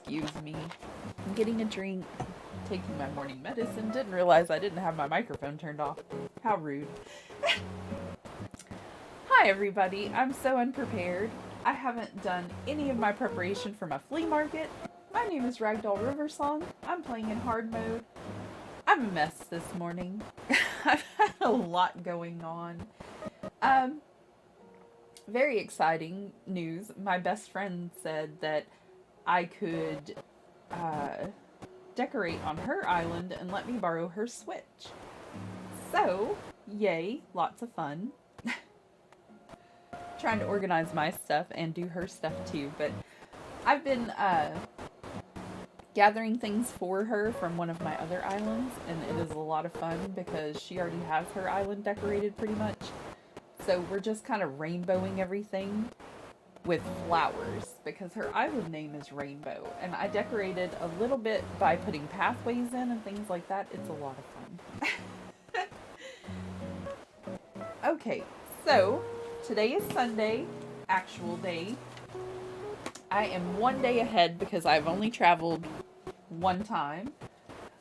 excuse me. I'm getting a drink, taking my morning medicine. Didn't realize I didn't have my microphone turned off. How rude. Hi everybody, I'm so unprepared. I haven't done any of my preparation for my flea market. My name is Ragdoll Riversong. I'm playing in hard mode. I'm a mess this morning. I've had a lot going on. Very exciting news. My best friend said that I could decorate on her island and let me borrow her Switch. So, yay, lots of fun. Trying to organize my stuff and do her stuff too, but I've been gathering things for her from one of my other islands, and it is a lot of fun because she already has her island decorated pretty much. So we're just kind of rainbowing everything with flowers because her island name is Rainbow, and I decorated a little bit by putting pathways in and things like that. It's a lot of fun. Okay, so today is Sunday, actual day. I am one day ahead because I've only traveled one time.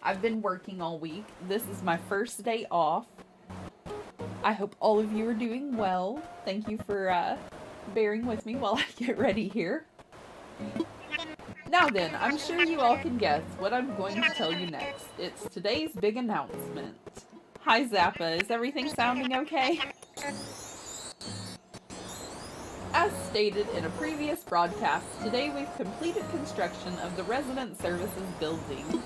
I've been working all week. This is my first day off. I hope all of you are doing well. Thank you for bearing with me while I get ready here. Now then, I'm sure you all can guess what I'm going to tell you next. It's today's big announcement. Hi Zappa, is everything sounding okay? As stated in a previous broadcast, today we've completed construction of the Resident Services building.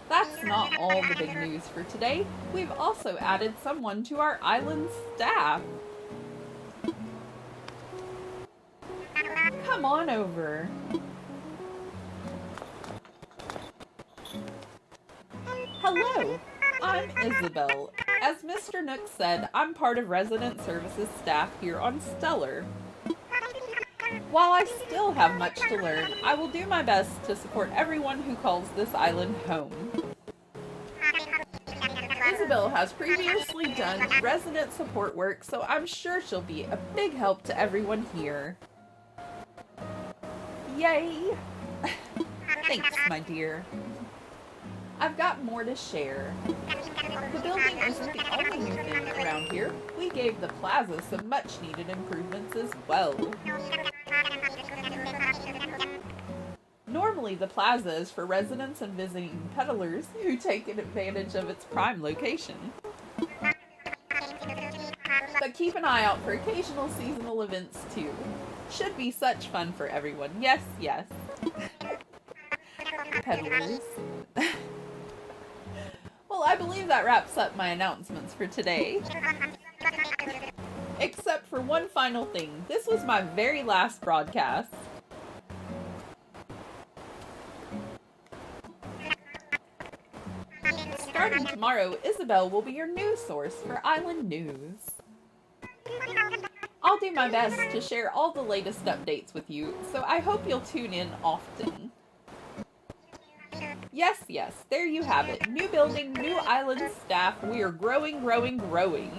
That's not all the big news for today. We've also added someone to our island staff. Come on over. Hello, I'm Isabel. As Mr. Nook said, I'm part of Resident Services staff here on Stellar. While I still have much to learn, I will do my best to support everyone who calls this island home. Isabel has previously done resident support work, so I'm sure she'll be a big help to everyone here. Yay! Thanks, my dear. I've got more to share. The building isn't the only new thing around here. We gave the plaza some much-needed improvements as well. Normally, the plaza is for residents and visiting peddlers who take advantage of its prime location. But keep an eye out for occasional seasonal events too. Should be such fun for everyone. Yes, yes. Peddlers. Well, I believe that wraps up my announcements for today. Except for one final thing. This was my very last broadcast. Starting tomorrow, Isabel will be your news source for Island News. I'll do my best to share all the latest updates with you, so I hope you'll tune in often. Yes, yes, there you have it. New building, new island staff. We are growing, growing, growing.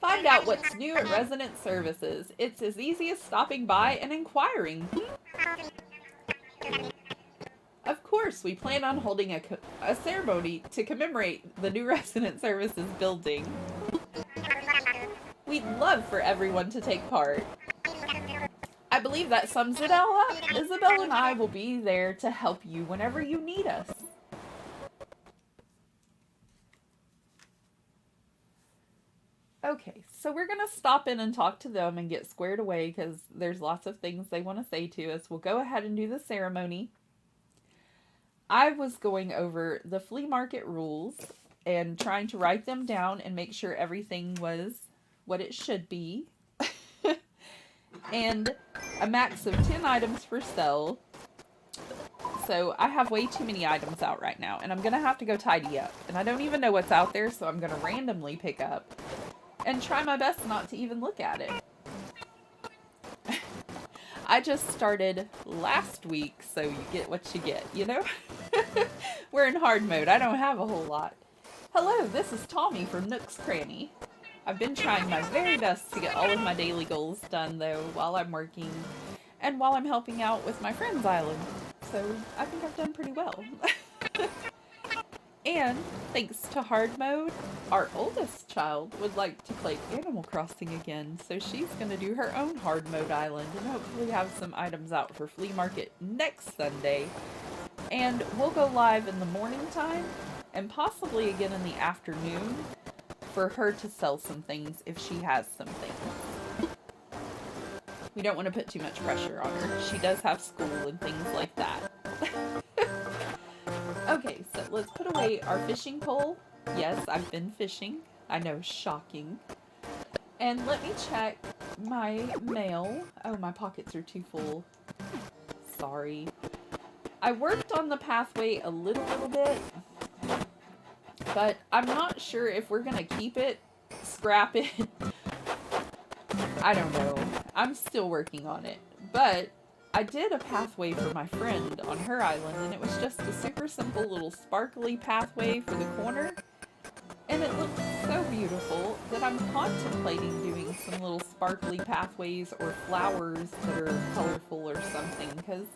Find out what's new at Resident Services. It's as easy as stopping by and inquiring. Of course, we plan on holding a ceremony to commemorate the new Resident Services building. We'd love for everyone to take part. I believe that sums it all up. Isabel and I will be there to help you whenever you need us. Okay, so we're going to stop in and talk to them and get squared away because there's lots of things they want to say to us. We'll go ahead and do the ceremony. I was going over the flea market rules and trying to write them down and make sure everything was what it should be. And a max of 10 items for sale. So I have way too many items out right now, and I'm going to have to go tidy up. And I don't even know what's out there, so I'm going to randomly pick up and try my best not to even look at it. I just started last week, so you get what you get, you know? We're in hard mode. I don't have a whole lot. Hello, this is Tommy from Nook's Cranny. I've been trying my very best to get all of my daily goals done, though, while I'm working. and while I'm helping out with my friend's island. So I think I've done pretty well. And thanks to hard mode, our oldest child would like to play Animal Crossing again, so she's going to do her own hard mode island and hopefully have some items out for flea market next Sunday. And we'll go live in the morning time and possibly again in the afternoon for her to sell some things if she has some things. We don't want to put too much pressure on her. She does have school and things like that. Okay, so let's put away our fishing pole. Yes, I've been fishing. I know, shocking. And let me check my mail. Oh, my pockets are too full. Sorry. I worked on the pathway a little bit, but I'm not sure if we're gonna keep it, scrap it. I don't know. I'm still working on it, but I did a pathway for my friend on her island, and it was just a super simple little sparkly pathway for the corner, and it looked so beautiful that I'm contemplating doing some little sparkly pathways or flowers that are colorful or something, because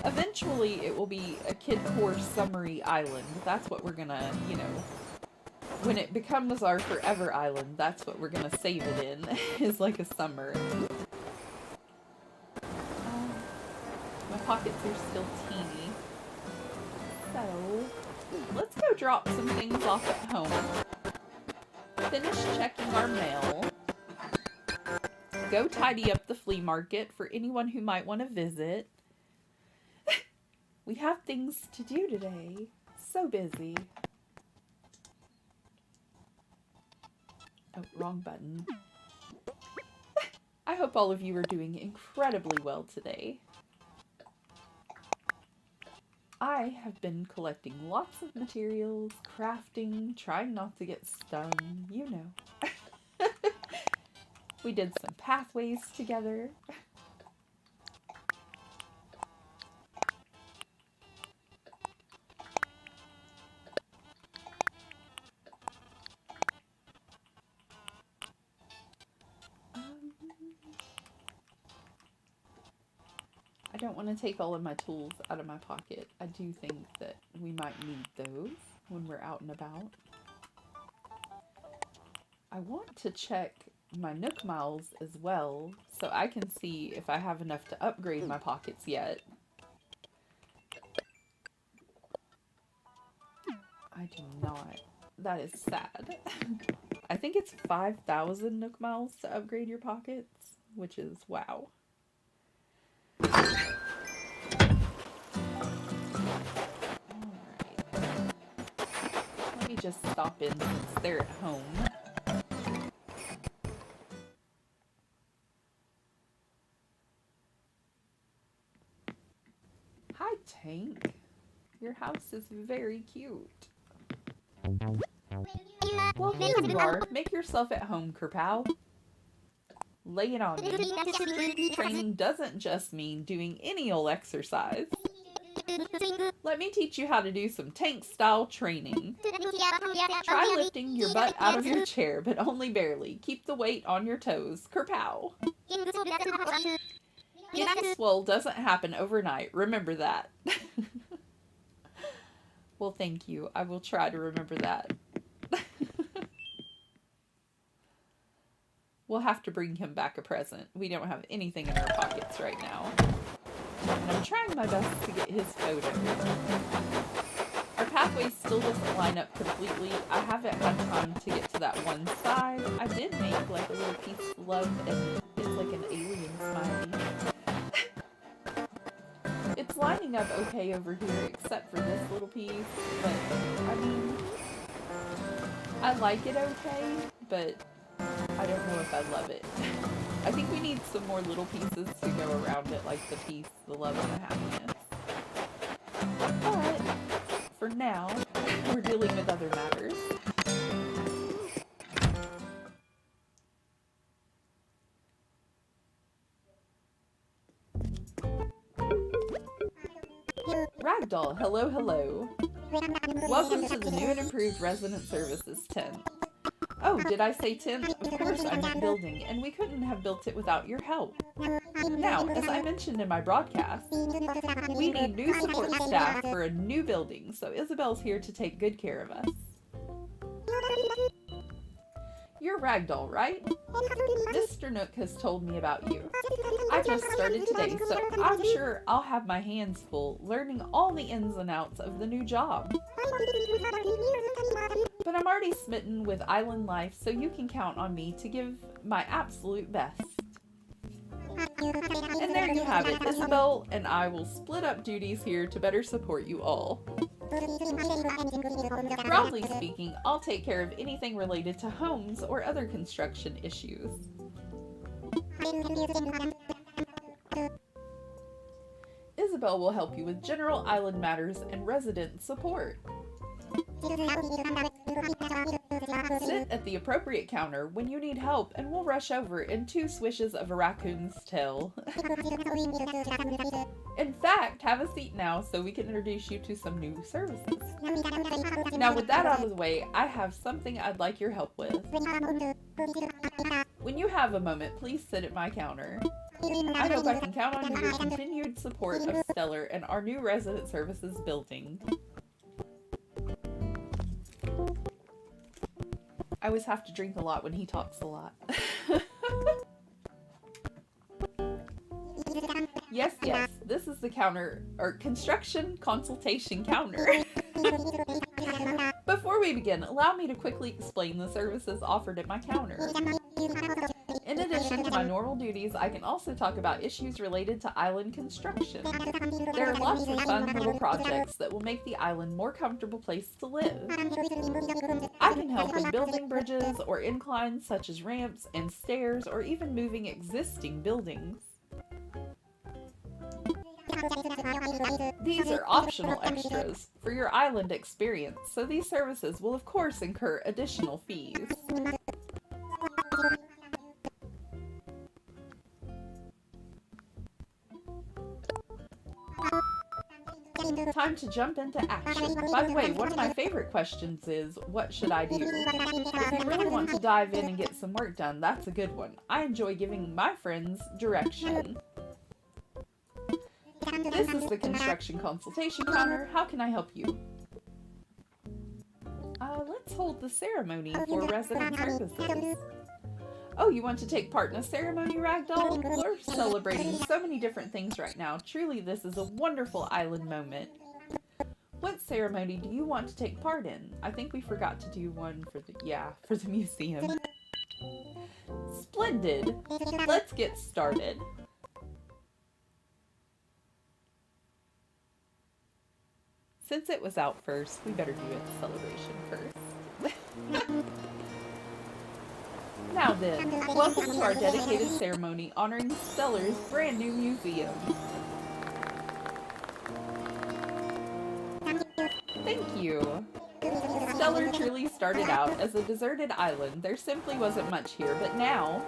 eventually it will be a Kid Core summery island. That's what we're gonna, you know, when it becomes our forever island, that's what we're gonna save it in, is like a summer. My pockets are still teeny. So, let's go drop some things off at home. Finish checking our mail. Go tidy up the flea market for anyone who might want to visit. We have things to do today. So busy. Oh, wrong button. I hope all of you are doing incredibly well today. I have been collecting lots of materials, crafting, trying not to get stung, you know. We did some pathways together. I don't want to take all of my tools out of my pocket. I do think that we might need those when we're out and about. I want to check my Nook Miles as well, so I can see if I have enough to upgrade my pockets yet. I do not. That is sad. I think it's 5,000 Nook Miles to upgrade your pockets, which is wow. Alright. Let me just stop in since they're at home. Hi, Tank. Your house is very cute. Well, here you are. Make yourself at home, Kerpow. Lay it on me. Training doesn't just mean doing any old exercise. Let me teach you how to do some tank-style training. Try lifting your butt out of your chair, but only barely. Keep the weight on your toes. Kerpow. Getting swole doesn't happen overnight. Remember that. Well, thank you. I will try to remember that. We'll have to bring him back a present. We don't have anything in our pockets right now. And I'm trying my best to get his photo. Our pathway still doesn't line up completely. I haven't had time to get to that one side. I did make like a little piece of love, and it's like an alien smiley. It's lining up okay over here, except for this little piece. But, I mean, I like it okay, but I don't know if I love it. I think we need some more little pieces to go around it, like the peace, the love, and the happiness. But, for now, we're dealing with other matters. Ragdoll, hello, hello. Welcome to the new and improved resident services tent. Oh, did I say tent? Of course I meant building, and we couldn't have built it without your help. Now, as I mentioned in my broadcast, we need new support staff for a new building, so Isabel's here to take good care of us. You're Ragdoll, right? Mr. Nook has told me about you. I just started today, so I'm sure I'll have my hands full learning all the ins and outs of the new job. But I'm already smitten with island life, so you can count on me to give my absolute best. And there you have it. Isabel and I will split up duties here to better support you all. Broadly speaking, I'll take care of anything related to homes or other construction issues. Isabel will help you with general island matters and resident support. Sit at the appropriate counter when you need help, and we'll rush over in 2 swishes of a raccoon's tail. In fact, have a seat now so we can introduce you to some new services. Now with that out of the way, I have something I'd like your help with. When you have a moment, please sit at my counter. I hope I can count on your continued support of Stellar and our new resident services building. I always have to drink a lot when he talks a lot. Yes, this is the counter, or construction consultation counter. Before we begin, allow me to quickly explain the services offered at my counter. In addition to my normal duties, I can also talk about issues related to island construction. There are lots of fun little projects that will make the island a more comfortable place to live. I can help with building bridges or inclines such as ramps and stairs, or even moving existing buildings. These are optional extras for your island experience, so these services will of course incur additional fees. Time to jump into action. By the way, one of my favorite questions is, what should I do? If you really want to dive in and get some work done, that's a good one. I enjoy giving my friends direction. This is the construction consultation counter. How can I help you? Let's hold the ceremony for resident services. Oh, you want to take part in a ceremony, Ragdoll? We're celebrating so many different things right now. Truly, this is a wonderful island moment. What ceremony do you want to take part in? I think we forgot to do one for the museum. Splendid! Let's get started. Since it was out first, we better do a celebration first. Now then, welcome to our dedicated ceremony honoring Stellar's brand new museum. Thank you. Stellar truly started out as a deserted island. There simply wasn't much here, but now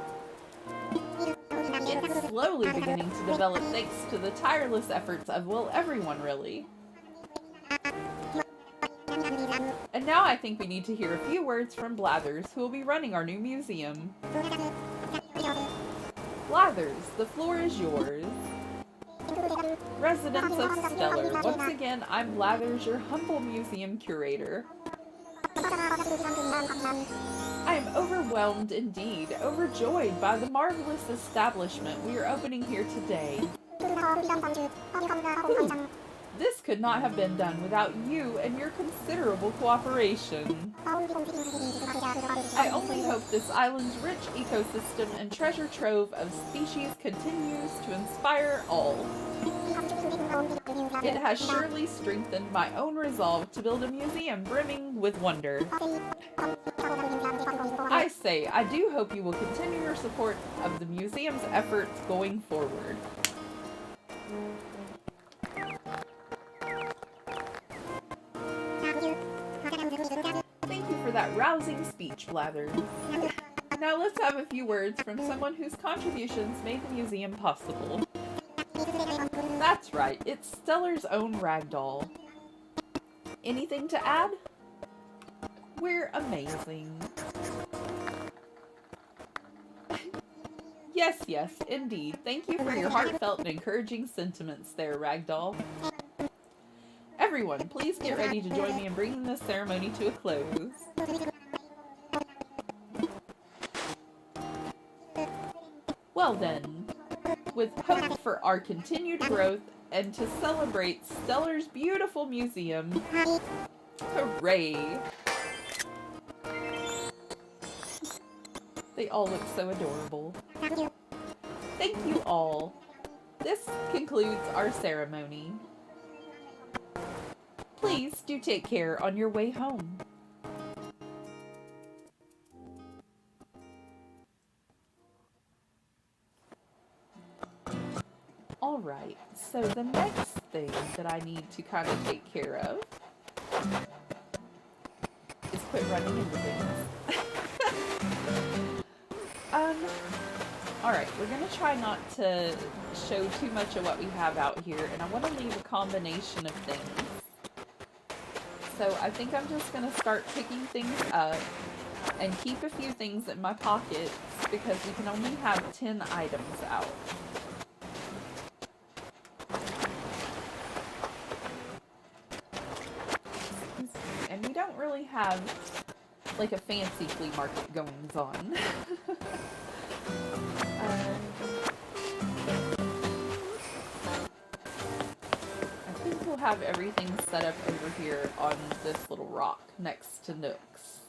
it's slowly beginning to develop thanks to the tireless efforts of, well, everyone really. And now I think we need to hear a few words from Blathers, who will be running our new museum. Blathers, the floor is yours. Residents of Stellar, once again, I'm Blathers, your humble museum curator. I am overwhelmed indeed, overjoyed by the marvelous establishment we are opening here today. Ooh. This could not have been done without you and your considerable cooperation. I only hope this island's rich ecosystem and treasure trove of species continues to inspire all. It has surely strengthened my own resolve to build a museum brimming with wonder. I say, I do hope you will continue your support of the museum's efforts going forward. Thank you for that rousing speech, Blathers. Now let's have a few words from someone whose contributions made the museum possible. That's right, it's Stellar's own Ragdoll. Anything to add? We're amazing. Yes, yes, indeed. Thank you for your heartfelt and encouraging sentiments there, Ragdoll. Everyone, please get ready to join me in bringing this ceremony to a close. Well then, with hope for our continued growth and to celebrate Stellar's beautiful museum, hooray! They all look so adorable. Thank you all. This concludes our ceremony. Please do take care on your way home. Alright, so the next thing that I need to kind of take care of is quit running into things. Alright, we're going to try not to show too much of what we have out here, and I want to leave a combination of things. So I think I'm just going to start picking things up and keep a few things in my pockets because we can only have 10 items out. And we don't really have like a fancy flea market goings on. I think we'll have everything set up over here on this little rock next to Nook's.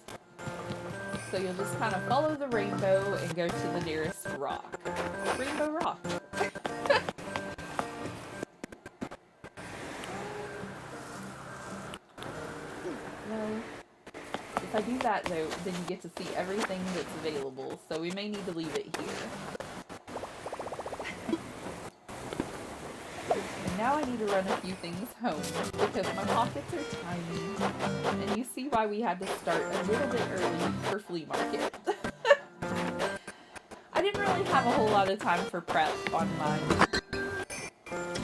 So you'll just kind of follow the rainbow and go to the nearest rock. Rainbow Rock. Well, if I do that though, then you get to see everything that's available, so we may need to leave it here. And now I need to run a few things home, because my pockets are tiny, and you see why we had to start a little bit early for flea market. I didn't really have a whole lot of time for prep on mine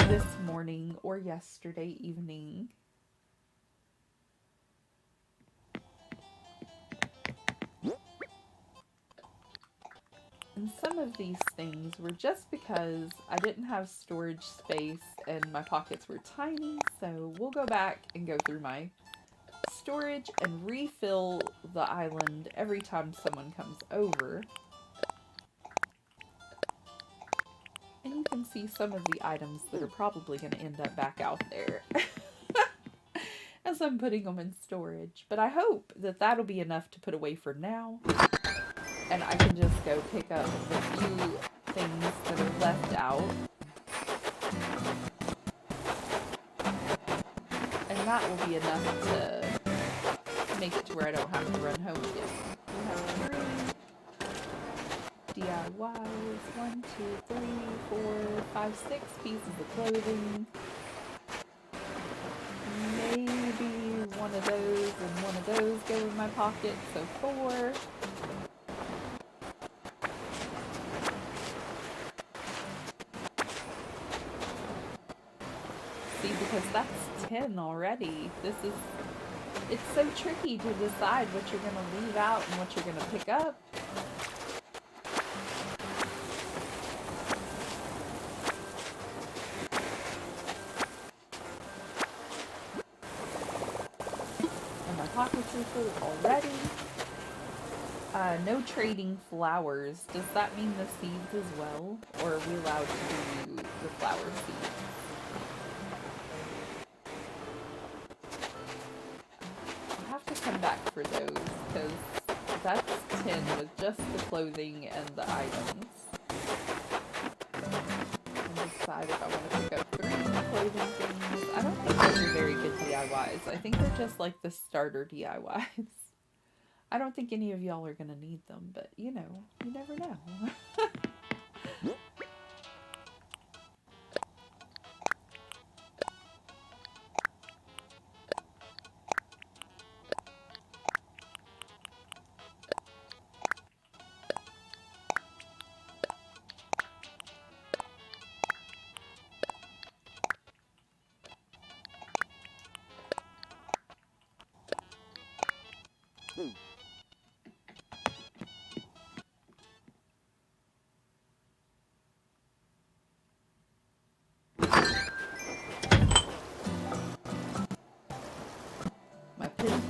this morning or yesterday evening. And some of these things were just because I didn't have storage space and my pockets were tiny, so we'll go back and go through my storage and refill the island every time someone comes over. And you can see some of the items that are probably going to end up back out there as I'm putting them in storage. But I hope that that'll be enough to put away for now. And I can just go pick up the few things that are left out. And that will be enough to make it to where I don't have to run home again. We have 3 DIYs, 1, 2, 3, 4, 5, 6 pieces of clothing. Maybe one of those and one of those go in my pocket, so 4. Because that's 10 already. It's so tricky to decide what you're going to leave out and what you're going to pick up. And my pockets are full already. No trading flowers. Does that mean the seeds as well? Or are we allowed to do the flower seeds? Come back for those, because that's 10 with just the clothing and the items. And decide if I want to pick up 3 clothing things. I don't think those are very good DIYs. I think they're just like the starter DIYs. I don't think any of y'all are going to need them, but you know, you never know.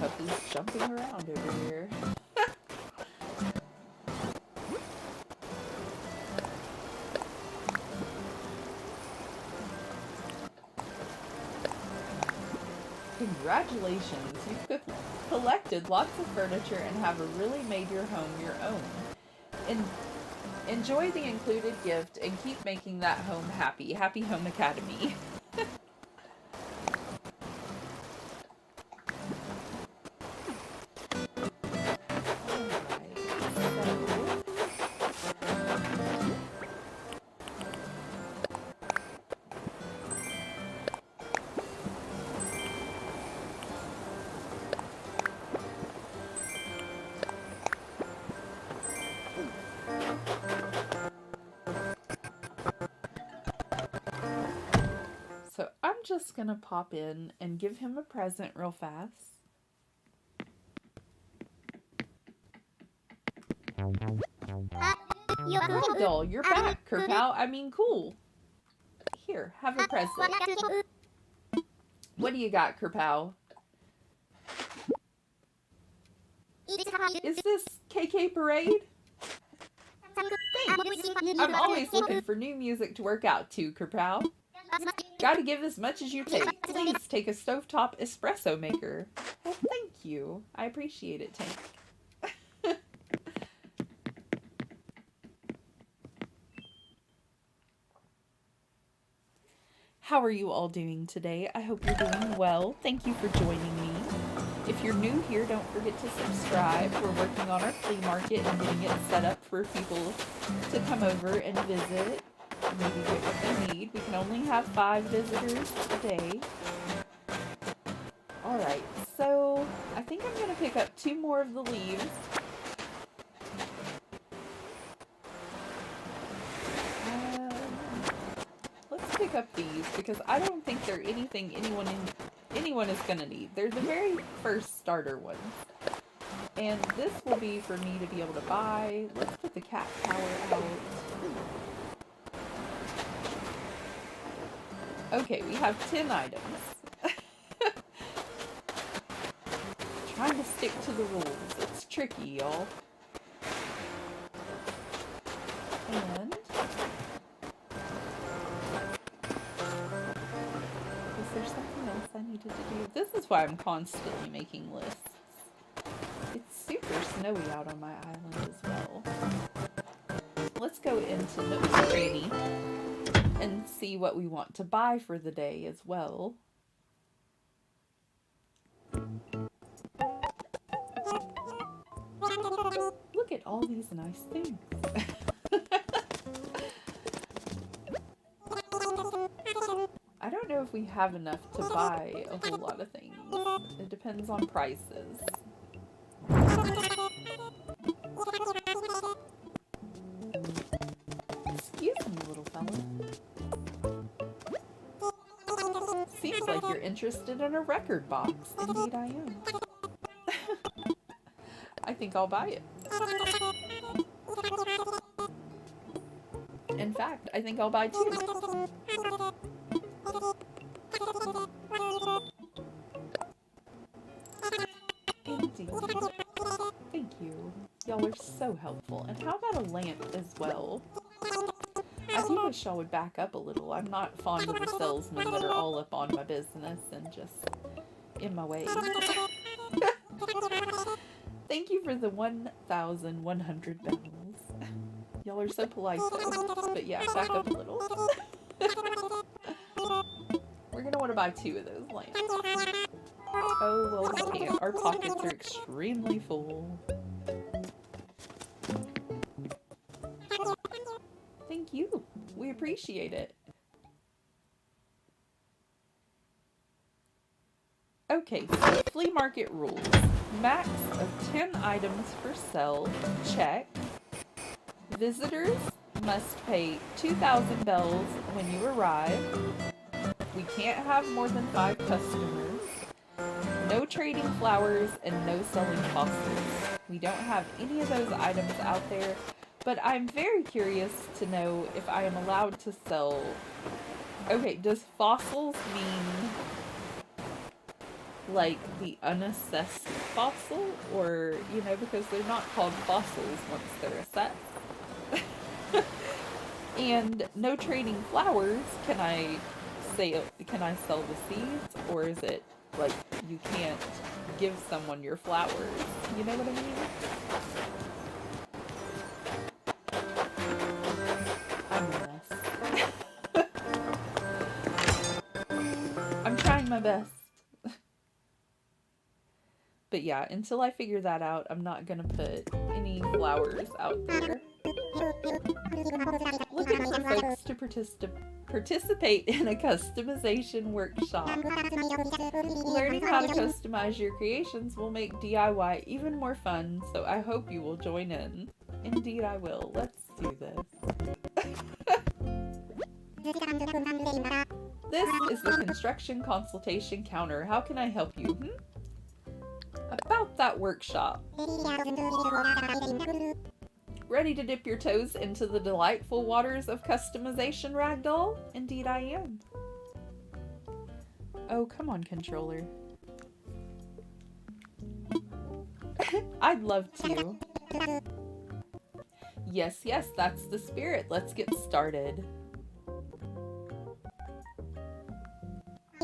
puppy's jumping around over here. Congratulations, you've collected lots of furniture and have really made your home your own. Enjoy the included gift and keep making that home happy. Happy Home Academy. So I'm just gonna pop in and give him a present real fast. Girl doll, you're back, Kerpow. I mean, cool. Here, have a present. What do you got, Kerpow? Is this KK Parade? Thanks. I'm always looking for new music to work out to, Kerpow. Gotta give as much as you take. Please take a stovetop espresso maker. Well, thank you. I appreciate it, Tank. How are you all doing today? I hope you're doing well. Thank you for joining me. If you're new here, don't forget to subscribe. We're working on our flea market and getting it set up for people to come over and visit. Maybe get what they need. We can only have 5 visitors a day. Alright, so I think I'm going to pick up 2 more of the leaves. Let's pick up these because I don't think they're anything anyone is going to need. They're the very first starter ones. And this will be for me to be able to buy. Let's put the cat power out. Okay, we have 10 items. Trying to stick to the rules. It's tricky, y'all. And is there something else I needed to do? This is why I'm constantly making lists. It's super snowy out on my island as well. Let's go into Nook and Cranny and see what we want to buy for the day as well. Look at all these nice things. I don't know if we have enough to buy a whole lot of things. It depends on prices. Excuse me, little fella. Seems like you're interested in a record box. Indeed I am. I think I'll buy it. In fact, I think I'll buy 2. Indeed. Thank you. Y'all are so helpful. And how about a lamp as well? I do wish y'all would back up a little. I'm not fond of the salesmen that are all up on my business and just in my way. Thank you for the 1,100 bells. Y'all are so polite though. But yeah, back up a little. We're gonna want to buy 2 of those lamps. Oh, well, we can't. Our pockets are extremely full. Thank you. We appreciate it. Okay, so flea market rules. Max of 10 items for sale. Check. Visitors must pay 2,000 bells when you arrive. We can't have more than 5 customers. No trading flowers and no selling fossils. We don't have any of those items out there, but I'm very curious to know if I am allowed to sell... Okay, does fossils mean like the unassessed fossil, or, you know, because they're not called fossils once they're assessed. And no trading flowers. Can I sell the seeds, or is it like you can't give someone your flowers? You know what I mean? I'm a mess. I'm trying my best. But yeah, until I figure that out, I'm not gonna put any flowers out there. Looking for folks to participate in a customization workshop. Learning how to customize your creations will make DIY even more fun, so I hope you will join in. Indeed I will. Let's do this. This is the construction consultation counter. How can I help you? About that workshop. Ready to dip your toes into the delightful waters of customization, Ragdoll? Indeed I am. Oh, come on, controller. I'd love to. Yes, yes, that's the spirit. Let's get started.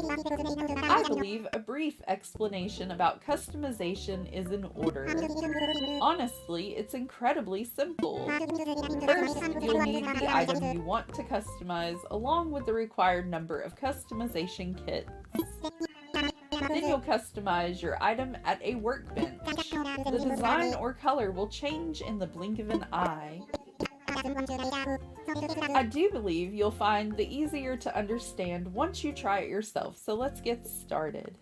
I believe a brief explanation about customization is in order. Honestly, it's incredibly simple. First, you'll need the item you want to customize, along with the required number of customization kits. Then you'll customize your item at a workbench. The design or color will change in the blink of an eye. I do believe you'll find the easier to understand once you try it yourself, so let's get started.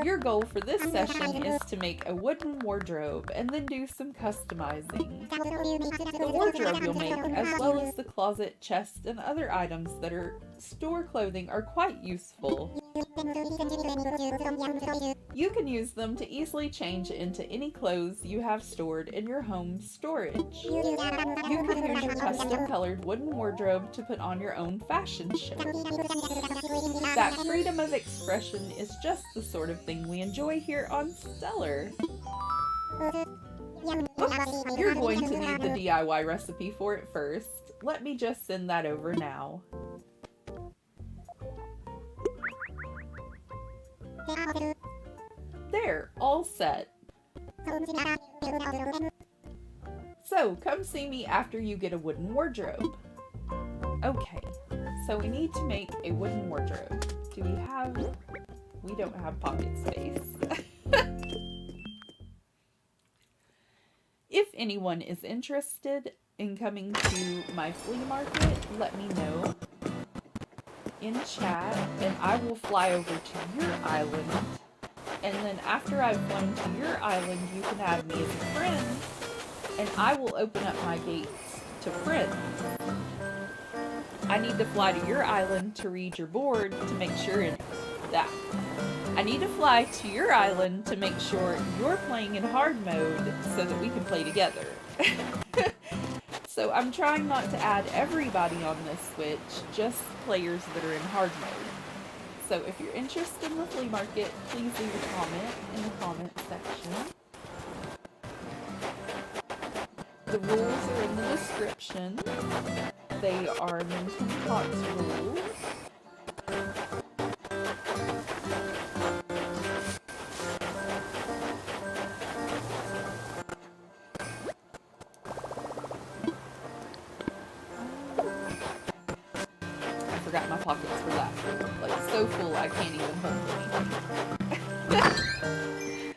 Your goal for this session is to make a wooden wardrobe and then do some customizing. The wardrobe you'll make, as well as the closet, chest, and other items that store clothing are quite useful. You can use them to easily change into any clothes you have stored in your home storage. You can use your custom colored wooden wardrobe to put on your own fashion show. That freedom of expression is just the sort of thing we enjoy here on Stellar. Oops, you're going to need the DIY recipe for it first. Let me just send that over now. There, all set. So, come see me after you get a wooden wardrobe. Okay, so we need to make a wooden wardrobe. We don't have pocket space. If anyone is interested in coming to my flea market, let me know in chat, and I will fly over to your island. And then after I've flown to your island, you can have me as a friend, and I will open up my gates to friends. I need to fly to your island to read your board to make sure that. I need to fly to your island to make sure you're playing in hard mode so that we can play together. So I'm trying not to add everybody on this switch, just players that are in hard mode. So if you're interested in the flea market, please leave a comment in the comment section. The rules are in the description. They are Nintendo Talks rules. I forgot my pockets were that full. Like, so full I can't even hold anything.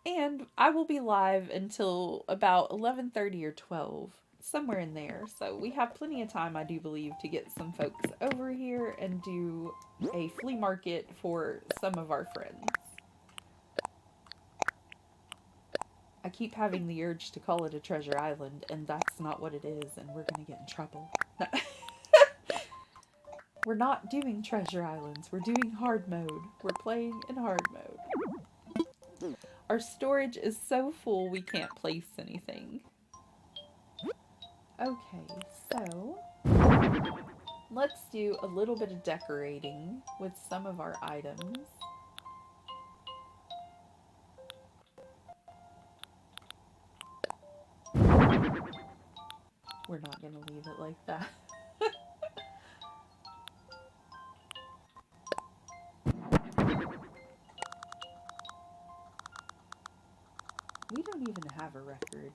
And I will be live until about 11:30 or 12. Somewhere in there. So we have plenty of time, I do believe, to get some folks over here and do a flea market for some of our friends. I keep having the urge to call it a treasure island, and that's not what it is, and we're gonna get in trouble. No. We're not doing treasure islands, we're doing hard mode. We're playing in hard mode. Our storage is so full we can't place anything. Okay, so Let's do a little bit of decorating with some of our items. We're not going to leave it like that. We don't even have a record.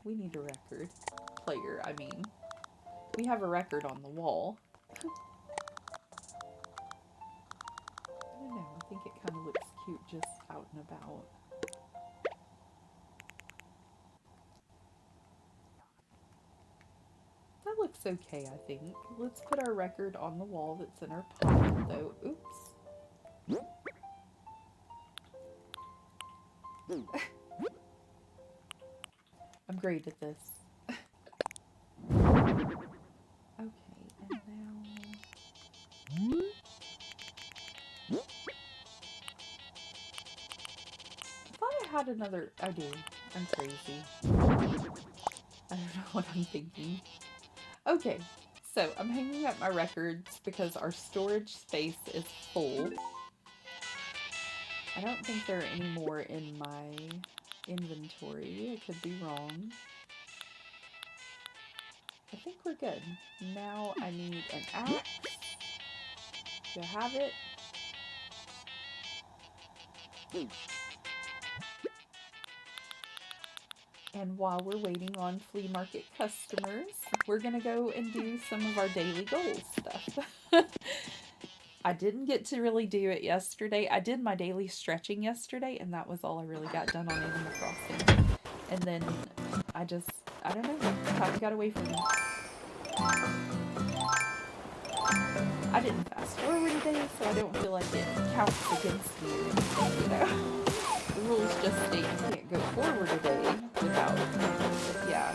We need a record player, I mean. We have a record on the wall. I don't know, I think it kind of looks cute just out and about. That looks okay, I think. Let's put our record on the wall that's in our pocket, though. Oops. I'm great at this. Okay, and now... I thought I had another... I do. I'm crazy. I don't know what I'm thinking. Okay, so I'm hanging up my records because our storage space is full. I don't think there are any more in my inventory. I could be wrong. I think we're good. Now I need an axe. Do I have it? And while we're waiting on flea market customers, we're gonna go and do some of our daily goals stuff. I didn't get to really do it yesterday. I did my daily stretching yesterday, and that was all I really got done on Animal Crossing. And then I don't know, time got away from me. I didn't fast forward today, so I don't feel like it counts against me or anything, you know? The rules just state you can't go forward a day without, yeah.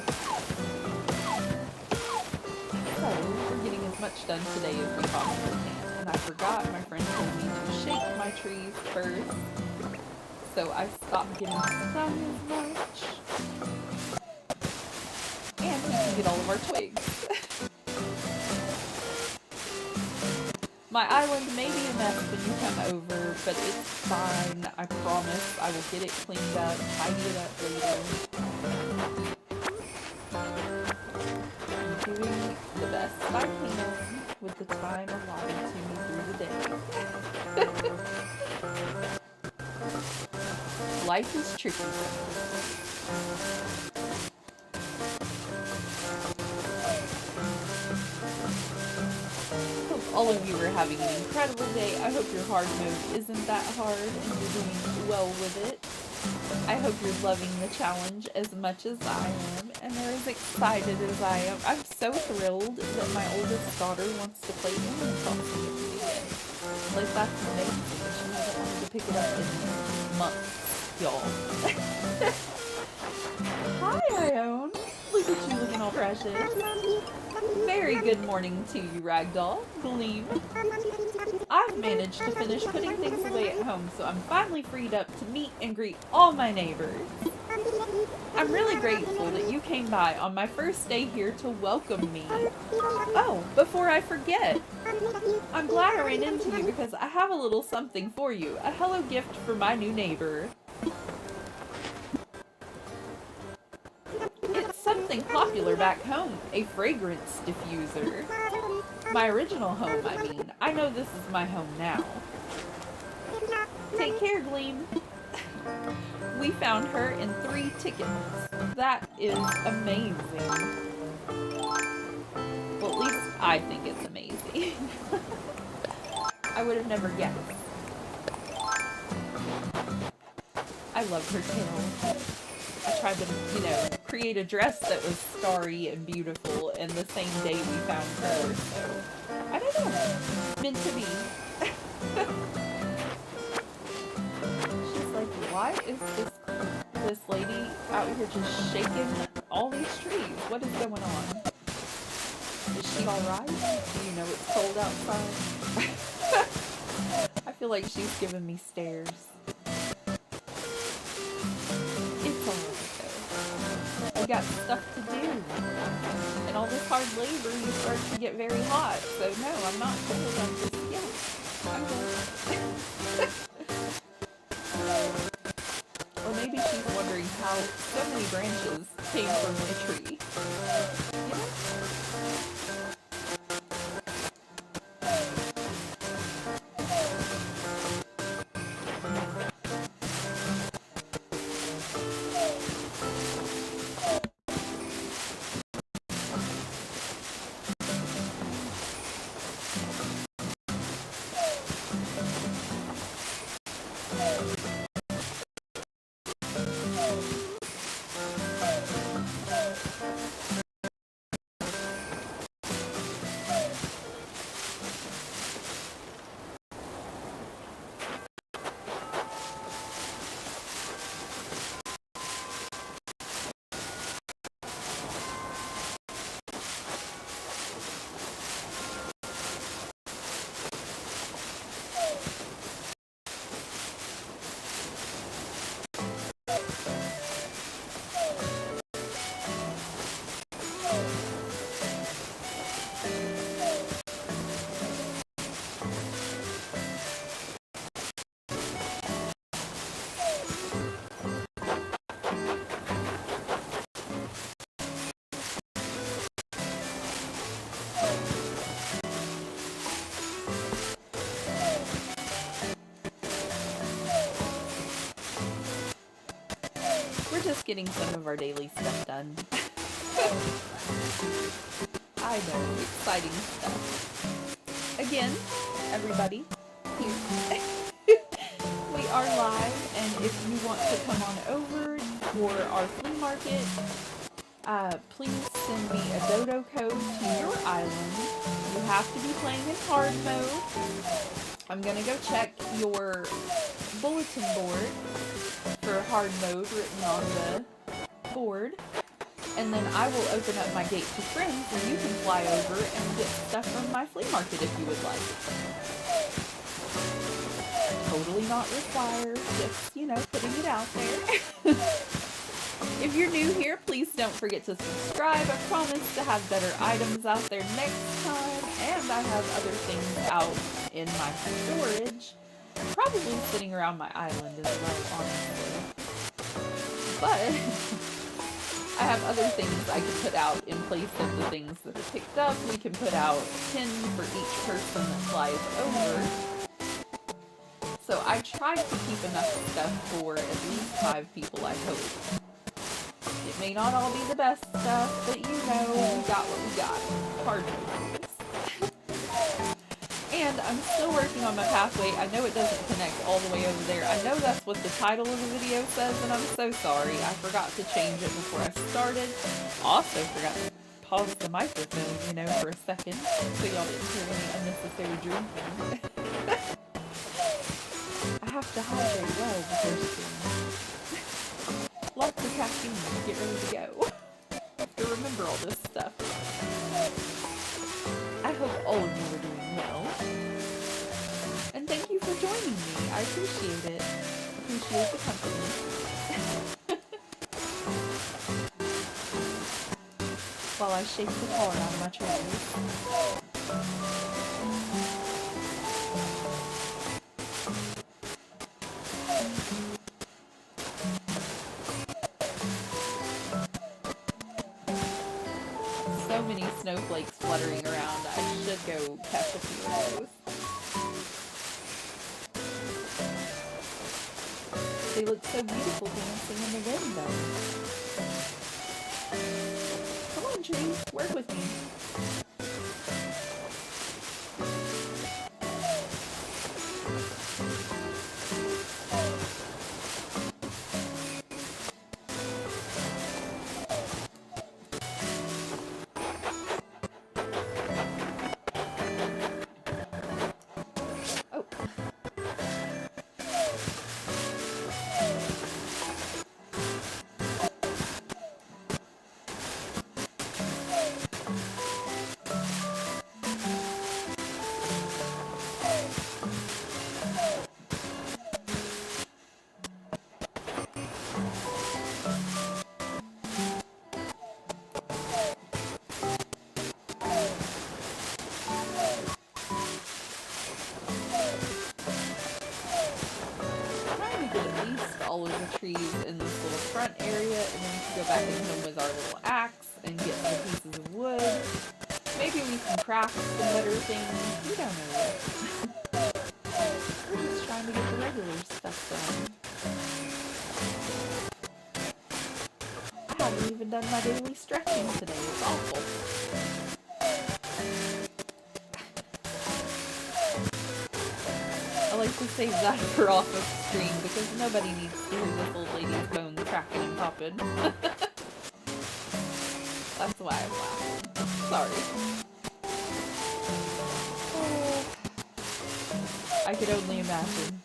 So, we're getting as much done today as we possibly can. And I forgot, my friend told me to shake my trees first, so I stopped getting stung as much. And we can get all of our twigs. My island may be a mess when you come over, but it's fine. I promise I will get it cleaned up, tidy it up later. I'm doing the best I can with the time allotted to me through the day. Life is tricky. All of you are having an incredible day. I hope your hard mode isn't that hard and you're doing well with it. I hope you're loving the challenge as much as I am and are as excited as I am. I'm so thrilled that my oldest daughter wants to play Animal Crossing with me again. Like, that's amazing. She hasn't wanted to pick it up in months, y'all. Hi, Ione. Look at you looking all precious. Very good morning to you, Ragdoll. Gleam. I've managed to finish putting things away at home, so I'm finally freed up to meet and greet all my neighbors. I'm really grateful that you came by on my first day here to welcome me. Oh, before I forget, I'm glad I ran into you because I have a little something for you. A hello gift for my new neighbor. Something popular back home, a fragrance diffuser. My original home, I mean. I know this is my home now. Take care, Gleam. We found her in 3 tickets. That is amazing. Well, at least I think it's amazing. I would have never guessed. I love her tail. I tried to, create a dress that was starry and beautiful, and the same day we found her, so, I don't know, meant to be. She's like, why is this lady out here just shaking all these trees? What is going on? Is she alright? Do you know it's cold outside? I feel like she's giving me stares. It's alright though. I got stuff to do. And all this hard labor, you start to get very hot. So no, I'm not cold. I'm just, yeah, I'm good. Or maybe she's wondering how so many branches came from a tree. You know? Just getting some of our daily stuff done. I know, exciting stuff. Again, everybody, here. We are live, and if you want to come on over for our flea market, please send me a dodo code to your island. You have to be playing in hard mode. I'm gonna go check your bulletin board for hard mode written on the board, and then I will open up my gate to friends where you can fly over and get stuff from my flea market if you would like. Totally not required, just, you know, putting it out there. If you're new here, please don't forget to subscribe. I promise to have better items out there next time, and I have other things out in my storage. Probably sitting around my island as well, honestly. But I have other things I can put out in place of the things that are picked up. We can put out 10 for each person that flies over. So I tried to keep enough stuff for at least 5 people, I hope. It may not all be the best stuff, but you know, we got what we got. Hard movies. And I'm still working on my pathway. I know it doesn't connect all the way over there. I know that's what the title of the video says, and I'm so sorry. I forgot to change it before I started. Also forgot to pause the microphone, you know, for a second, so y'all didn't hear any unnecessary drinking. I have to hydrate well before streaming. Lots of caffeine to get ready to go. I have to remember all this stuff. I hope all of you are doing well. And thank you for joining me. I appreciate it. Appreciate the company. While I shake the tar out of my trousers. So many snowflakes fluttering around. I should go catch a few of those. They look so beautiful dancing in the wind, though. Come on, tree, work with me. back at home with our little axe and get some pieces of wood. Maybe we can craft some better things. We don't know yet. We're just trying to get the regular stuff done. I haven't even done my daily stretching today. It's awful. I like to save that for off of stream because nobody needs to hear this old lady's bones cracking and popping. That's why I'm laughing. Sorry. Oh, I could only imagine.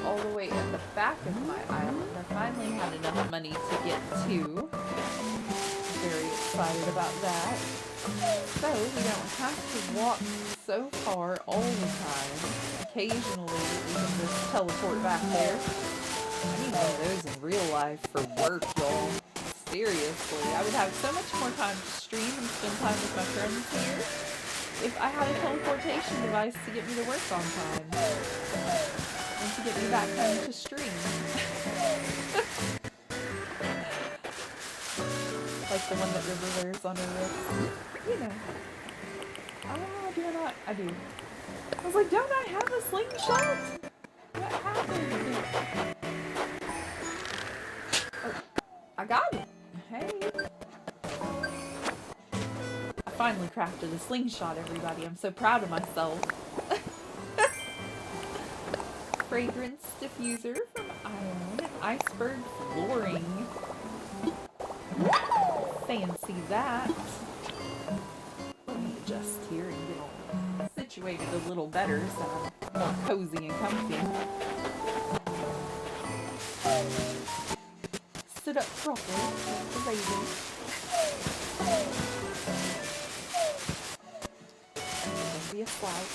All the way at the back of my island. I finally had enough money to get to. Very excited about that. So we don't have to walk so far all the time. Occasionally we can just teleport back there. I need one of those in real life for work, y'all. Seriously, I would have so much more time to stream and spend time with my friends here if I had a teleportation device to get me to work on time. To get me back home to stream. Like the one that River wears on her wrist. You know. Oh, do I not? I do. I was like, don't I have a slingshot? What happened? Oh, I got it. Hey. I finally crafted a slingshot, everybody. I'm so proud of myself. Fragrance diffuser from Iron, iceberg flooring. Fancy that. Let me adjust here and get all situated a little better so I'm more cozy and comfy. Sit up properly like the raven. Don't be a slouch.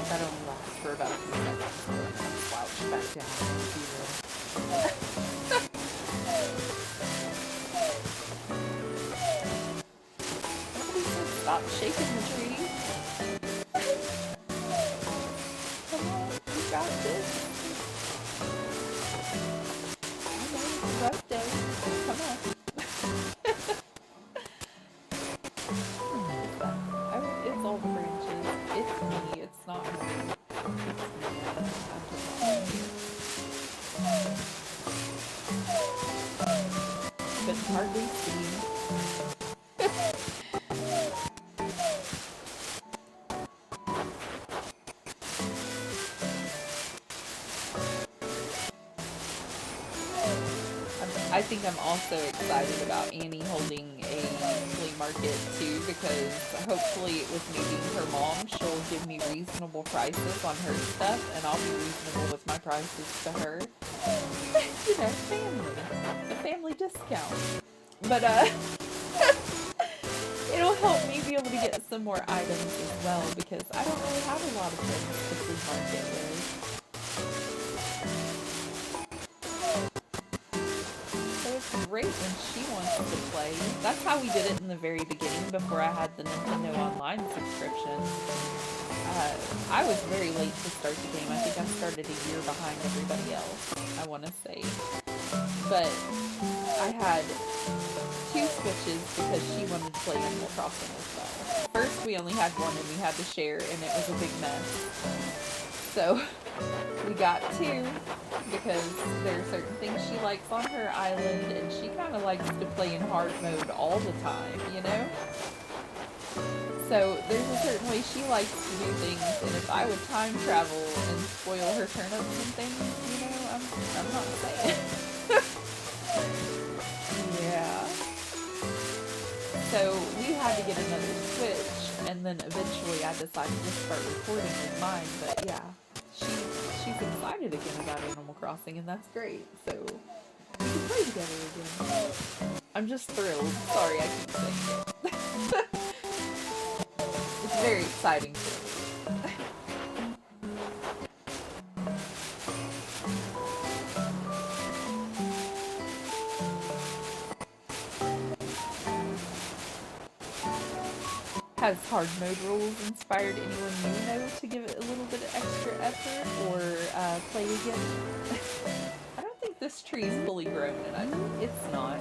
That only lasts for about a few seconds, so I'm gonna slouch back down and see stop shaking the tree. Come on, you got this. I know it's a rough day. Come on. It's all the branches. It's me. It's not me. But hardly see. I think I'm also excited about Annie holding a flea market too, because hopefully with me being her mom, she'll give me reasonable prices on her stuff, and I'll be reasonable with my prices to her. You know, family. A family discount. But, it'll help me be able to get some more items as well, because I don't really have a lot of things to flea market with. Great when she wants to play. That's how we did it in the very beginning before I had the Nintendo Online subscription. I was very late to start the game. I think I started a year behind everybody else, I want to say. But I had 2 Switches because she wanted to play Animal Crossing as well. First we only had one and we had to share, and it was a big mess. So we got 2 because there are certain things she likes on her island, and she kind of likes to play in hard mode all the time, you know? So there's a certain way she likes to do things, and if I would time travel and spoil her turnips and things, you know, I'm not saying. Yeah. So we had to get another switch, and then eventually I decided to start recording with mine. But yeah, she's excited again about Animal Crossing, and that's great. So we can play together again. I'm just thrilled. Sorry, I keep saying it. It's very exciting for me. Has hard mode rules inspired anyone you know to give it a little bit of extra effort or play again? I don't think this tree is fully grown, and it's not.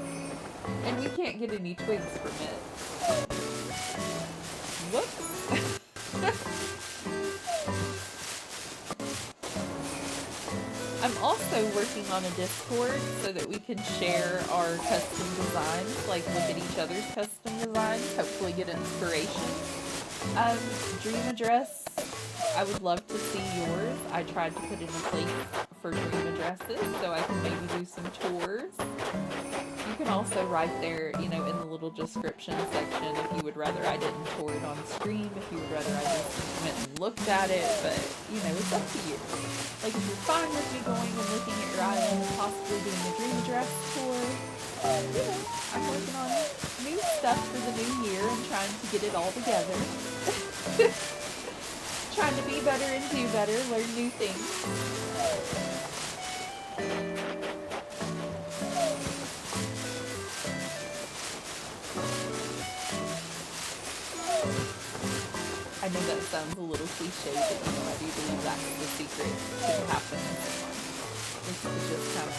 And we can't get any twigs from it. Whoops. I'm also working on a Discord so that we can share our custom designs, like look at each other's custom designs, hopefully get inspiration. Dream address, I would love to see yours. I tried to put in a place for dream addresses so I can maybe do some tours. You can also write there, you know, in the little description section if you would rather I didn't tour it on stream, if you would rather I just went and looked at it, but, you know, it's up to you. Like, if you're fine with me going and looking at your island and possibly doing a dream address tour, you know, I'm working on new stuff for the new year and trying to get it all together. Trying to be better and do better, learn new things. I know that sounds a little cliche, but you know, I do believe that's the secret to happiness in life. Is to just kind of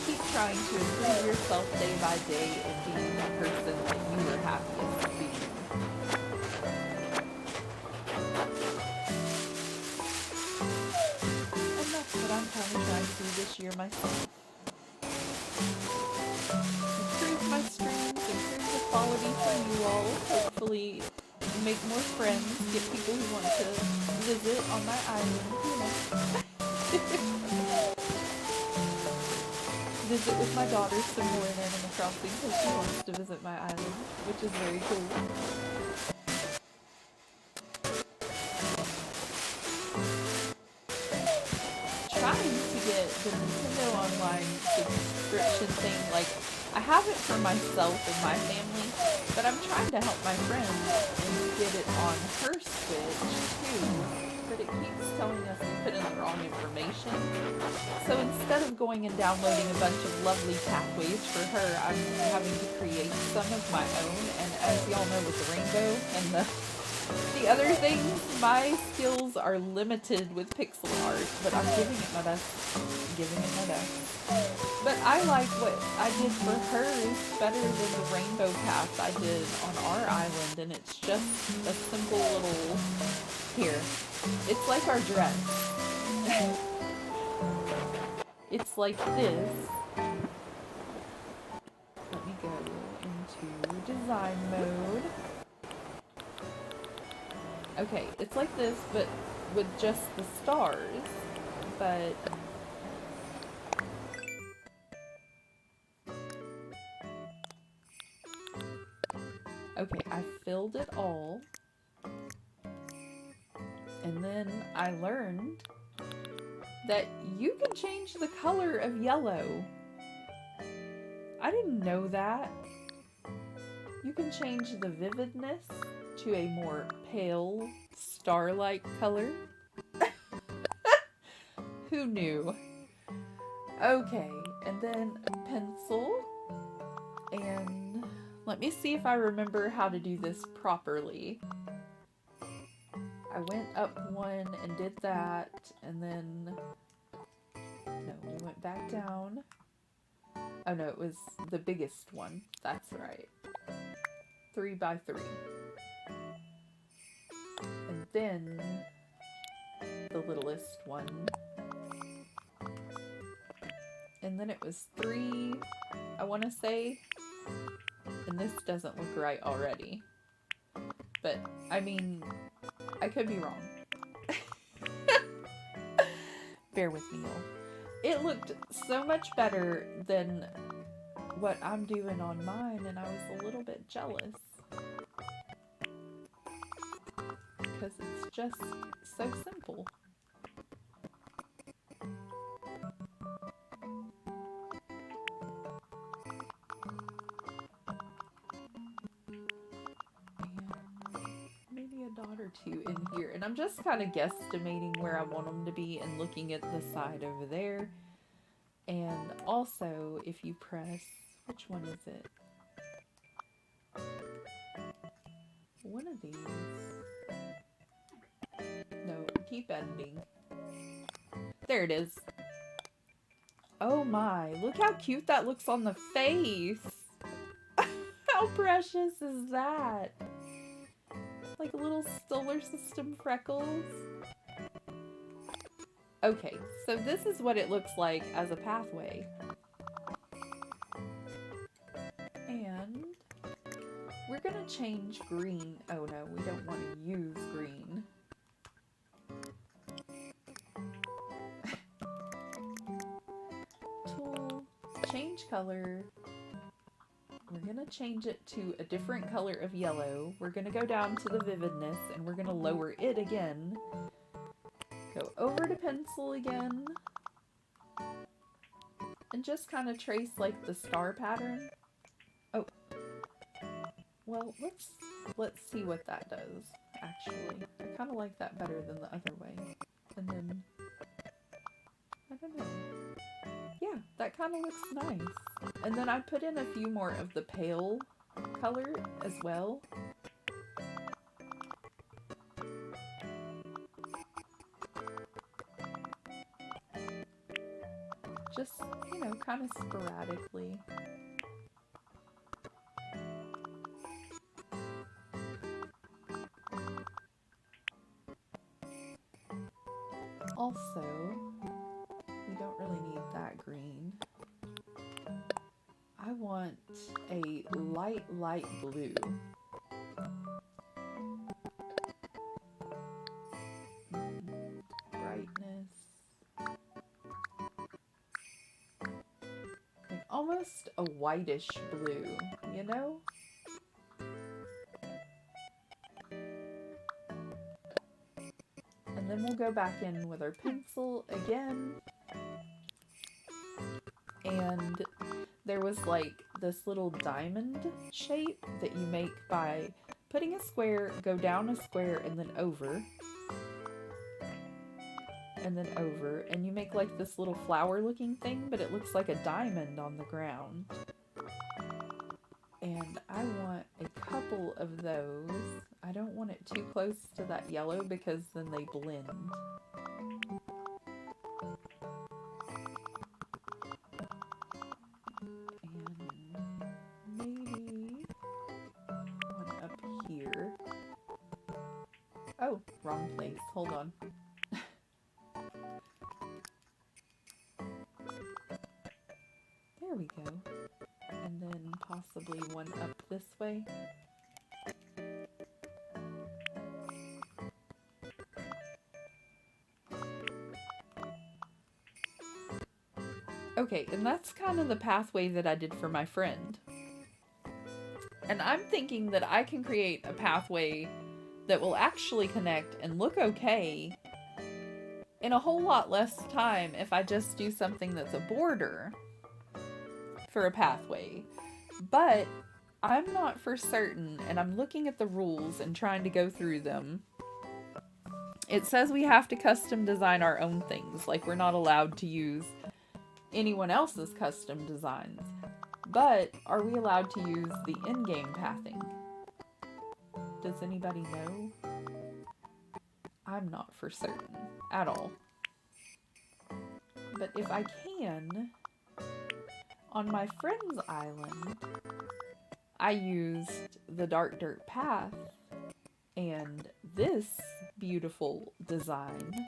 keep trying to improve yourself day by day and being the person that you are happiest being. And that's what I'm kind of trying to do this year myself. Improve my streams, improve the quality for you all, hopefully make more friends, get people who want to visit on my island, you know. Visit with my daughter some more in Animal Crossing because she wants to visit my island, which is very cool. Trying to get the Nintendo Online subscription thing, like, I have it for myself and my family, but I'm trying to help my friend and get it on her Switch too, but it keeps telling us we put in the wrong information. So instead of going and downloading a bunch of lovely pathways for her, I'm having to create some of my own, and as y'all know with the rainbow and the other things, my skills are limited with pixel art, but I'm giving it my best. But I like what I did for her is better than the rainbow path I did on our island, and it's just a simple little, here, it's like our dress. It's like this. Let me go into design mode. Okay, it's like this, but with just the stars, but okay, I filled it all, and then I learned that you can change the color of yellow. I didn't know that. You can change the vividness to a more pale, star-like color. Who knew? Okay, and then a pencil, and let me see if I remember how to do this properly. I went up one and did that, and then, no, we went back down. Oh no, it was the biggest one. That's right. 3 by 3. And then the littlest one. And then it was 3, I want to say. And this doesn't look right already. But, I mean, I could be wrong. Bear with me, y'all. It looked so much better than what I'm doing on mine, and I was a little bit jealous. Because it's just so simple. Dot or two in here, and I'm just kind of guesstimating where I want them to be and looking at the side over there. And also, if you press, which one is it? One of these. No, keep editing. There it is. Oh my, look how cute that looks on the face. How precious is that? Like little solar system freckles. Okay, so this is what it looks like as a pathway. And we're gonna change green. Oh no, we don't want to use green. Tool, change color. We're gonna change it to a different color of yellow. We're gonna go down to the vividness and we're gonna lower it again. Go over to pencil again. And just kind of trace like the star pattern. Oh. Well, let's see what that does, actually. I kind of like that better than the other way. And then, I don't know. Yeah, that kind of looks nice. And then I put in a few more of the pale color as well. Just, you know, kind of sporadically. Also, we don't really need that green. I want a light blue. Brightness. Like almost a whitish blue, you know? And then we'll go back in with our pencil again. And there was like this little diamond shape that you make by putting a square, go down a square, and then over. And then over. And you make like this little flower looking thing, but it looks like a diamond on the ground. And I want a couple of those. I don't want it too close to that yellow because then they blend. And maybe one up here. Oh, wrong place. Hold on. There we go. And then possibly one up this way. Okay, and that's kind of the pathway that I did for my friend. And I'm thinking that I can create a pathway that will actually connect and look okay in a whole lot less time if I just do something that's a border for a pathway. But I'm not for certain, and I'm looking at the rules and trying to go through them. It says we have to custom design our own things, like we're not allowed to use anyone else's custom designs. But are we allowed to use the in-game pathing? Does anybody know? I'm not for certain at all. But if I can, on my friend's island, I used the dark dirt path and this beautiful design.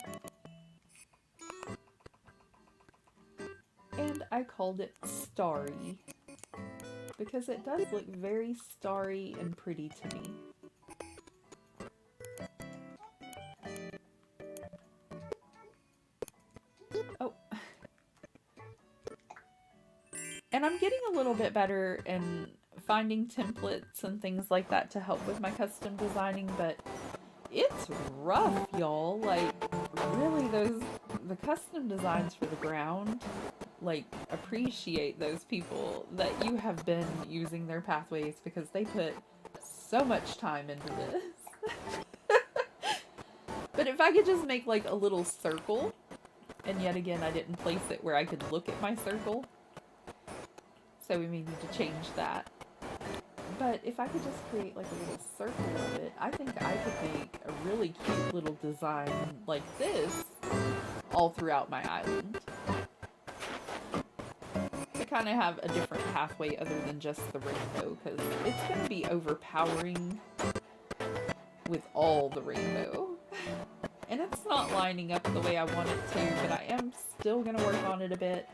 And I called it Starry because it does look very starry and pretty to me. And I'm getting a little bit better in finding templates and things like that to help with my custom designing, but it's rough, y'all. Like, really, the custom designs for the ground, like, appreciate those people that you have been using their pathways because they put so much time into this. But if I could just make, like, a little circle, and yet again, I didn't place it where I could look at my circle, so we may need to change that. But if I could just create like a little circle of it, I think I could make a really cute little design like this all throughout my island. To kind of have a different pathway other than just the rainbow, because it's going to be overpowering with all the rainbow. And it's not lining up the way I want it to, but I am still going to work on it a bit.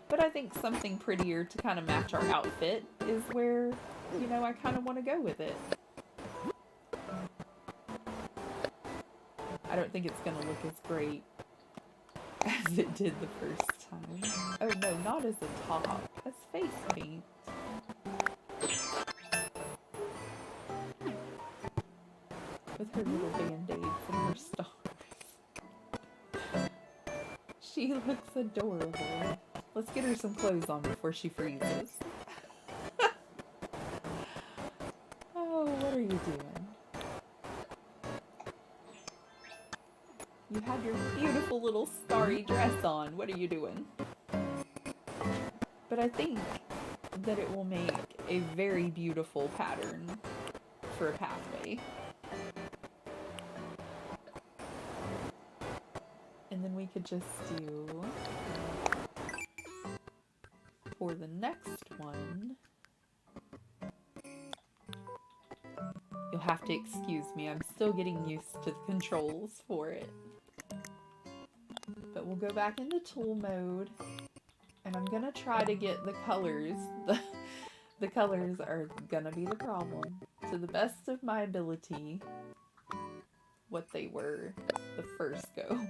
But I think something prettier to kind of match our outfit is where, you know, I kind of want to go with it. I don't think it's going to look as great as it did the first time. Oh no, not as a top, as face paint. With her little band-aids and her stars. She looks adorable. Let's get her some clothes on before she freezes. Oh, what are you doing? You have your beautiful little starry dress on. What are you doing? But I think that it will make a very beautiful pattern for a pathway. And then we could just do, for the next one, you'll have to excuse me, I'm still getting used to the controls for it. But we'll go back into tool mode, and I'm gonna try to get the colors. The colors are gonna be the problem. To the best of my ability, what they were the first go.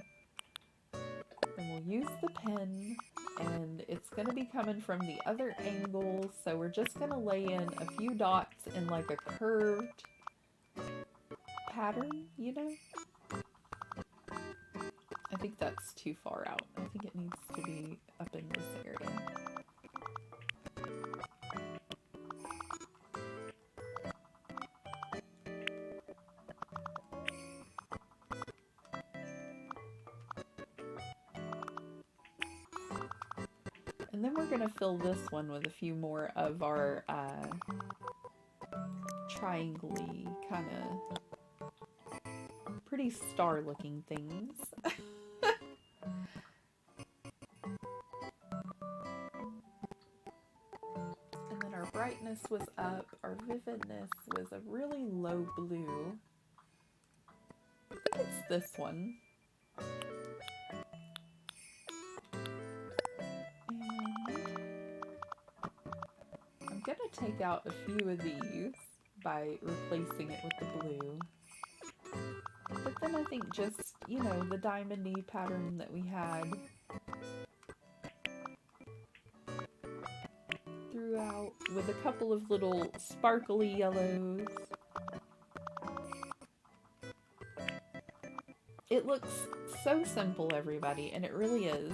And we'll use the pen, and it's going to be coming from the other angle, so we're just going to lay in a few dots in like a curved pattern, you know? I think that's too far out. I think it needs to be up in this area. And then we're going to fill this one with a few more of our triangle-y, kind of pretty star-looking things. And then our brightness was up, our vividness was a really low blue. I think it's this one. I'm gonna take out a few of these by replacing it with the blue. But then I think just, you know, the diamondy pattern that we had throughout with a couple of little sparkly yellows. It looks so simple, everybody, and it really is.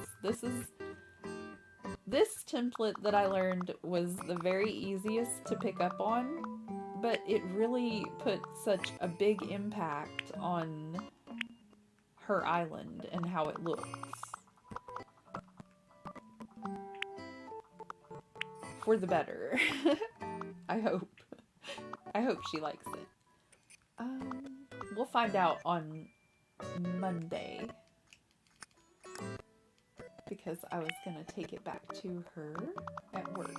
This template that I learned was the very easiest to pick up on, but it really put such a big impact on her island and how it looks. For the better. I hope. I hope she likes it. We'll find out on Monday, because I was gonna take it back to her at work.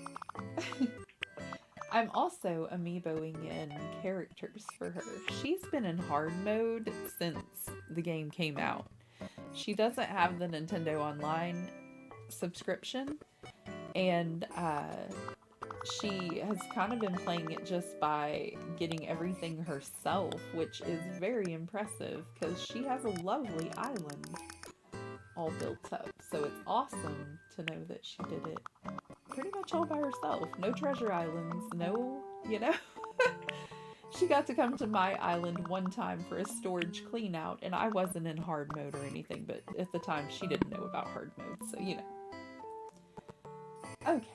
I'm also amiiboing in characters for her. She's been in hard mode since the game came out. She doesn't have the Nintendo Online subscription, and she has kind of been playing it just by getting everything herself, which is very impressive because she has a lovely island all built up. So it's awesome to know that she did it pretty much all by herself. No treasure islands, no, you know. She got to come to my island one time for a storage clean out, and I wasn't in hard mode or anything, but at the time she didn't know about hard mode, so you know. Okay,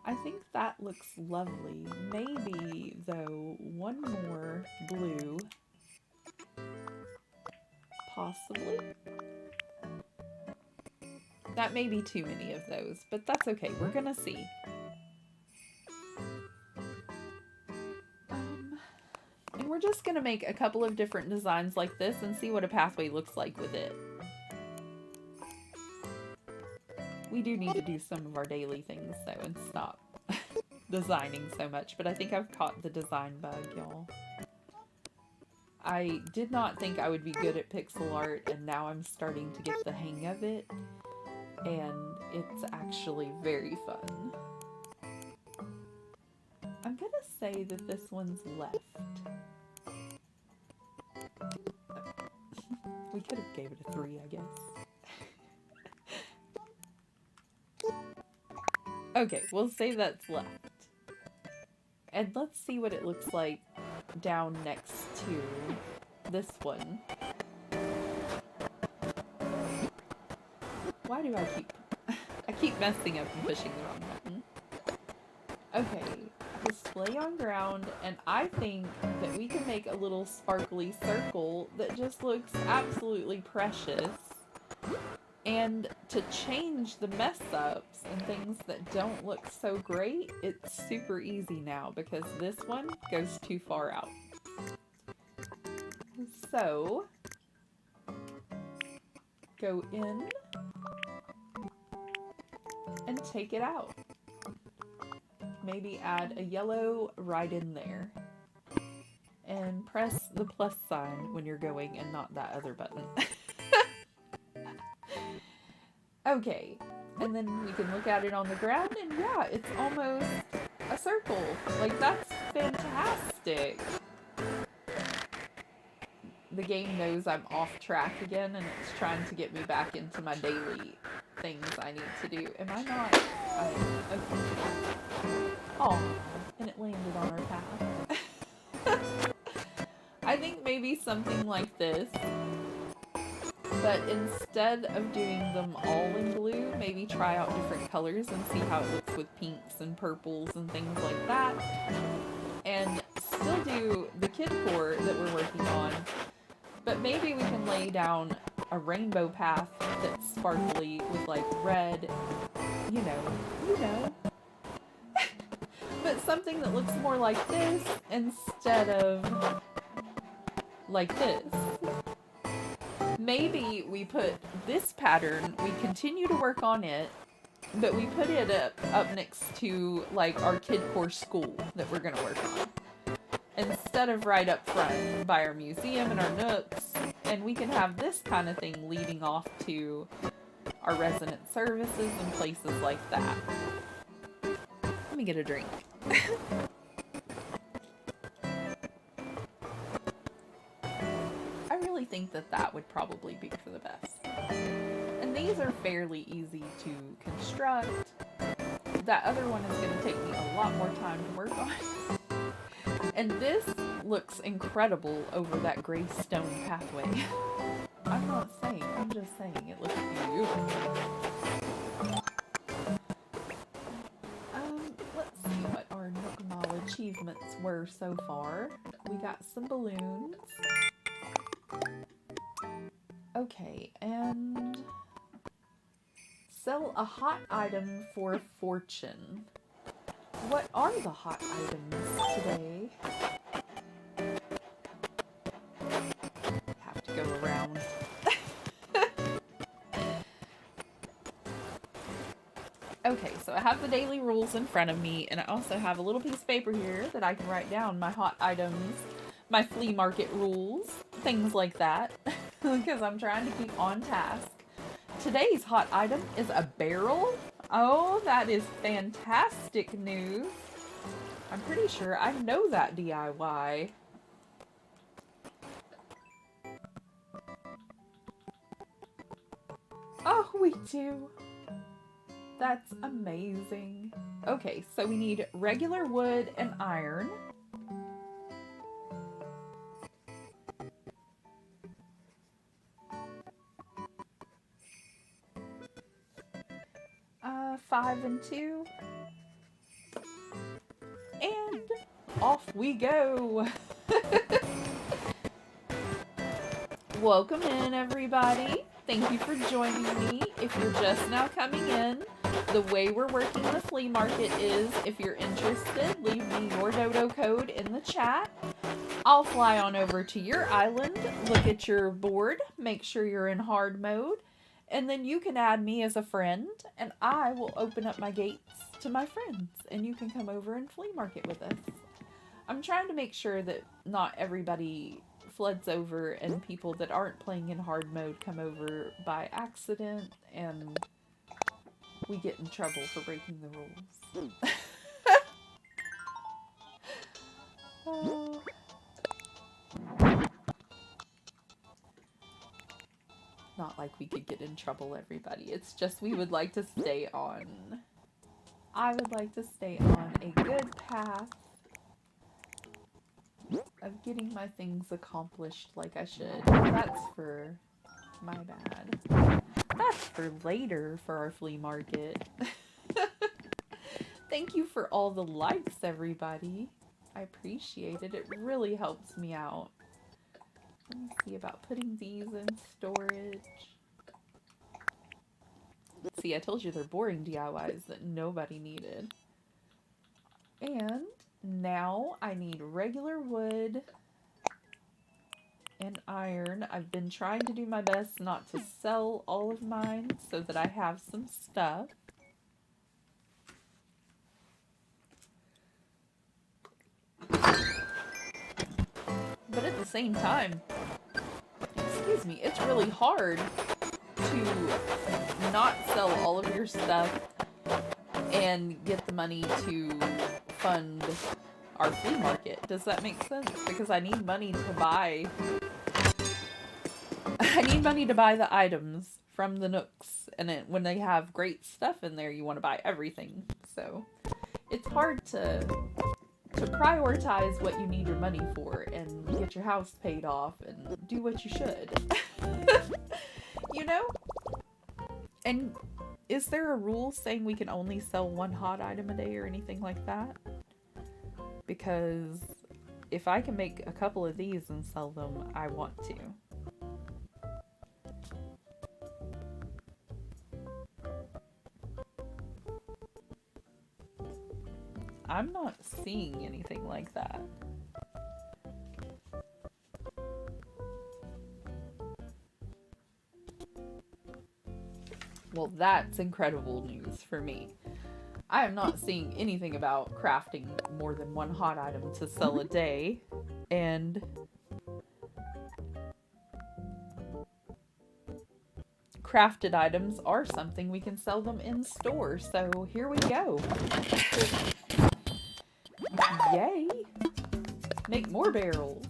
I think that looks lovely. Maybe, though, one more blue. Possibly. That may be too many of those, but that's okay. We're gonna see. And we're just gonna make a couple of different designs like this and see what a pathway looks like with it. We do need to do some of our daily things, though, and stop designing so much, but I think I've caught the design bug, y'all. I did not think I would be good at pixel art, and now I'm starting to get the hang of it, and it's actually very fun. I'm gonna say that this one's left. We could have gave it a 3, I guess. Okay, we'll say that's left. And let's see what it looks like down next to this one. Why do I keep messing up and pushing the wrong button. Okay, display on ground, and I think that we can make a little sparkly circle that just looks absolutely precious. And to change the mess ups and things that don't look so great, it's super easy now because this one goes too far out. So, go in and take it out. Maybe add a yellow right in there. And press the plus sign when you're going and not that other button. Okay, and then we can look at it on the ground, and yeah, it's almost a circle. Like, that's fantastic. The game knows I'm off track again, and it's trying to get me back into my daily things I need to do. Am I not? Okay. Oh, and it landed on our path. I think maybe something like this. But instead of doing them all in blue, maybe try out different colors and see how it looks with pinks and purples and things like that. And still do the kid core that we're working on, but maybe we can lay down a rainbow path that's sparkly with like red, you know. But something that looks more like this instead of like this. Maybe we put this pattern, we continue to work on it, but we put it up next to like our kid core school that we're going to work on. Instead of right up front by our museum and our nooks, and we can have this kind of thing leading off to our resident services and places like that. Let me get a drink. I think that would probably be for the best. And these are fairly easy to construct. That other one is going to take me a lot more time to work on. And this looks incredible over that gray stone pathway. I'm not saying, I'm just saying it looks beautiful. Let's see what our Nook Mall achievements were so far. We got some balloons. Okay, and sell a hot item for a fortune. What are the hot items today? Have to go around. Okay, so I have the daily rules in front of me, and I also have a little piece of paper here that I can write down my hot items, my flea market rules, things like that. Because I'm trying to keep on task. Today's hot item is a barrel. Oh, that is fantastic news. I'm pretty sure I know that DIY. Oh, we do. That's amazing. Okay, so we need regular wood and iron. Five and two. And off we go. Welcome in, everybody. Thank you for joining me. If you're just now coming in, the way we're working the flea market is, if you're interested, leave me your dodo code in the chat. I'll fly on over to your island, look at your board, make sure you're in hard mode, and then you can add me as a friend, and I will open up my gates to my friends, and you can come over and flea market with us. I'm trying to make sure that not everybody floods over and people that aren't playing in hard mode come over by accident and we get in trouble for breaking the rules. Oh. Not like we could get in trouble, everybody. It's just we would like to stay on. I would like to stay on a good path of getting my things accomplished like I should. That's for my bad. That's for later for our flea market. Thank you for all the likes, everybody. I appreciate it. It really helps me out. Let me see about putting these in storage. See, I told you they're boring DIYs that nobody needed. And now I need regular wood and iron. I've been trying to do my best not to sell all of mine so that I have some stuff. But at the same time, excuse me, it's really hard to not sell all of your stuff and get the money to fund our flea market. Does that make sense? Because I need money to buy the items from the Nooks, and when they have great stuff in there, you want to buy everything. So it's hard to prioritize what you need your money for and get your house paid off and do what you should. You know? And is there a rule saying we can only sell one hot item a day or anything like that? Because if I can make a couple of these and sell them, I want to. I'm not seeing anything like that. Well, that's incredible news for me. I am not seeing anything about crafting more than one hot item to sell a day, and crafted items are something we can sell them in store, so here we go. Yay! Make more barrels.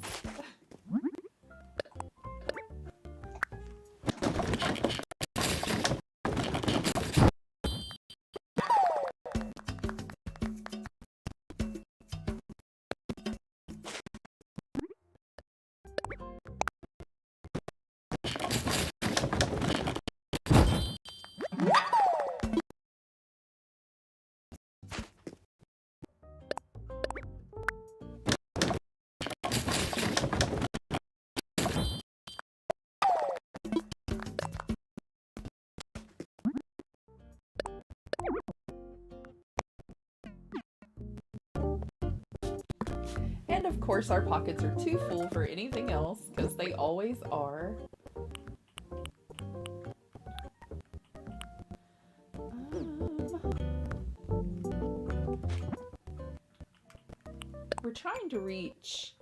And of course our pockets are too full for anything else, because they always are. We're trying to reach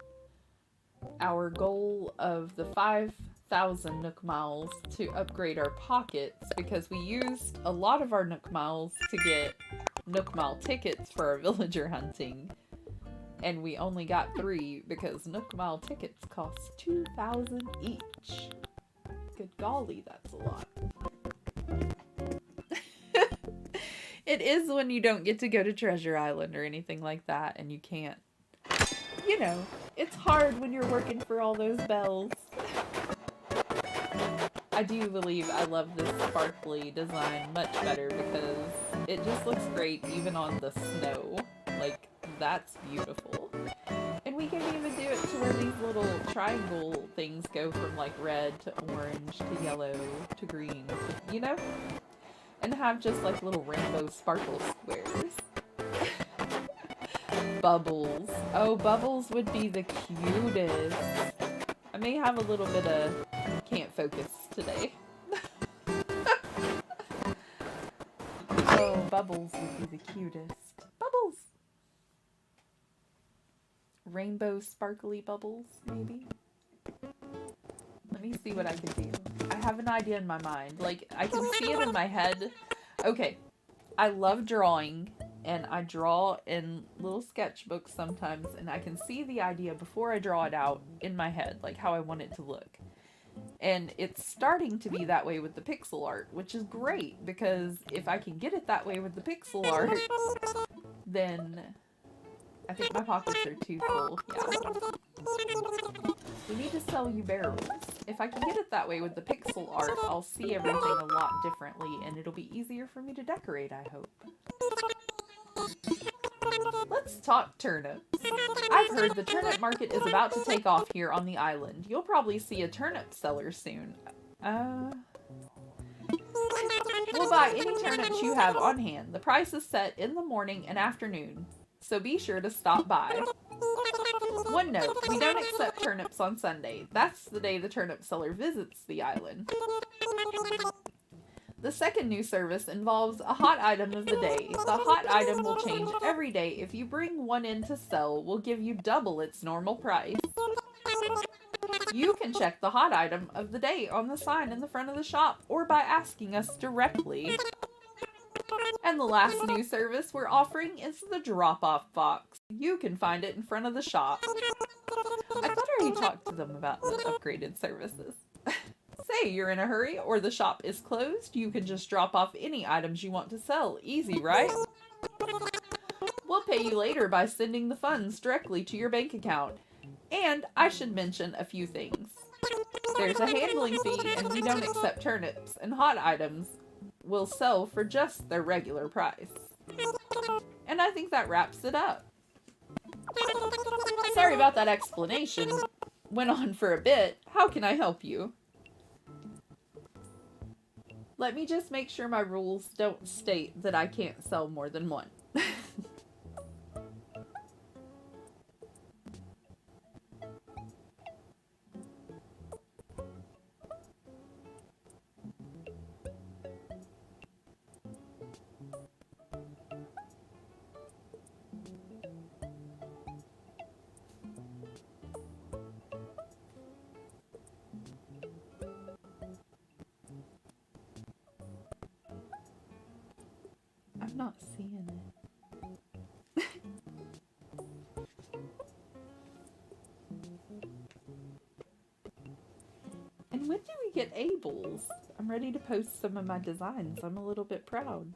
our goal of the 5,000 Nook Miles to upgrade our pockets, because we used a lot of our Nook Miles to get Nook Mile tickets for our villager hunting. And we only got 3 because Nook Mile tickets cost 2,000 each. Good golly, that's a lot. It is when you don't get to go to Treasure Island or anything like that, and you can't. You know, it's hard when you're working for all those bells. I do believe I love this sparkly design much better because it just looks great even on the snow. Like, that's beautiful. And we can even do it to where these little triangle things go from like red to orange to yellow to green, you know? And have just like little rainbow sparkle squares. Bubbles. Oh, Bubbles would be the cutest. I may have a little bit of can't focus today. Oh, Bubbles would be the cutest. Bubbles! Rainbow sparkly bubbles, maybe? Let me see what I can do. I have an idea in my mind. Like, I can see it in my head. Okay, I love drawing, and I draw in little sketchbooks sometimes, and I can see the idea before I draw it out in my head, like how I want it to look. And it's starting to be that way with the pixel art, which is great, because if I can get it that way with the pixel art, then I think my pockets are too full. Yeah. We need to sell you barrels. If I can get it that way with the pixel art, I'll see everything a lot differently, and it'll be easier for me to decorate, I hope. Let's talk turnips. I've heard the turnip market is about to take off here on the island. You'll probably see a turnip seller soon. We'll buy any turnips you have on hand. The price is set in the morning and afternoon, so be sure to stop by. One note, we don't accept turnips on Sunday. That's the day the turnip seller visits the island. The second new service involves a hot item of the day. The hot item will change every day. If you bring one in to sell, we'll give you double its normal price. You can check the hot item of the day on the sign in the front of the shop or by asking us directly. And the last new service we're offering is the drop-off box. You can find it in front of the shop. I thought I already talked to them about the upgraded services. Say you're in a hurry or the shop is closed, you can just drop off any items you want to sell. Easy, right? We'll pay you later by sending the funds directly to your bank account. And I should mention a few things. There's a handling fee, and we don't accept turnips, and hot items will sell for just their regular price. And I think that wraps it up. Sorry about that explanation. Went on for a bit. How can I help you? Let me just make sure my rules don't state that I can't sell more than one. I'm not seeing it. And when do we get Abel's? I'm ready to post some of my designs. I'm a little bit proud.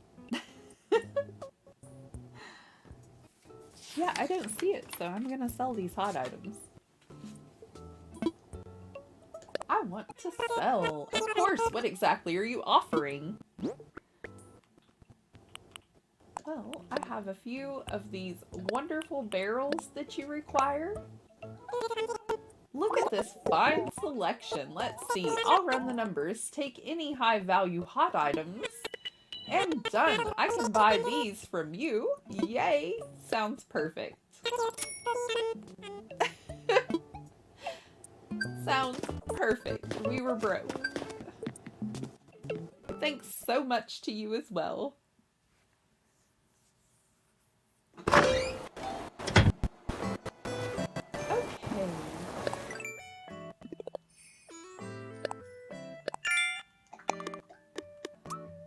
Yeah, I don't see it, so I'm gonna sell these hot items. I want to sell. Of course, what exactly are you offering? Well, I have a few of these wonderful barrels that you require. Look at this fine selection. Let's see. I'll run the numbers. Take any high-value hot items. And done. I can buy these from you. Yay. Sounds perfect. Sounds perfect. We were broke. Thanks so much to you as well. Okay.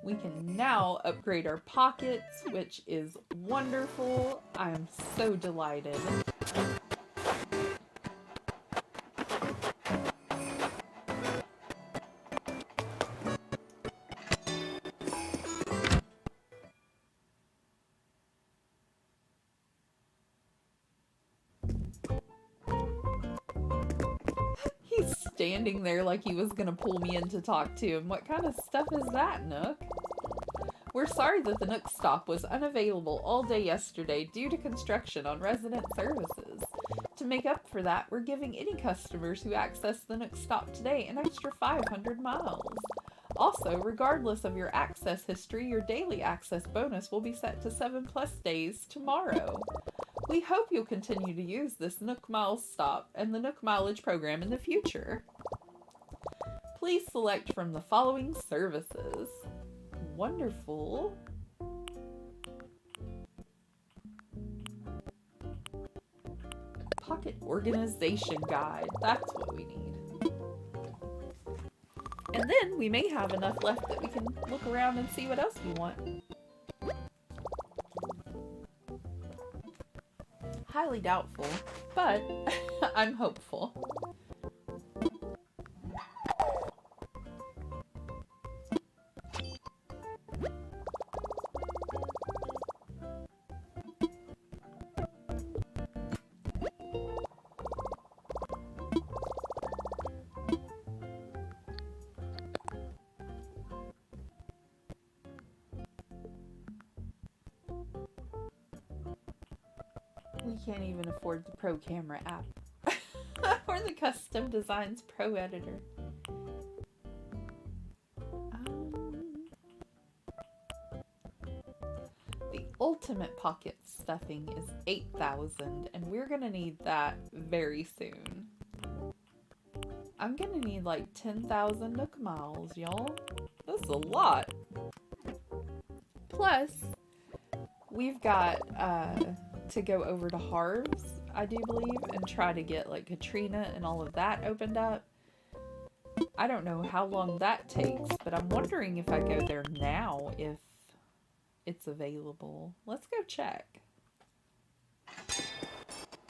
We can now upgrade our pockets, which is wonderful. I am so delighted. standing there like he was gonna pull me in to talk to him. What kind of stuff is that, Nook? We're sorry that the Nook stop was unavailable all day yesterday due to construction on resident services. To make up for that, we're giving any customers who access the Nook stop today an extra 500 miles. Also, regardless of your access history, your daily access bonus will be set to 7+ days tomorrow. We hope you'll continue to use this Nook Miles stop and the Nook Mileage program in the future. Please select from the following services. Wonderful. Pocket organization guide. That's what we need. And then we may have enough left that we can look around and see what else we want. Highly doubtful, but I'm hopeful. We can't even afford the Pro Camera app. Or the Custom Designs Pro Editor. The Ultimate Pocket Stuffing is 8,000, and we're gonna need that very soon. I'm gonna need like 10,000 Nook Miles, y'all. That's a lot. Plus, we've got, to go over to Harv's, I do believe, and try to get like Katrina and all of that opened up. I don't know how long that takes, but I'm wondering if I go there now if it's available. Let's go check.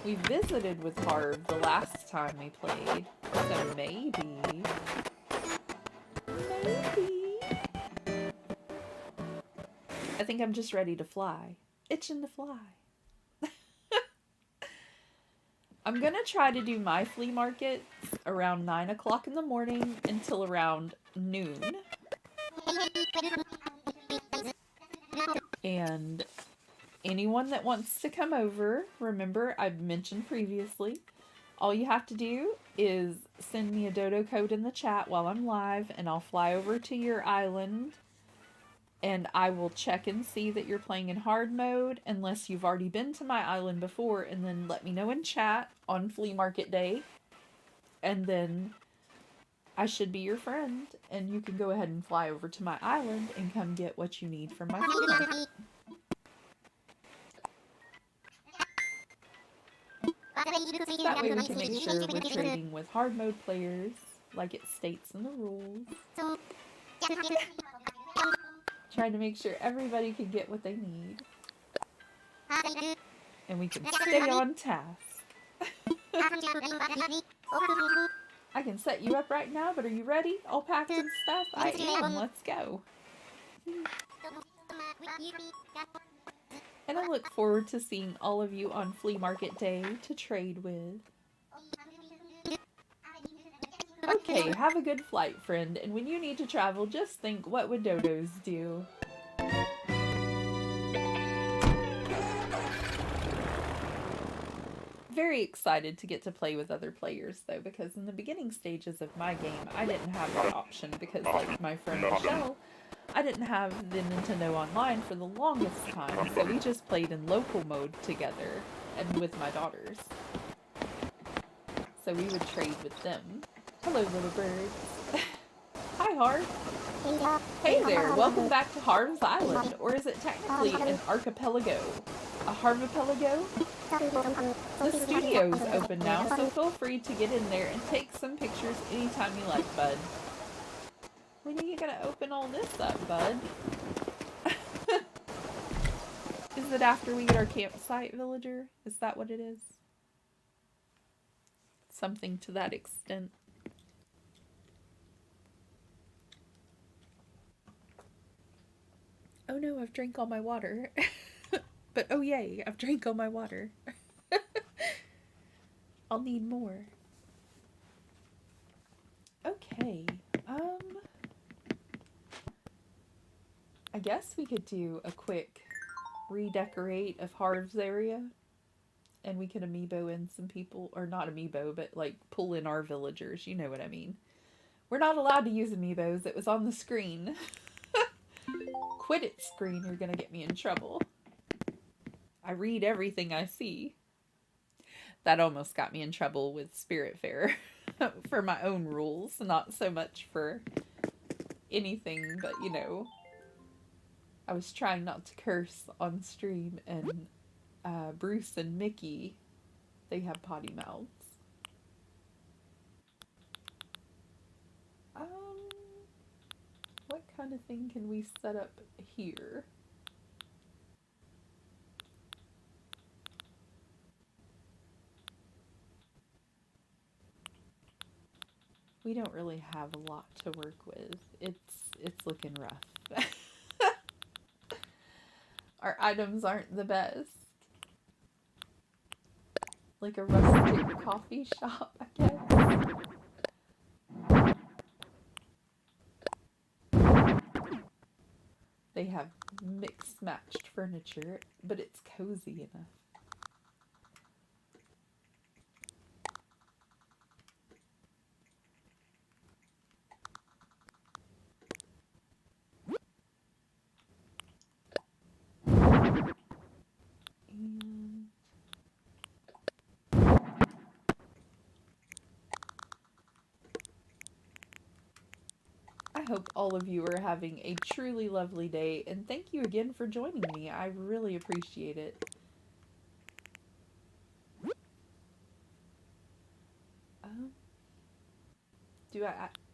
We visited with Harv the last time we played, so maybe. I think I'm just ready to fly. Itching to fly. I'm gonna try to do my flea markets around 9 o'clock in the morning until around noon. And anyone that wants to come over, remember I've mentioned previously, all you have to do is send me a dodo code in the chat while I'm live, and I'll fly over to your island. And I will check and see that you're playing in hard mode unless you've already been to my island before, and then let me know in chat on flea market day. And then I should be your friend, and you can go ahead and fly over to my island and come get what you need from my flea market. That way we can make sure we're trading with hard mode players like it states in the rules. Trying to make sure everybody can get what they need. And we can stay on task. I can set you up right now, but are you ready? All packed and stuff? I am. Let's go. And I look forward to seeing all of you on flea market day to trade with. Okay, have a good flight, friend, and when you need to travel, just think, what would dodos do? Very excited to get to play with other players, though, because in the beginning stages of my game, I didn't have that option, because, like my friend Michelle, I didn't have the Nintendo Online for the longest time, so we just played in local mode together, and with my daughters. So we would trade with them. Hello, little birds. Hi, Harv. Hey there, welcome back to Harv's Island, or is it technically an archipelago? A Harvipelago? The studio's open now, so feel free to get in there and take some pictures anytime you like, bud. When are you gonna open all this up, bud? Is it after we get our campsite, villager? Is that what it is? Something to that extent. Oh no, I've drank all my water. But oh yay, I've drank all my water. I'll need more. Okay. I guess we could do a quick redecorate of Harv's area, and we could amiibo in some people, or not amiibo, but like pull in our villagers. You know what I mean. We're not allowed to use amiibos. It was on the screen. Quit it, screen. You're gonna get me in trouble. I read everything I see. That almost got me in trouble with Spirit Fair for my own rules, not so much for anything, but you know, I was trying not to curse on stream, and Bruce and Mickey, they have potty mouths. What kind of thing can we set up here? We don't really have a lot to work with. It's looking rough. Our items aren't the best. Like a rustic coffee shop, I guess. They have mixed matched furniture, but it's cozy enough. And I hope all of you are having a truly lovely day, and thank you again for joining me. I really appreciate it. Do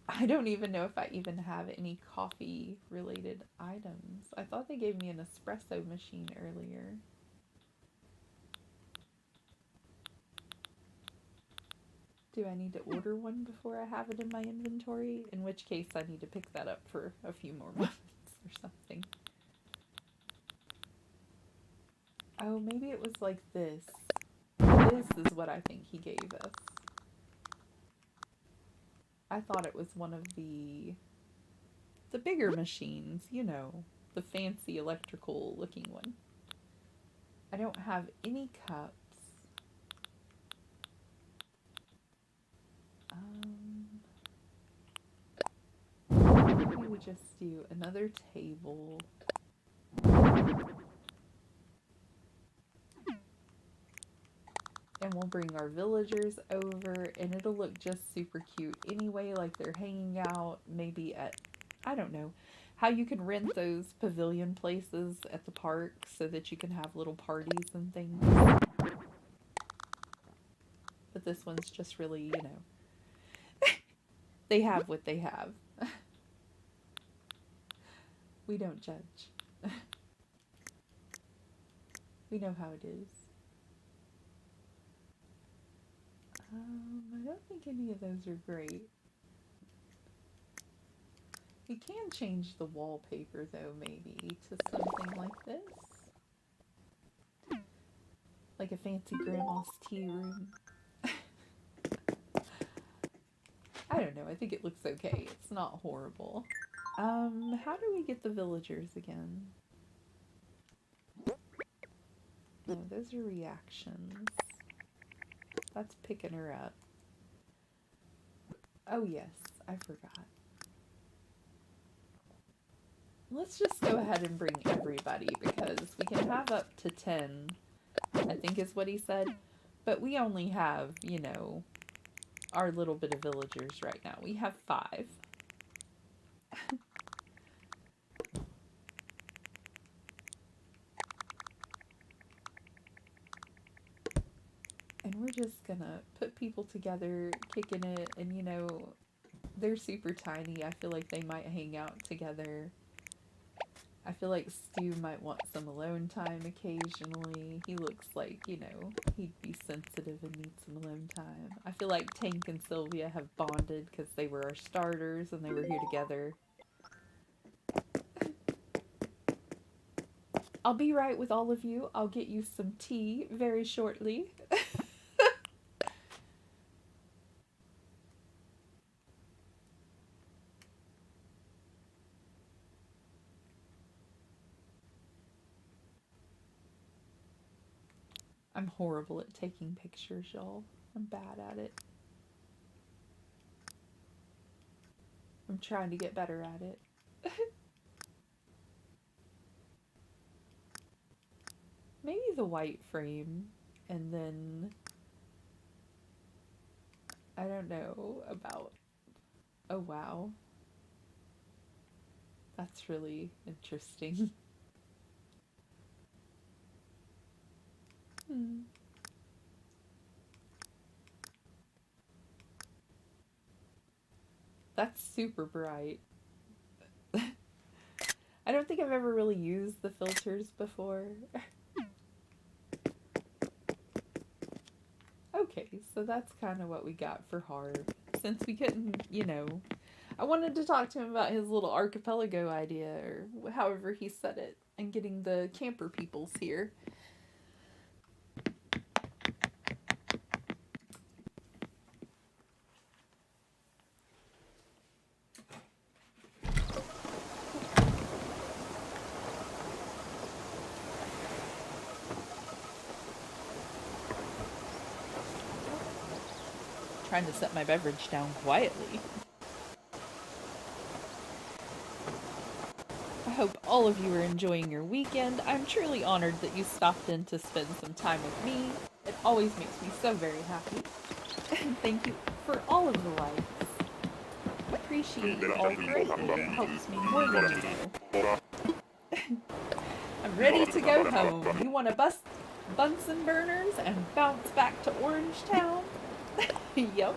I don't even know if I even have any coffee related items. I thought they gave me an espresso machine earlier. Do I need to order one before I have it in my inventory? In which case I need to pick that up for a few more months or something. Oh, maybe it was like this. This is what I think he gave us. I thought it was one of the bigger machines, you know, the fancy electrical looking one. I don't have any cups. Maybe we just do another table. And we'll bring our villagers over, and it'll look just super cute anyway, like they're hanging out maybe at, I don't know, how you can rent those pavilion places at the park so that you can have little parties and things. But this one's just really, you know, they have what they have. We don't judge. We know how it is. I don't think any of those are great. We can change the wallpaper though, maybe, to something like this. Like a fancy grandma's tea room. I don't know, I think it looks okay. It's not horrible. How do we get the villagers again? No, those are reactions. That's picking her up. Oh yes, I forgot. Let's just go ahead and bring everybody, because we can have up to 10, I think is what he said. But we only have, you know, our little bit of villagers right now. We have 5. And we're just gonna put people together, kicking it, and you know, they're super tiny. I feel like they might hang out together. I feel like Stu might want some alone time occasionally. He looks like, you know, he'd be sensitive and need some alone time. I feel like Tank and Sylvia have bonded because they were our starters and they were here together. I'll be right with all of you. I'll get you some tea very shortly. I'm horrible at taking pictures, y'all. I'm bad at it. I'm trying to get better at it. Maybe the white frame, and then I don't know about, oh wow, that's really interesting. That's super bright. I don't think I've ever really used the filters before. Okay, so that's kind of what we got for Harv. Since we couldn't, you know, I wanted to talk to him about his little archipelago idea, or however he said it, and getting the camper peoples here. Trying to set my beverage down quietly. I hope all of you are enjoying your weekend. I'm truly honored that you stopped in to spend some time with me. It always makes me so very happy. And thank you for all of the likes. Appreciate you all greatly. It helps me more than you know. I'm ready to go home. You want to bust Bunsen burners and bounce back to Orange Town? Yup.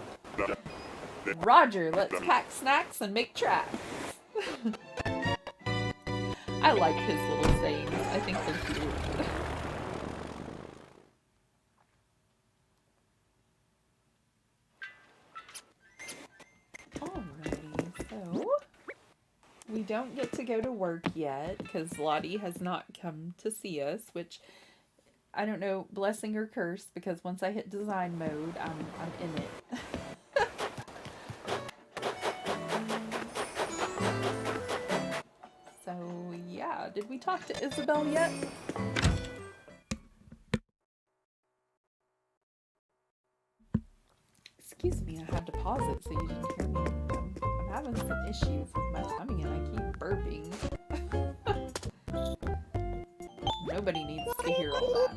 Roger, let's pack snacks and make tracks. I like his little sayings. I think they're cute. Alrighty, so we don't get to go to work yet because Lottie has not come to see us, which I don't know, blessing or curse, because once I hit design mode, I'm in it. So yeah, did we talk to Isabel yet? Excuse me, I had to pause it so you didn't hear me. I'm having some issues with my tummy and I keep burping. Nobody needs to hear all that.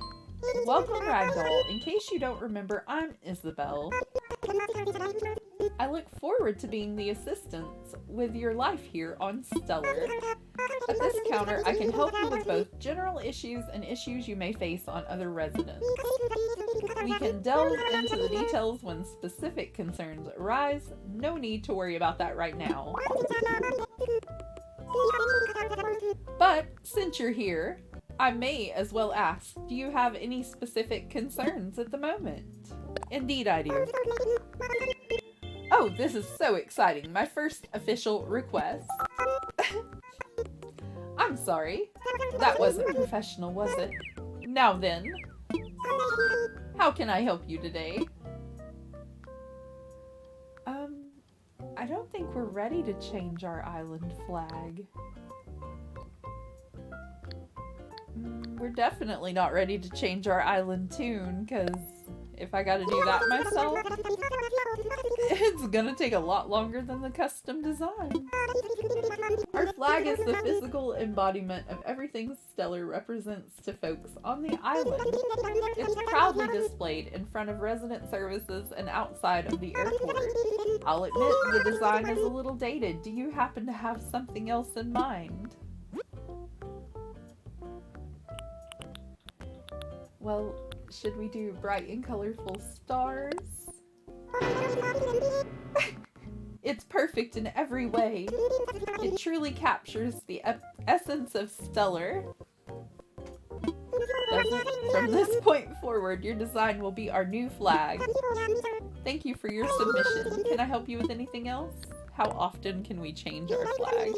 Welcome, Ragdoll. In case you don't remember, I'm Isabel. I look forward to being the assistance with your life here on Stellar. At this counter, I can help you with both general issues and issues you may face on other residents. We can delve into the details when specific concerns arise. No need to worry about that right now. But since you're here, I may as well ask, do you have any specific concerns at the moment? Indeed I do. Oh, this is so exciting. My first official request. I'm sorry. That wasn't professional, was it? Now then, how can I help you today? I don't think we're ready to change our island flag. We're definitely not ready to change our island tune, because if I gotta do that myself, it's gonna take a lot longer than the custom design. Our flag is the physical embodiment of everything Stellar represents to folks on the island. It's proudly displayed in front of resident services and outside of the airport. I'll admit the design is a little dated. Do you happen to have something else in mind? Well, should we do bright and colorful stars? It's perfect in every way. It truly captures the essence of Stellar. From this point forward, your design will be our new flag. Thank you for your submission. Can I help you with anything else? How often can we change our flag?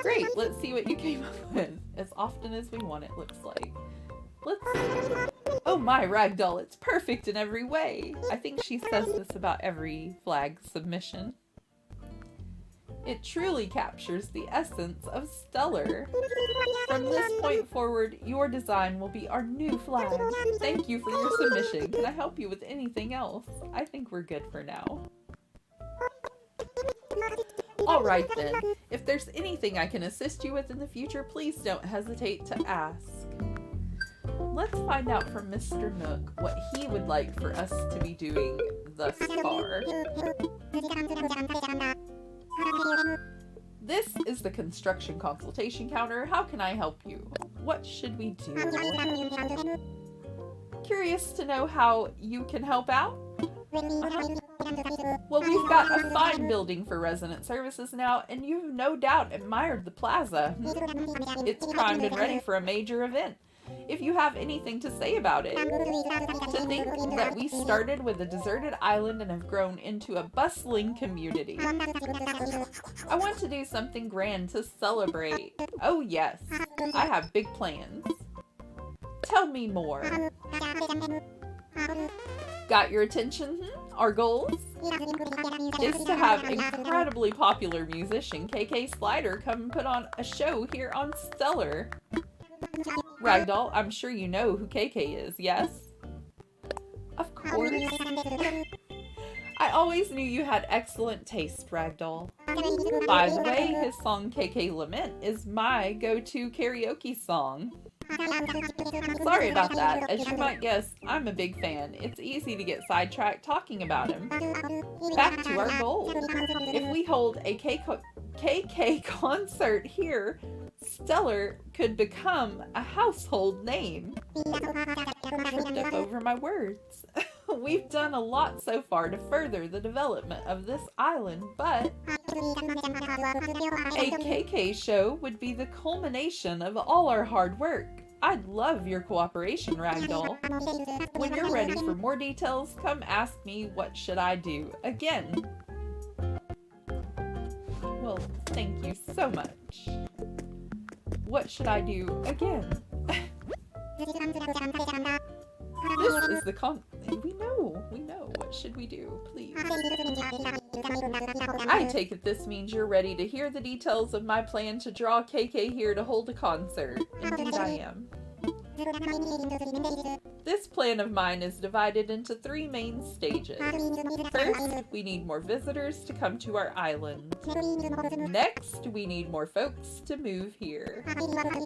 Great, let's see what you came up with. As often as we want, it looks like. Oh my, Ragdoll, it's perfect in every way. I think she says this about every flag submission. It truly captures the essence of Stellar. From this point forward, your design will be our new flag. Thank you for your submission. Can I help you with anything else? I think we're good for now. Alright then, if there's anything I can assist you with in the future, please don't hesitate to ask. Let's find out from Mr. Nook what he would like for us to be doing thus far. This is the construction consultation counter. How can I help you? What should we do? Curious to know how you can help out? Well, we've got a fine building for resident services now, and you've no doubt admired the plaza. It's primed and ready for a major event. If you have anything to say about it. To think that we started with a deserted island and have grown into a bustling community. I want to do something grand to celebrate. Oh yes, I have big plans. Tell me more. Got your attention? Our goals is to have incredibly popular musician KK Slider come and put on a show here on Stellar. Ragdoll, I'm sure you know who KK is, yes? Of course. I always knew you had excellent taste, Ragdoll. By the way, his song KK Lament is my go-to karaoke song. Sorry about that. As you might guess, I'm a big fan. It's easy to get sidetracked talking about him. Back to our goal. If we hold a KK concert here, Stellar could become a household name. Tripped up over my words. We've done a lot so far to further the development of this island, but a KK show would be the culmination of all our hard work. I'd love your cooperation, Ragdoll. When you're ready for more details, come ask me what should I do. Again. Well, thank you so much. What should I do again? This is the we know. What should we do? Please. I take it this means you're ready to hear the details of my plan to draw KK here to hold a concert. Indeed I am. This plan of mine is divided into 3 main stages. First, we need more visitors to come to our island. Next, we need more folks to move here.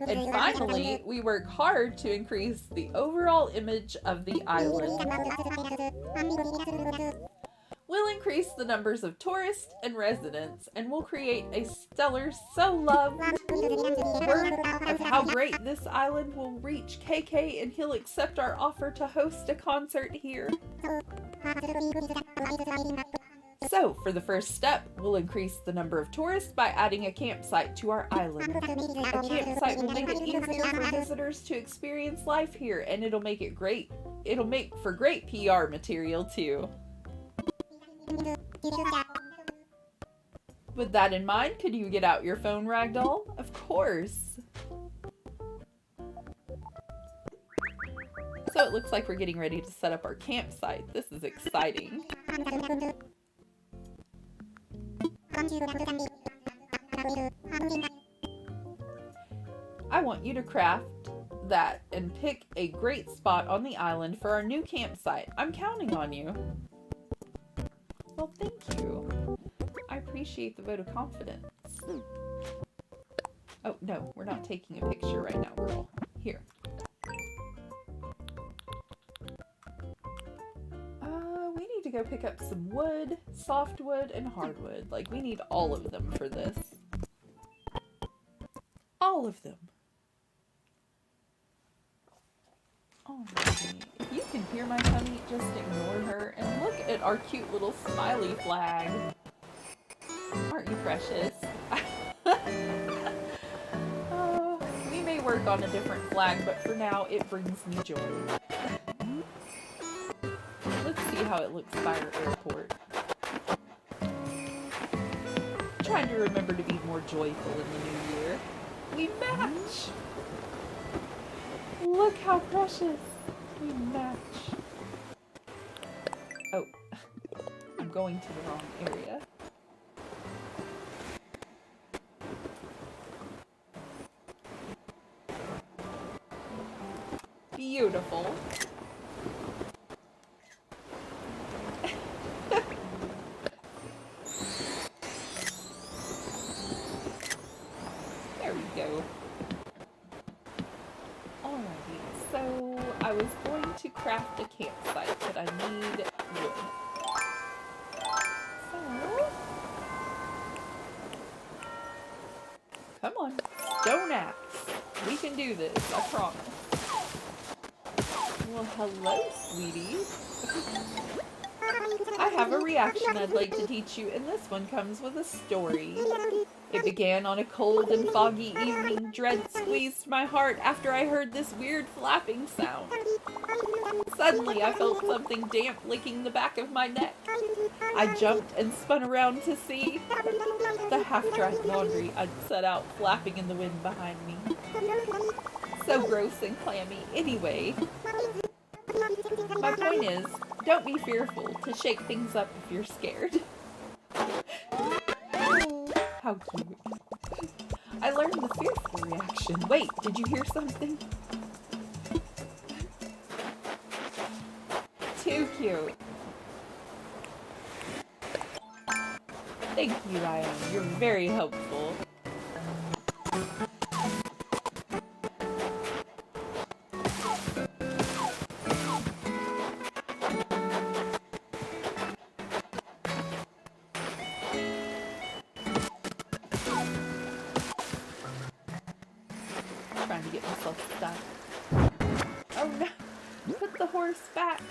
And finally, we work hard to increase the overall image of the island. We'll increase the numbers of tourists and residents, and we'll create a Stellar so loved. Word of how great this island will reach KK, and he'll accept our offer to host a concert here. So, for the first step, we'll increase the number of tourists by adding a campsite to our island. A campsite will make it easier for visitors to experience life here, and it'll make for great PR material too. With that in mind, could you get out your phone, Ragdoll? Of course. So it looks like we're getting ready to set up our campsite. This is exciting. I want you to craft that and pick a great spot on the island for our new campsite. I'm counting on you. Well, thank you. I appreciate the vote of confidence. Oh, no, we're not taking a picture right now, girl. Here. We need to go pick up some wood, softwood, and hardwood. Like, we need all of them for this. All of them. Alrighty. If you can hear my tummy, just ignore her. And look at our cute little smiley flag. Aren't you precious? We may work on a different flag, but for now, it brings me joy. Let's see how it looks by our airport. Trying to remember to be more joyful in the new year. We match! Look how precious! We match. Oh, I'm going to the wrong area. Beautiful. There we go. Alrighty, so I was going to craft a campsite, but I need wood. So, come on, stone axe. We can do this, I promise. Well, hello, sweetie. I have a reaction I'd like to teach you, and this one comes with a story. It began on a cold and foggy evening. Dread squeezed my heart after I heard this weird flapping sound. Suddenly, I felt something damp licking the back of my neck. I jumped and spun around to see the half-dried laundry I'd set out flapping in the wind behind me. So gross and clammy. Anyway, my point is, don't be fearful to shake things up if you're scared. How cute. I learned the fearful reaction. Wait, did you hear something? Too cute. Thank you, Ryan. You're very helpful. Trying to get myself stuck. Oh no! Put the horse back!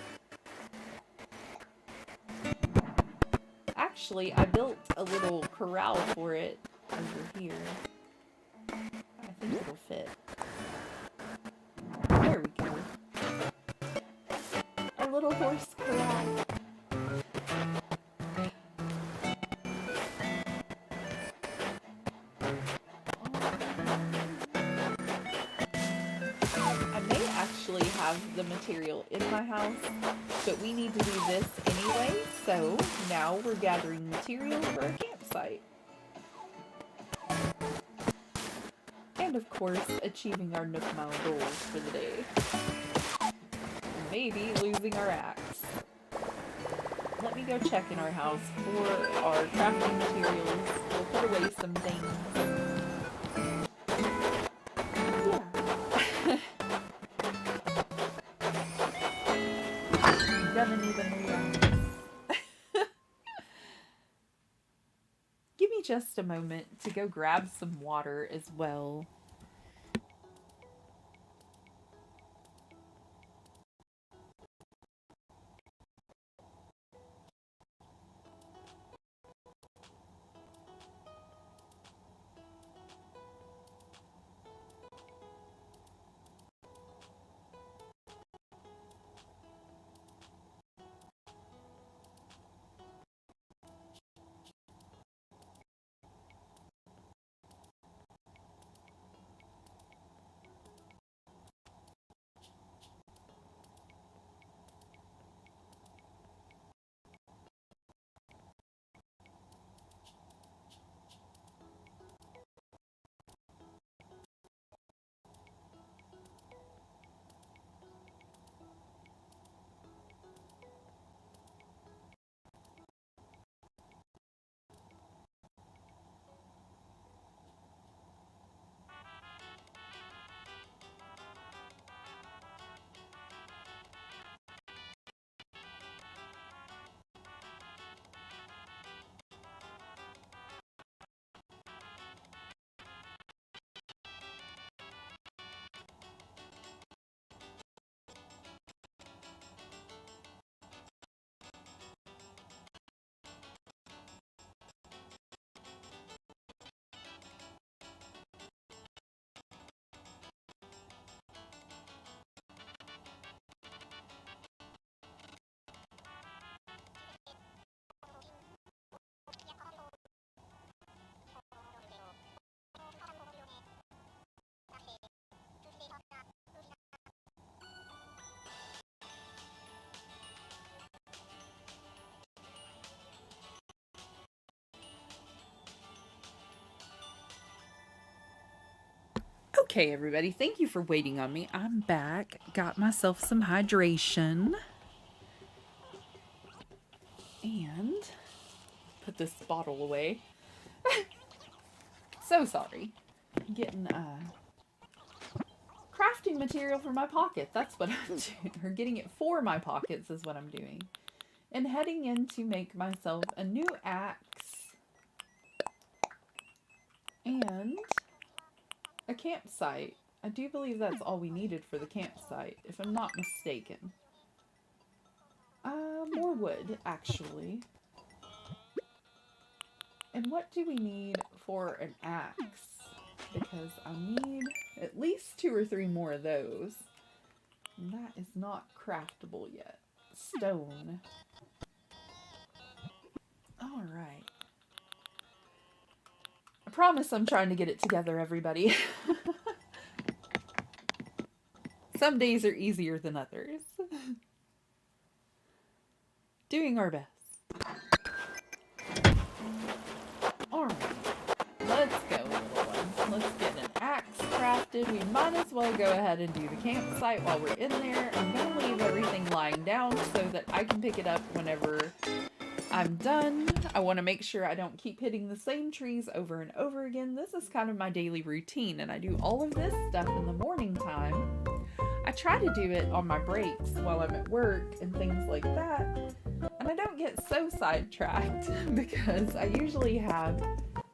Actually, I built a little corral for it over here. I think it'll fit. There we go. A little horse corral. I may actually have the material in my house, but we need to do this anyway, so now we're gathering material for a campsite. And of course, achieving our Nook Mile goals for the day. Maybe losing our axe. Let me go check in our house for our crafting materials. We'll put away some things. Doesn't even realize. Give me just a moment to go grab some water as well. Okay, everybody, thank you for waiting on me. I'm back. Got myself some hydration. And put this bottle away. So sorry. Getting crafting material for my pocket. That's what I'm doing. Or getting it for my pockets is what I'm doing. And heading in to make myself a new axe. And a campsite. I do believe that's all we needed for the campsite, if I'm not mistaken. More wood, actually. And what do we need for an axe? Because I need at least 2 or 3 more of those. And that is not craftable yet. Stone. Alright. I promise I'm trying to get it together, everybody. Some days are easier than others. Doing our best. Alright. Let's go, little one. Let's get an axe crafted. We might as well go ahead and do the campsite while we're in there. I'm going to leave everything lying down so that I can pick it up whenever I'm done. I want to make sure I don't keep hitting the same trees over and over again. This is kind of my daily routine, and I do all of this stuff in the morning time. I try to do it on my breaks while I'm at work and things like that, and I don't get so sidetracked because I usually have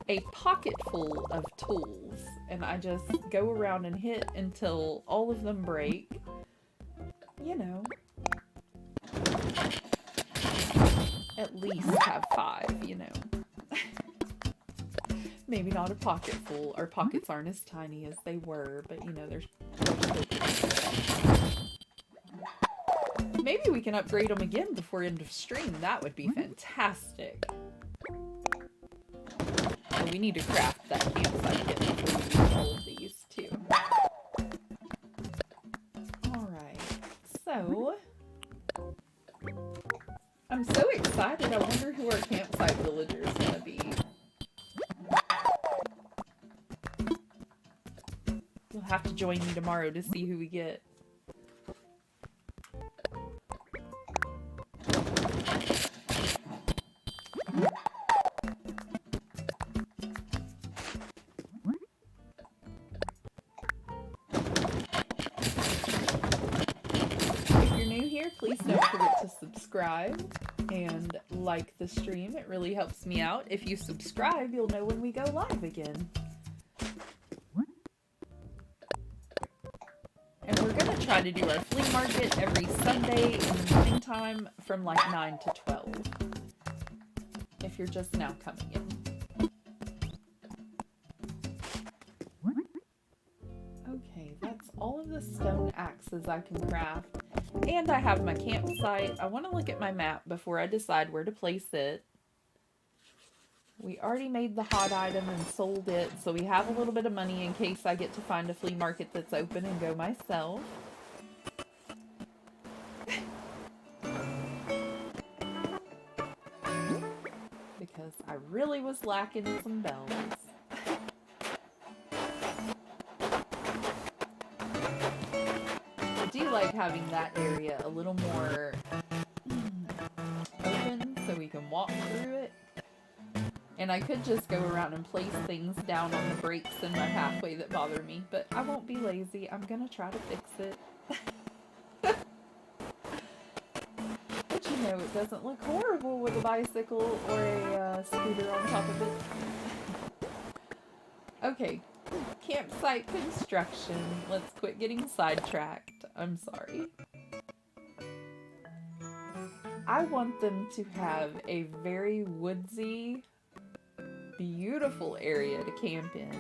a pocket full of tools, and I just go around and hit until all of them break. You know, at least have 5, you know. Maybe not a pocket full. Our pockets aren't as tiny as they were, but you know, there's maybe we can upgrade them again before end of stream. That would be fantastic. So we need to craft that campsite kit before we use all of these too. Alright, so I'm so excited. I wonder who our campsite villager is going to be. You'll have to join me tomorrow to see who we get. If you're new here, please don't forget to subscribe and like the stream. It really helps me out. If you subscribe, you'll know when we go live again. And we're going to try to do our flea market every Sunday in the morning time from like 9 to 12. If you're just now coming in. Okay, that's all of the stone axes I can craft. And I have my campsite. I want to look at my map before I decide where to place it. We already made the hot item and sold it, so we have a little bit of money in case I get to find a flea market that's open and go myself. Because I really was lacking some bells. I do like having that area a little more open so we can walk through it. And I could just go around and place things down on the breaks in my pathway that bother me, but I won't be lazy. I'm gonna try to fix it. But you know, it doesn't look horrible with a bicycle or a scooter on top of it. Okay, campsite construction. Let's quit getting sidetracked. I'm sorry. I want them to have a very woodsy, beautiful area to camp in.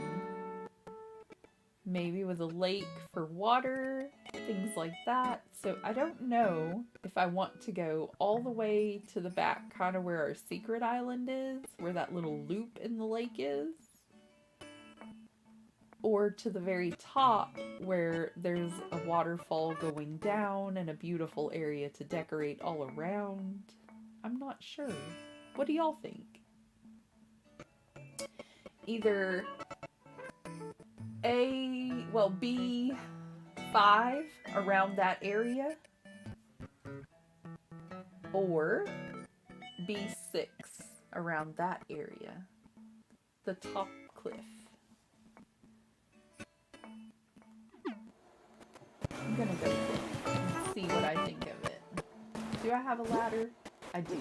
Maybe with a lake for water, things like that. So I don't know if I want to go all the way to the back, kind of where our secret island is, where that little loop in the lake is. Or to the very top where there's a waterfall going down and a beautiful area to decorate all around. I'm not sure. What do y'all think? Either B5 around that area, or B6 around that area, the top cliff. I'm gonna go look and see what I think of it. Do I have a ladder? I do.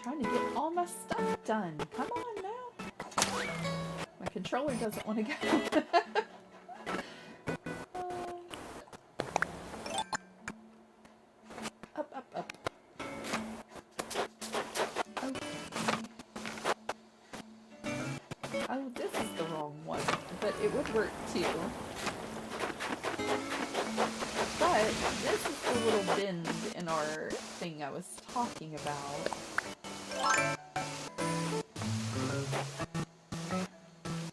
Trying to get all my stuff done. Come on now. My controller doesn't want to go. Up, up, up. Okay. Oh, this is the wrong one, but it would work too. But this is the little bend in our thing I was talking about.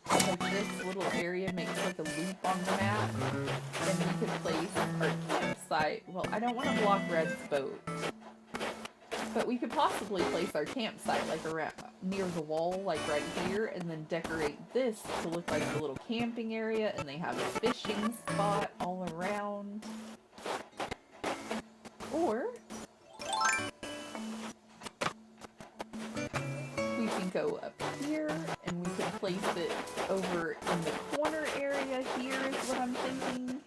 So this little area makes like a loop on the map, and we could place our campsite. Well, I don't want to block Red's boat, but we could possibly place our campsite like around near the wall, like right here, and then decorate this to look like a little camping area, and they have a fishing spot all around. Or we can go up here and we can place it over in the corner area here is what I'm thinking.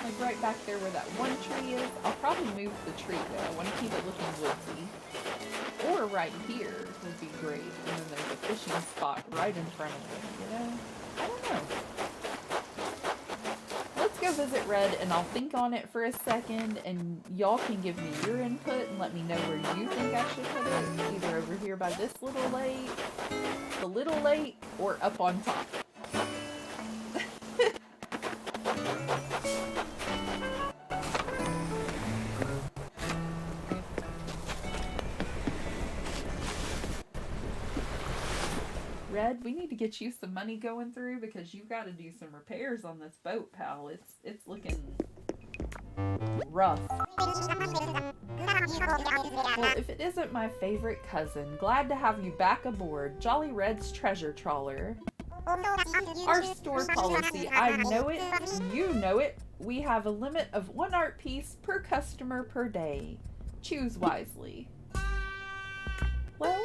Like right back there where that one tree is. I'll probably move the tree though. I want to keep it looking woodsy. Or right here would be great. And then there's a fishing spot right in front of it, you know? I don't know. Let's go visit Red and I'll think on it for a second and y'all can give me your input and let me know where you think I should put it. Either over here by this little lake, the little lake, or up on top. Red, we need to get you some money going through because you've got to do some repairs on this boat, pal. It's looking rough. Well, if it isn't my favorite cousin, glad to have you back aboard Jolly Red's treasure trawler. Our store policy, I know it, you know it. We have a limit of 1 art piece per customer per day. Choose wisely. Well,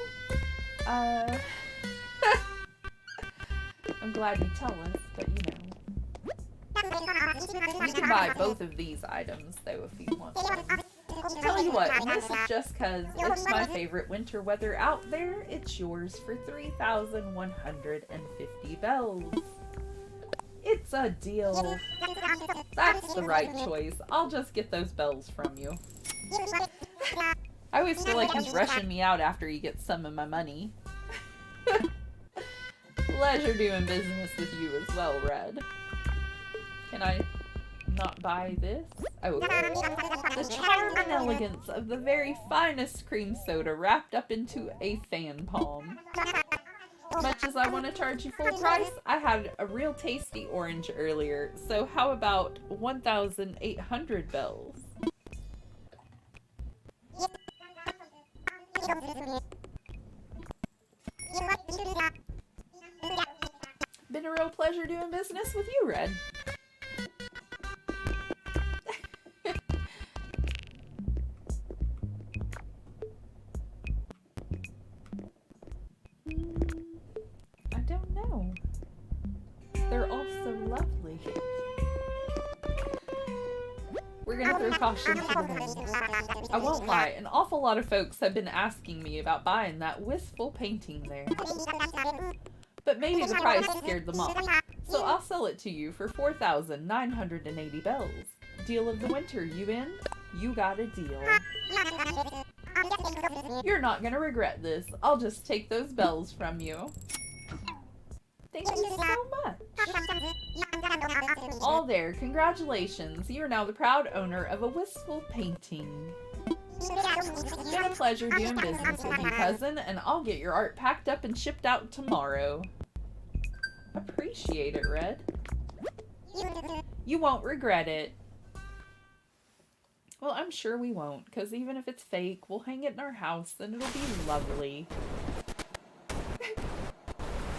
I'm glad you tell us, but you know. You can buy both of these items, though, if you want them. Tell you what, this is just because it's my favorite winter weather out there. It's yours for 3,150 bells. It's a deal. That's the right choice. I'll just get those bells from you. I always feel like he's rushing me out after he gets some of my money. Pleasure doing business with you as well, Red. Can I not buy this? Oh, the charm and elegance of the very finest cream soda wrapped up into a fan palm. Much as I want to charge you full price, I had a real tasty orange earlier, so how about 1,800 bells? Been a real pleasure doing business with you, Red. I don't know. They're all so lovely. We're gonna throw caution to the wind. I won't lie, an awful lot of folks have been asking me about buying that wistful painting there. But maybe the price scared them off. So I'll sell it to you for 4,980 bells. Deal of the winter, you in? You got a deal. You're not gonna regret this. I'll just take those bells from you. Thank you so much. All there, congratulations. You are now the proud owner of a wistful painting. It's been a pleasure doing business with you, cousin, and I'll get your art packed up and shipped out tomorrow. Appreciate it, Red. You won't regret it. Well, I'm sure we won't, because even if it's fake, we'll hang it in our house and it'll be lovely.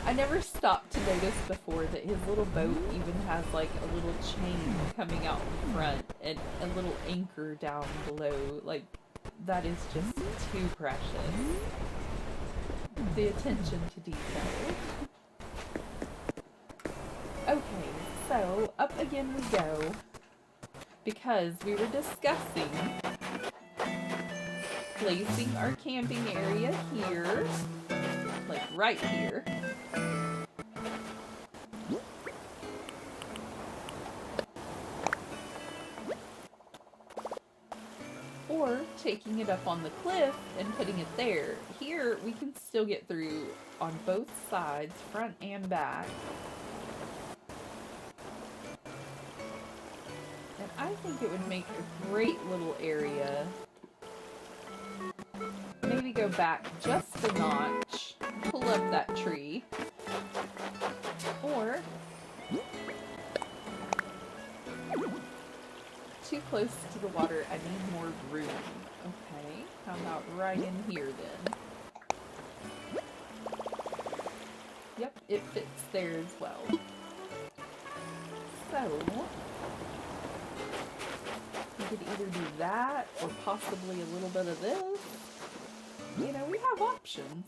I never stopped to notice before that his little boat even has like a little chain coming out in front and a little anchor down below. Like, that is just too precious. The attention to detail. Okay, so up again we go. Because we were discussing placing our camping area here, like right here. Or taking it up on the cliff and putting it there. Here we can still get through on both sides, front and back. And I think it would make a great little area. Maybe go back just a notch, pull up that tree, or too close to the water, I need more room. Okay, how about right in here then? Yep, it fits there as well. So, we could either do that, or possibly a little bit of this. You know, we have options.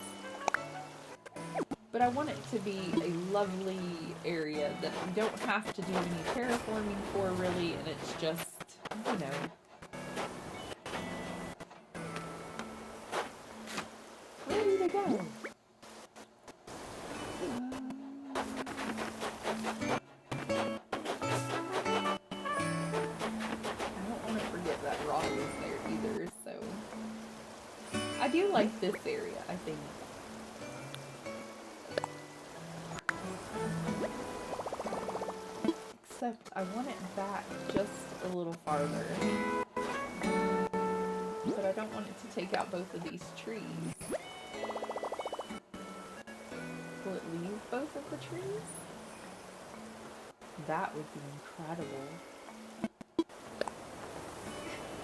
But I want it to be a lovely area that we don't have to do any terraforming for, really, and it's just, you know, ready to go. I don't want to forget that rock is there either, so I do like this area, I think. Except I want it back just a little farther. But I don't want it to take out both of these trees. Will it leave both of the trees? That would be incredible.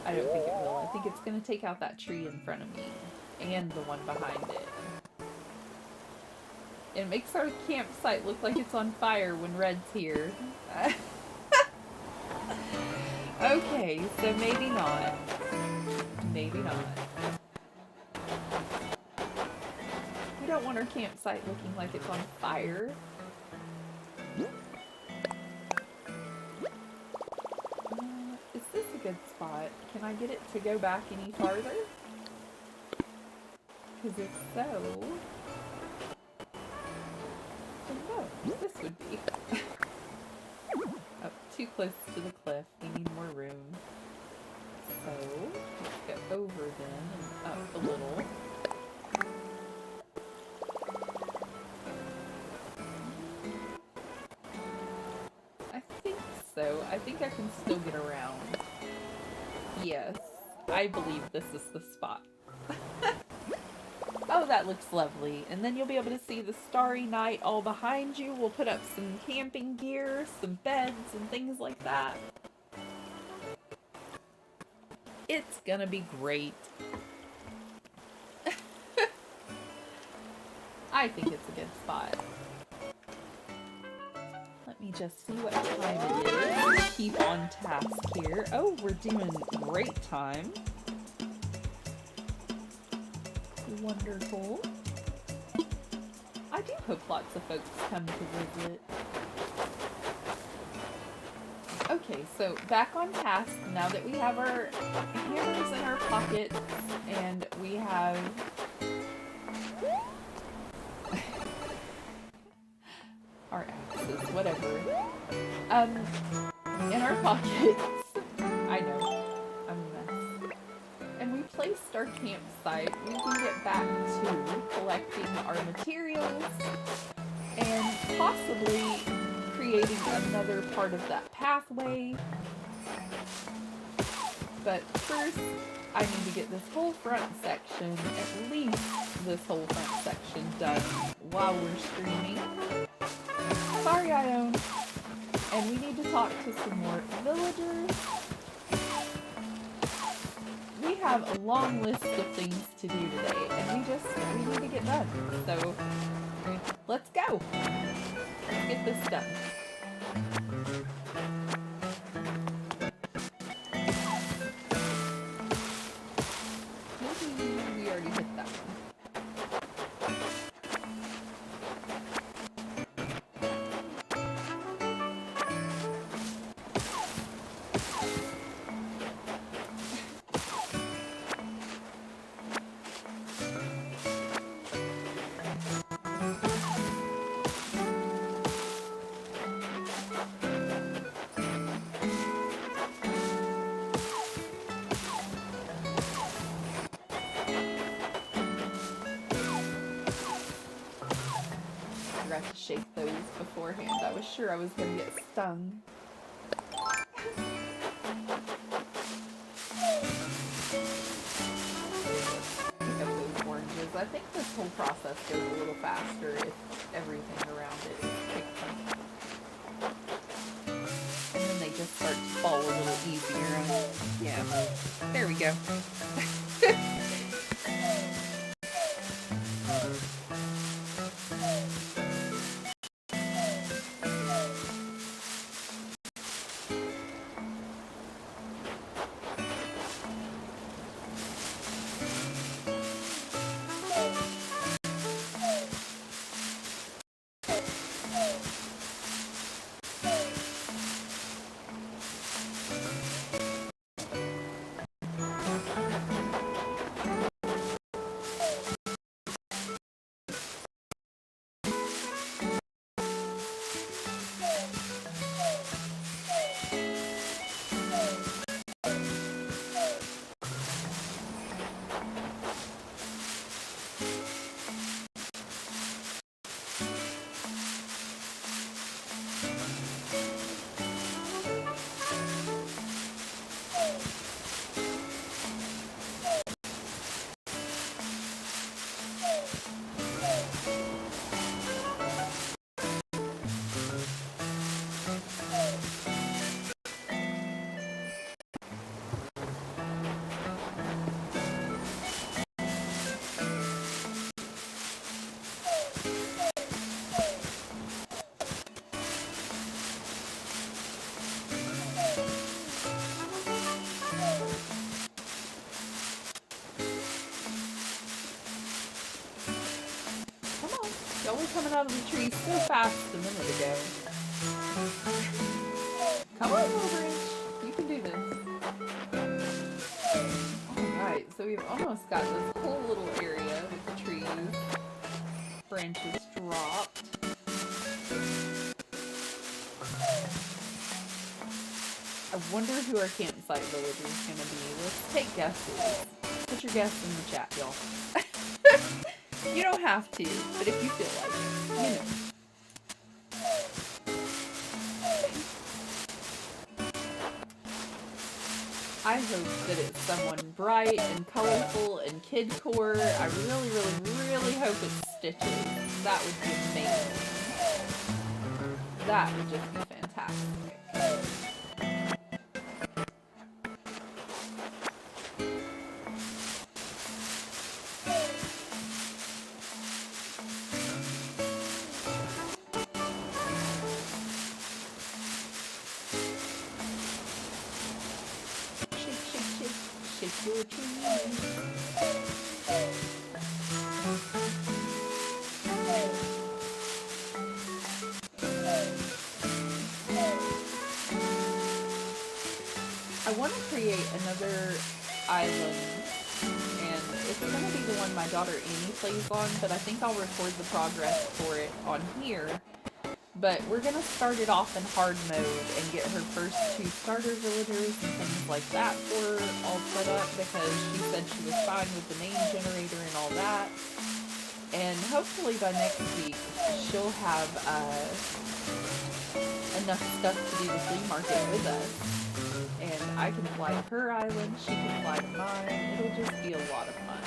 I don't think it will. I think it's going to take out that tree in front of me. And the one behind it. It makes our campsite look like it's on fire when Red's here. Okay, so maybe not. Maybe not. We don't want our campsite looking like it's on fire. Is this a good spot? Can I get it to go back any farther? Because if so... no, this would be. Up too close to the cliff. We need more room. So, let's go over then and up a little. I think so. I think I can still get around. Yes, I believe this is the spot. Oh, that looks lovely. And then you'll be able to see the starry night all behind you. We'll put up some camping gear, some beds, and things like that. It's gonna be great. I think it's a good spot. Let me just see what time it is. Keep on task here. Oh, we're doing great time. Wonderful. I do hope lots of folks come to visit. Okay, so back on task now that we have our hammers in our pockets and we have our axes, whatever, in our pockets. I know, I'm a mess. And we placed our campsite. We can get back to collecting our materials and possibly creating another part of that pathway. But first, I need to get this whole front section, at least this whole front section, done while we're streaming. Sorry, Ione. And we need to talk to some more villagers. We have a long list of things to do today, and we need to get done. So, let's go. Let's get this done. Maybe we already hit that one. I forgot to shake those beforehand. I was sure I was going to get stung. Pick up those oranges. I think this whole process goes a little faster if everything around it is picked up. And then they just start to fall a little easier. Yeah, there we go. Y'all were coming out of the tree so fast a minute ago. Come on, Overreach. You can do this. Alright, so we've almost got this whole little area with the trees. Branches dropped. I wonder who our campsite village is going to be. Let's take guesses. Put your guess in the chat, y'all. You don't have to, but if you feel like it, you know. I hope that it's someone bright and colorful and kidcore. I really, really, really hope it's Stitches. That would be amazing. That would just be fantastic. I want to create another island, and it's going to be the one my daughter Amy plays on, but I think I'll record the progress for it on here. But we're going to start it off in hard mode and get her first 2 starter villagers and things like that for her all set up, because she said she was fine with the name generator and all that. And hopefully by next week she'll have enough stuff to do the flea market with us. And I can fly to her island, she can fly to mine. It'll just be a lot of fun.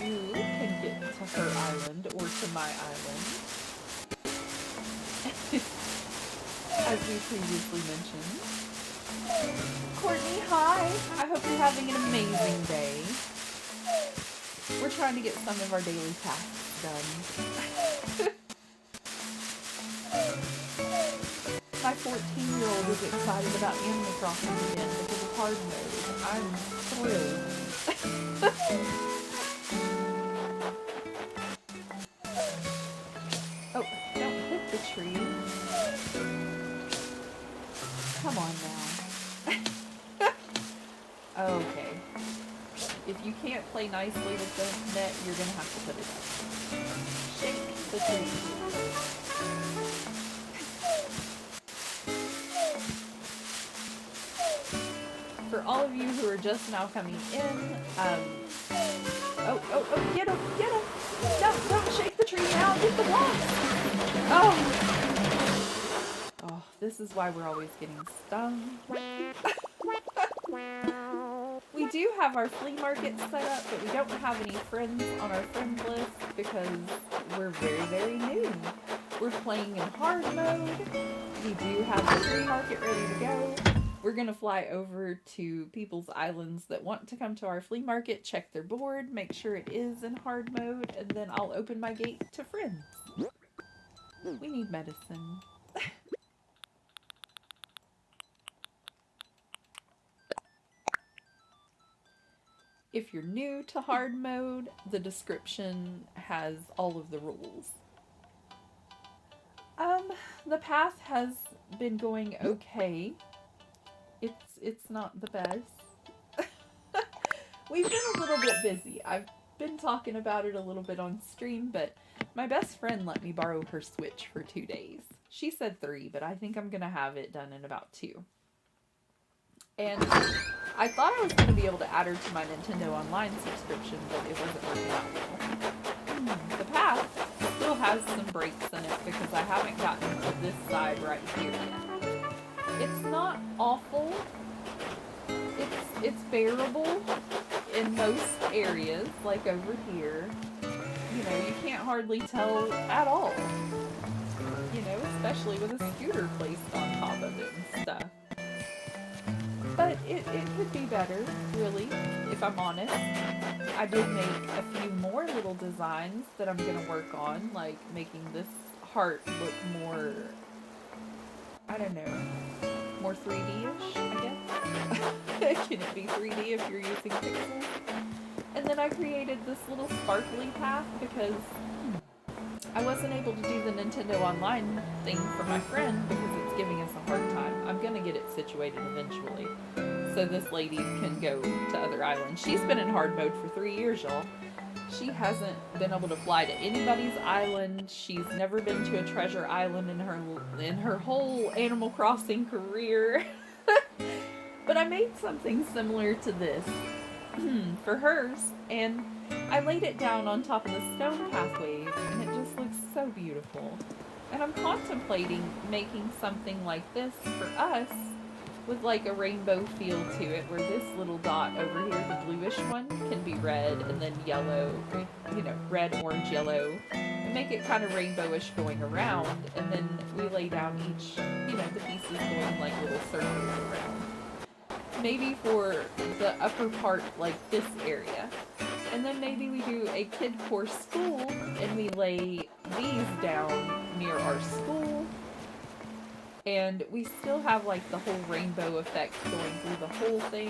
And you can get to her island or to my island. as we previously mentioned. Courtney, hi! I hope you're having an amazing day. We're trying to get some of our daily tasks done. My 14-year-old is excited about Animal Crossing again because of hard mode. I'm thrilled. Oh, don't hit the tree. Come on now. Okay. If you can't play nicely with the net, you're going to have to put it up. Shake the tree. For all of you who are just now coming in, oh, get him! No, don't shake the tree now, get the block! Oh, this is why we're always getting stung. We do have our flea market set up, but we don't have any friends on our friend list because we're very, very new. We're playing in hard mode. We do have the flea market ready to go. We're going to fly over to people's islands that want to come to our flea market, check their board, make sure it is in hard mode, and then I'll open my gate to friends. We need medicine. If you're new to hard mode, the description has all of the rules. The path has been going okay. It's not the best. We've been a little bit busy. I've been talking about it a little bit on stream, but my best friend let me borrow her Switch for 2 days. She said 3, but I think I'm gonna have it done in about 2. And I thought I was going to be able to add her to my Nintendo Online subscription, but it wasn't working out well. The path still has some breaks in it because I haven't gotten to this side right here yet. It's not awful. It's bearable in most areas, like over here. You know, you can't hardly tell at all. You know, especially with a scooter placed on top of it and stuff. But it could be better, really, if I'm honest. I did make a few more little designs that I'm going to work on, like making this heart look more, I don't know, more 3D-ish, I guess. Can it be 3D if you're using pixels? And then I created this little sparkly path because I wasn't able to do the Nintendo Online thing for my friend because it's giving us a hard time. I'm going to get it situated eventually so this lady can go to other islands. She's been in hard mode for 3 years, y'all. She hasn't been able to fly to anybody's island. She's never been to a treasure island in her whole Animal Crossing career. But I made something similar to this for hers, and I laid it down on top of the stone pathways, and it just looks so beautiful. And I'm contemplating making something like this for us with like a rainbow feel to it, where this little dot over here, the bluish one, can be red and then yellow, you know, red, orange, yellow, and make it kind of rainbowish going around, and then we lay down each, you know, the pieces going like little circles around. Maybe for the upper part, like this area. And then maybe we do a kid core school and we lay these down near our school. And we still have like the whole rainbow effect going through the whole thing.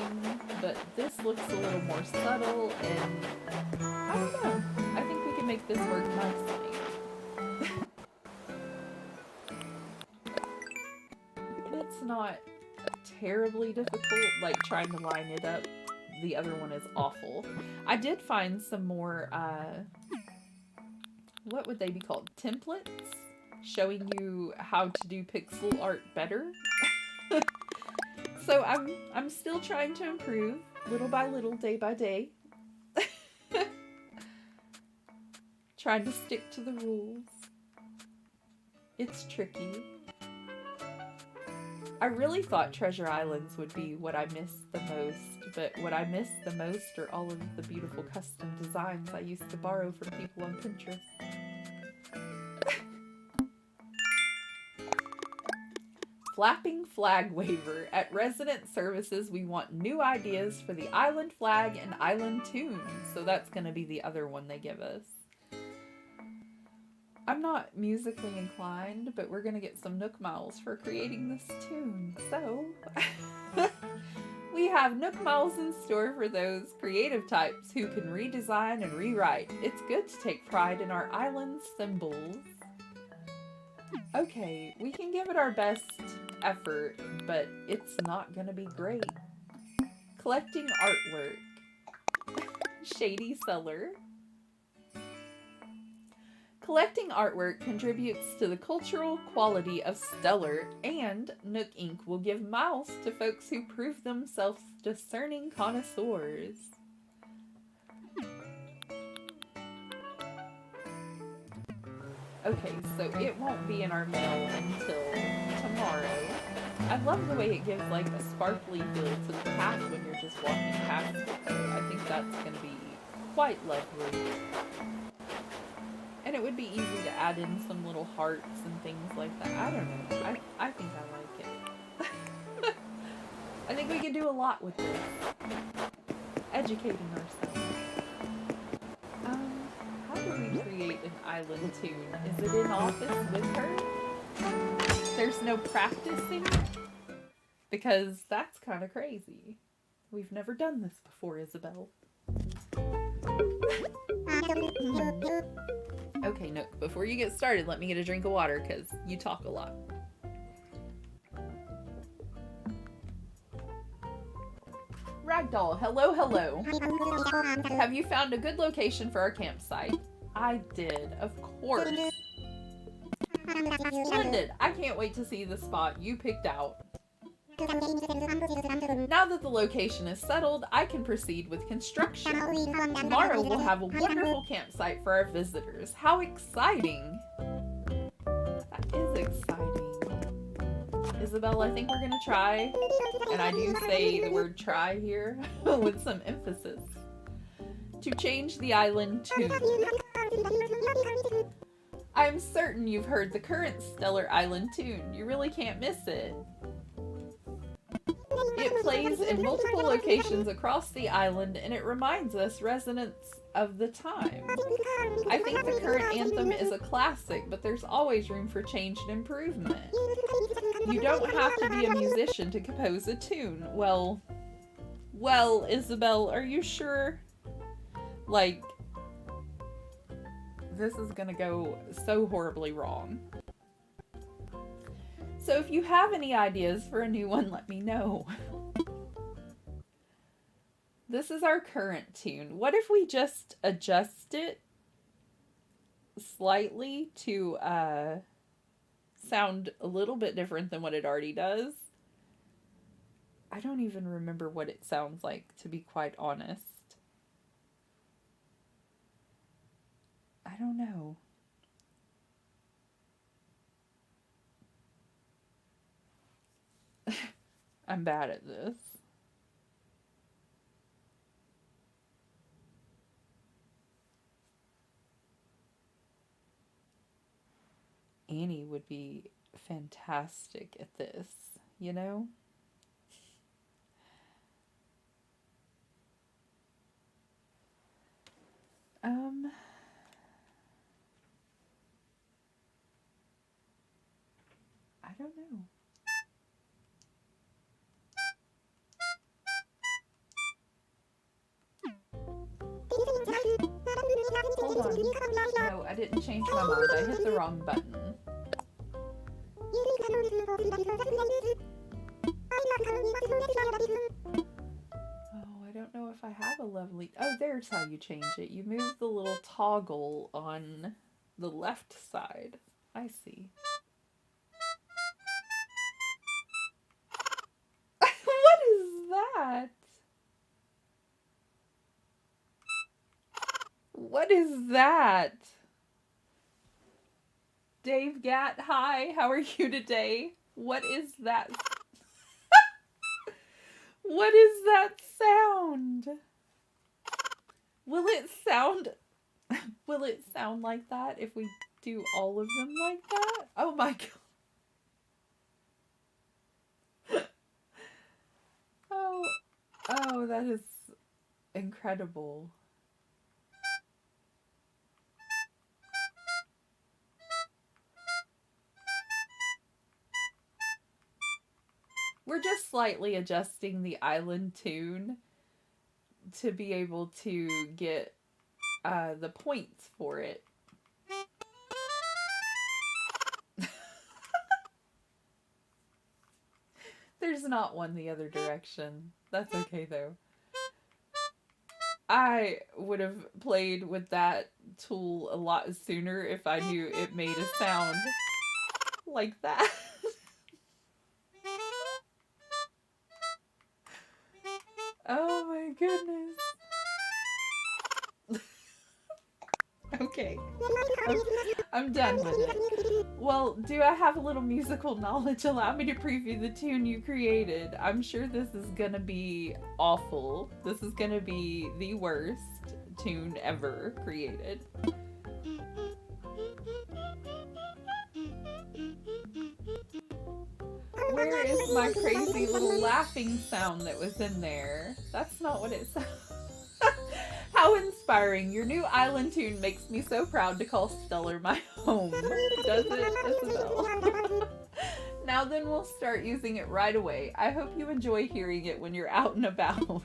But this looks a little more subtle, and I don't know. I think we can make this work nicely. It's not terribly difficult, like trying to line it up. The other one is awful. I did find some more, what would they be called? Templates? Showing you how to do pixel art better. So I'm still trying to improve, little by little, day by day. Trying to stick to the rules. It's tricky. I really thought Treasure Islands would be what I missed the most, but what I miss the most are all of the beautiful custom designs I used to borrow from people on Pinterest. Flapping flag waiver. At resident services, we want new ideas for the island flag and island tunes. So that's going to be the other one they give us. I'm not musically inclined, but we're going to get some Nook Miles for creating this tune. So, we have Nook Miles in store for those creative types who can redesign and rewrite. It's good to take pride in our island symbols. Okay, we can give it our best effort, but it's not going to be great. Collecting artwork. Shady seller. Collecting artwork contributes to the cultural quality of Stellar, and Nook Inc. will give miles to folks who prove themselves discerning connoisseurs. Okay, so it won't be in our mail until tomorrow. I love the way it gives like a sparkly feel to the path when you're just walking past it, though. I think that's going to be quite lovely. And it would be easy to add in some little hearts and things like that. I don't know. I think I like it. I think we could do a lot with this. Educating ourselves. How do we create an island tune? Is it in office with her? There's no practicing? Because that's kind of crazy. We've never done this before, Isabel. Okay, Nook, before you get started, let me get a drink of water, because you talk a lot. Ragdoll, hello, hello. Have you found a good location for our campsite? I did, of course. Splendid. I can't wait to see the spot you picked out. Now that the location is settled, I can proceed with construction. Tomorrow we'll have a wonderful campsite for our visitors. How exciting! That is exciting. Isabel, I think we're gonna try, and I do say the word try here with some emphasis, to change the island tune. I'm certain you've heard the current Stellar Island tune. You really can't miss it. It plays in multiple locations across the island, and it reminds us residents of the time. I think the current anthem is a classic, but there's always room for change and improvement. You don't have to be a musician to compose a tune. Well, Isabel, are you sure? Like, this is gonna go so horribly wrong. So if you have any ideas for a new one, let me know. This is our current tune. What if we just adjust it slightly to sound a little bit different than what it already does? I don't even remember what it sounds like, to be quite honest. I don't know. I'm bad at this. Annie would be fantastic at this, you know? I don't know. Hold on. No, I didn't change my mind. I hit the wrong button. Oh, I don't know if I have a lovely... Oh, there's how you change it. You move the little toggle on the left side. I see. What is that? What is that? Dave Gatt, hi, how are you today? What is that? What is that sound? Will it sound like that if we do all of them like that? Oh my god. incredible. We're just slightly adjusting the island tune to be able to get the points for it. There's not one the other direction. That's okay though. I would have played with that tool a lot sooner if I knew it made a sound like that. Oh my goodness. Okay. I'm done with it. Well, do I have a little musical knowledge? Allow me to preview the tune you created. I'm sure this is gonna be awful. This is gonna be the worst tune ever created. Where is my crazy little laughing sound that was in there? That's not what it sounds. How inspiring. Your new island tune makes me so proud to call Stellar my home. Does it, Isabel? Now then, we'll start using it right away. I hope you enjoy hearing it when you're out and about.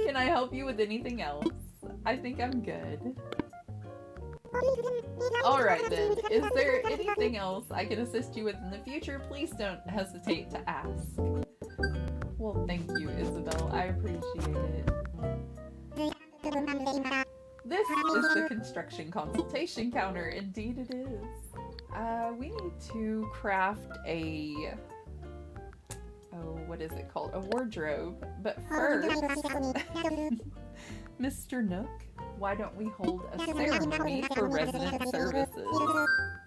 Can I help you with anything else? I think I'm good. Alright then, is there anything else I can assist you with in the future? Please don't hesitate to ask. Well, thank you, Isabel. I appreciate it. This is the construction consultation counter. Indeed it is. We need to craft a... oh, what is it called? A wardrobe. But first, Mr. Nook, why don't we hold a ceremony for resident services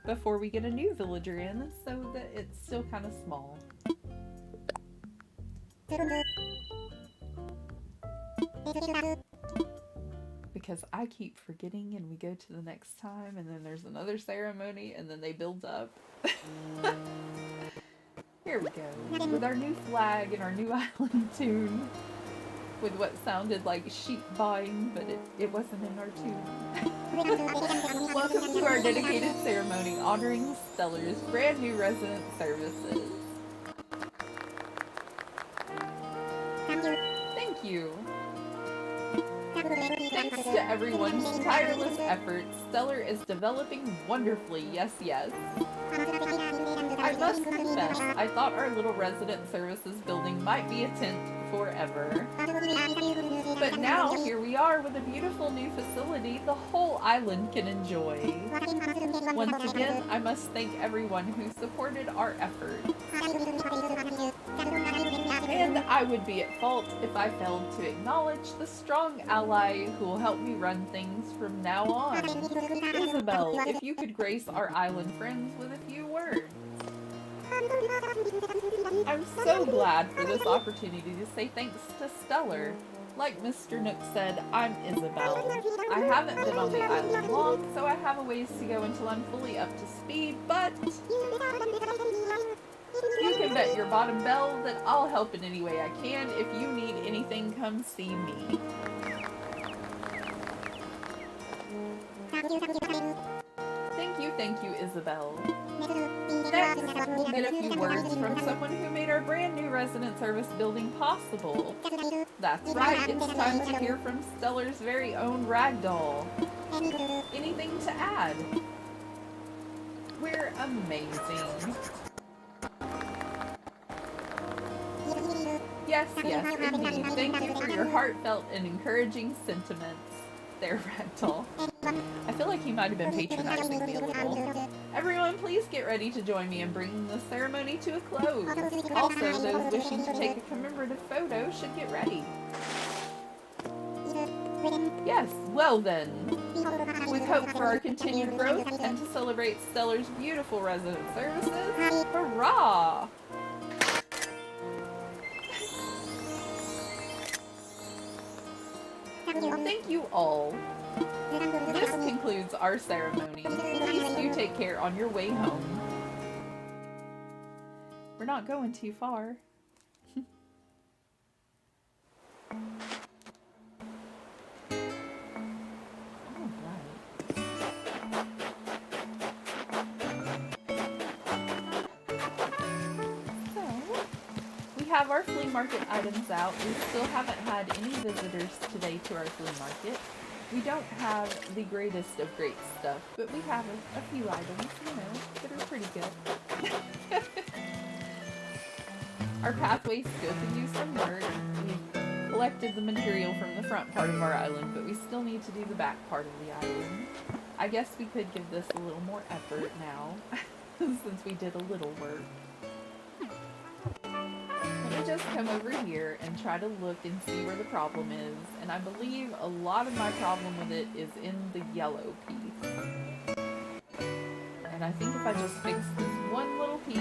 before we get a new villager in so that it's still kind of small. Because I keep forgetting and we go to the next time and then there's another ceremony and then they build up. Here we go. With our new flag and our new island tune. With what sounded like sheep buying, but it wasn't in our tune. Welcome to our dedicated ceremony honoring Stellar's brand new resident services. Thank you. Thanks to everyone's tireless efforts, Stellar is developing wonderfully, yes. I must confess, I thought our little resident services building might be a tent forever. But now, here we are with a beautiful new facility the whole island can enjoy. Once again, I must thank everyone who supported our efforts. And I would be at fault if I failed to acknowledge the strong ally who will help me run things from now on. Isabel, if you could grace our island friends with a few words. I'm so glad for this opportunity to say thanks to Stellar. Like Mr. Nook said, I'm Isabel. I haven't been on the island long, so I have a ways to go until I'm fully up to speed, but you can bet your bottom bell that I'll help in any way I can. If you need anything, come see me. Thank you, Isabel. Next, we'll get a few words from someone who made our brand new resident service building possible. That's right, it's time to hear from Stellar's very own Ragdoll. Anything to add? We're amazing. Yes, indeed. Thank you for your heartfelt and encouraging sentiments. There, Ragdoll. I feel like he might have been patronizing me a little. Everyone, please get ready to join me in bringing the ceremony to a close. Also, those wishing to take a commemorative photo should get ready. Yes, well then. With hope for our continued growth and to celebrate Stellar's beautiful resident services, hurrah! Thank you all. This concludes our ceremony. Please do take care on your way home. We're not going too far. have our flea market items out. We still haven't had any visitors today to our flea market. We don't have the greatest of great stuff, but we have a few items, you know, that are pretty good. Our pathway still could use some work. We've collected the material from the front part of our island, but we still need to do the back part of the island. I guess we could give this a little more effort now, since we did a little work. Let me just come over here and try to look and see where the problem is, and I believe a lot of my problem with it is in the yellow piece. And I think if I just fix this one little piece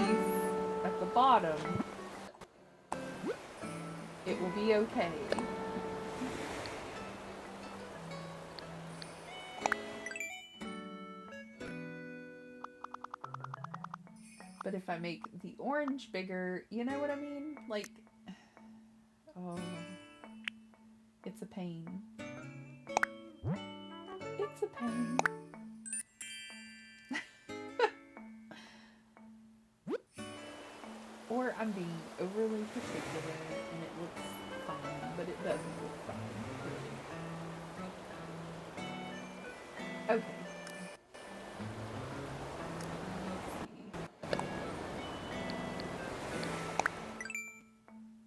at the bottom, it will be okay. But if I make the orange bigger, you know what I mean? Like, oh, it's a pain. It's a pain. Or I'm being overly particular and it looks fine, but it doesn't look fine, really. Okay.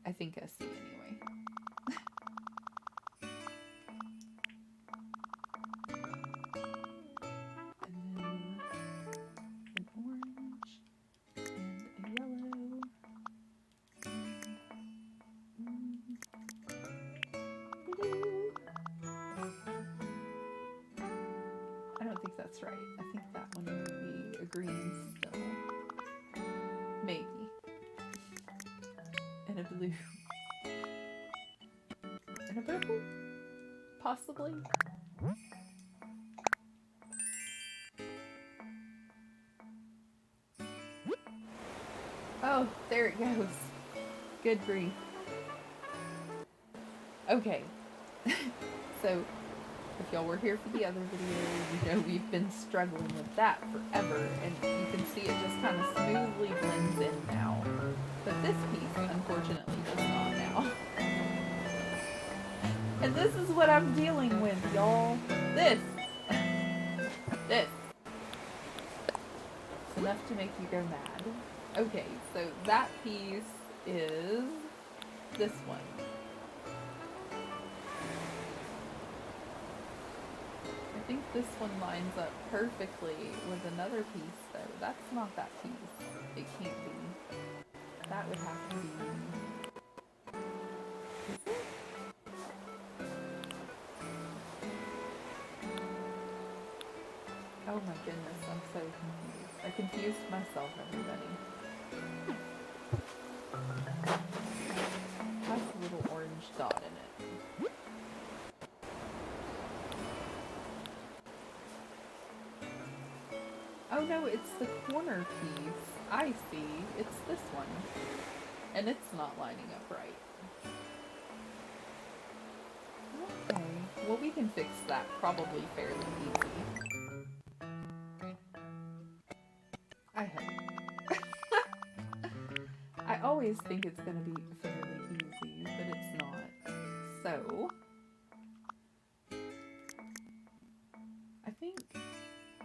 I think I see anyway. And then an orange and a yellow. Blue. I don't think that's right. I think that one would be a green still. Maybe. And a blue. And a purple? Possibly? Oh, there it goes. Good grief. Okay. So, if y'all were here for the other video, you know we've been struggling with that forever, and you can see it just kind of smoothly blends in now. But this piece, unfortunately, does not now. And this is what I'm dealing with, y'all. This. This. It's enough to make you go mad. Okay, so that piece is this one. I think this one lines up perfectly with another piece, though. That's not that piece. It can't be. That would have to be... Is it? Oh my goodness, I'm so confused. I confused myself, everybody. Has a little orange dot in it. Oh no, it's the corner piece. I see. It's this one. And it's not lining up right. Okay. Well, we can fix that probably fairly easy. I hope. I always think it's going to be fairly easy, but it's not. So, I think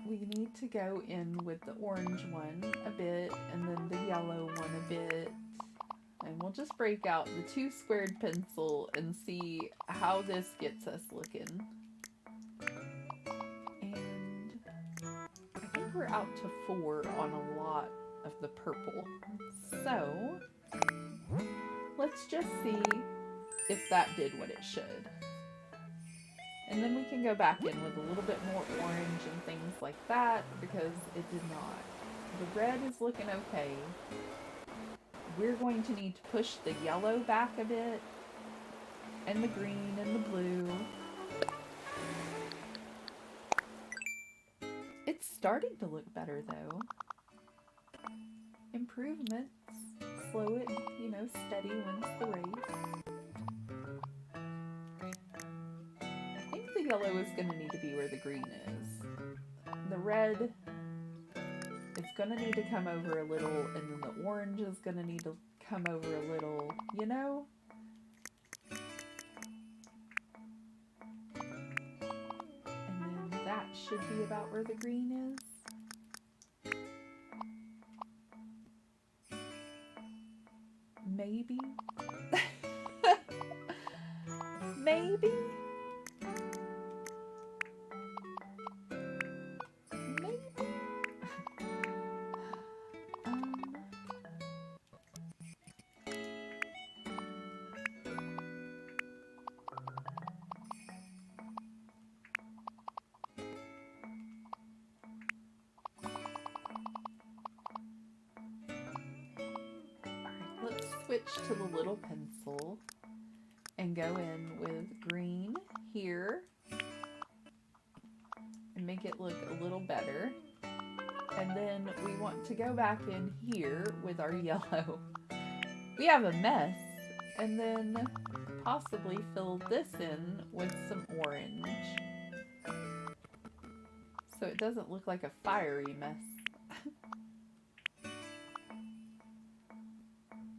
we need to go in with the orange one a bit, and then the yellow one a bit. And we'll just break out the 2 squared pencil and see how this gets us looking. And I think we're out to 4 on a lot of the purple. So let's just see if that did what it should. And then we can go back in with a little bit more orange and things like that, because it did not. The red is looking okay. We're going to need to push the yellow back a bit, and the green and the blue. It's starting to look better though. Improvements. Slow it, you know, steady wins the race. I think the yellow is going to need to be where the green is. The red is going to need to come over a little, and then the orange is going to need to come over a little, you know? And then that should be about where the green is. Maybe. Maybe. Let's switch to the little pencil and go in with green here and make it look a little better. And then we want to go back in here with our yellow. We have a mess. And then possibly fill this in with some orange, so it doesn't look like a fiery mess.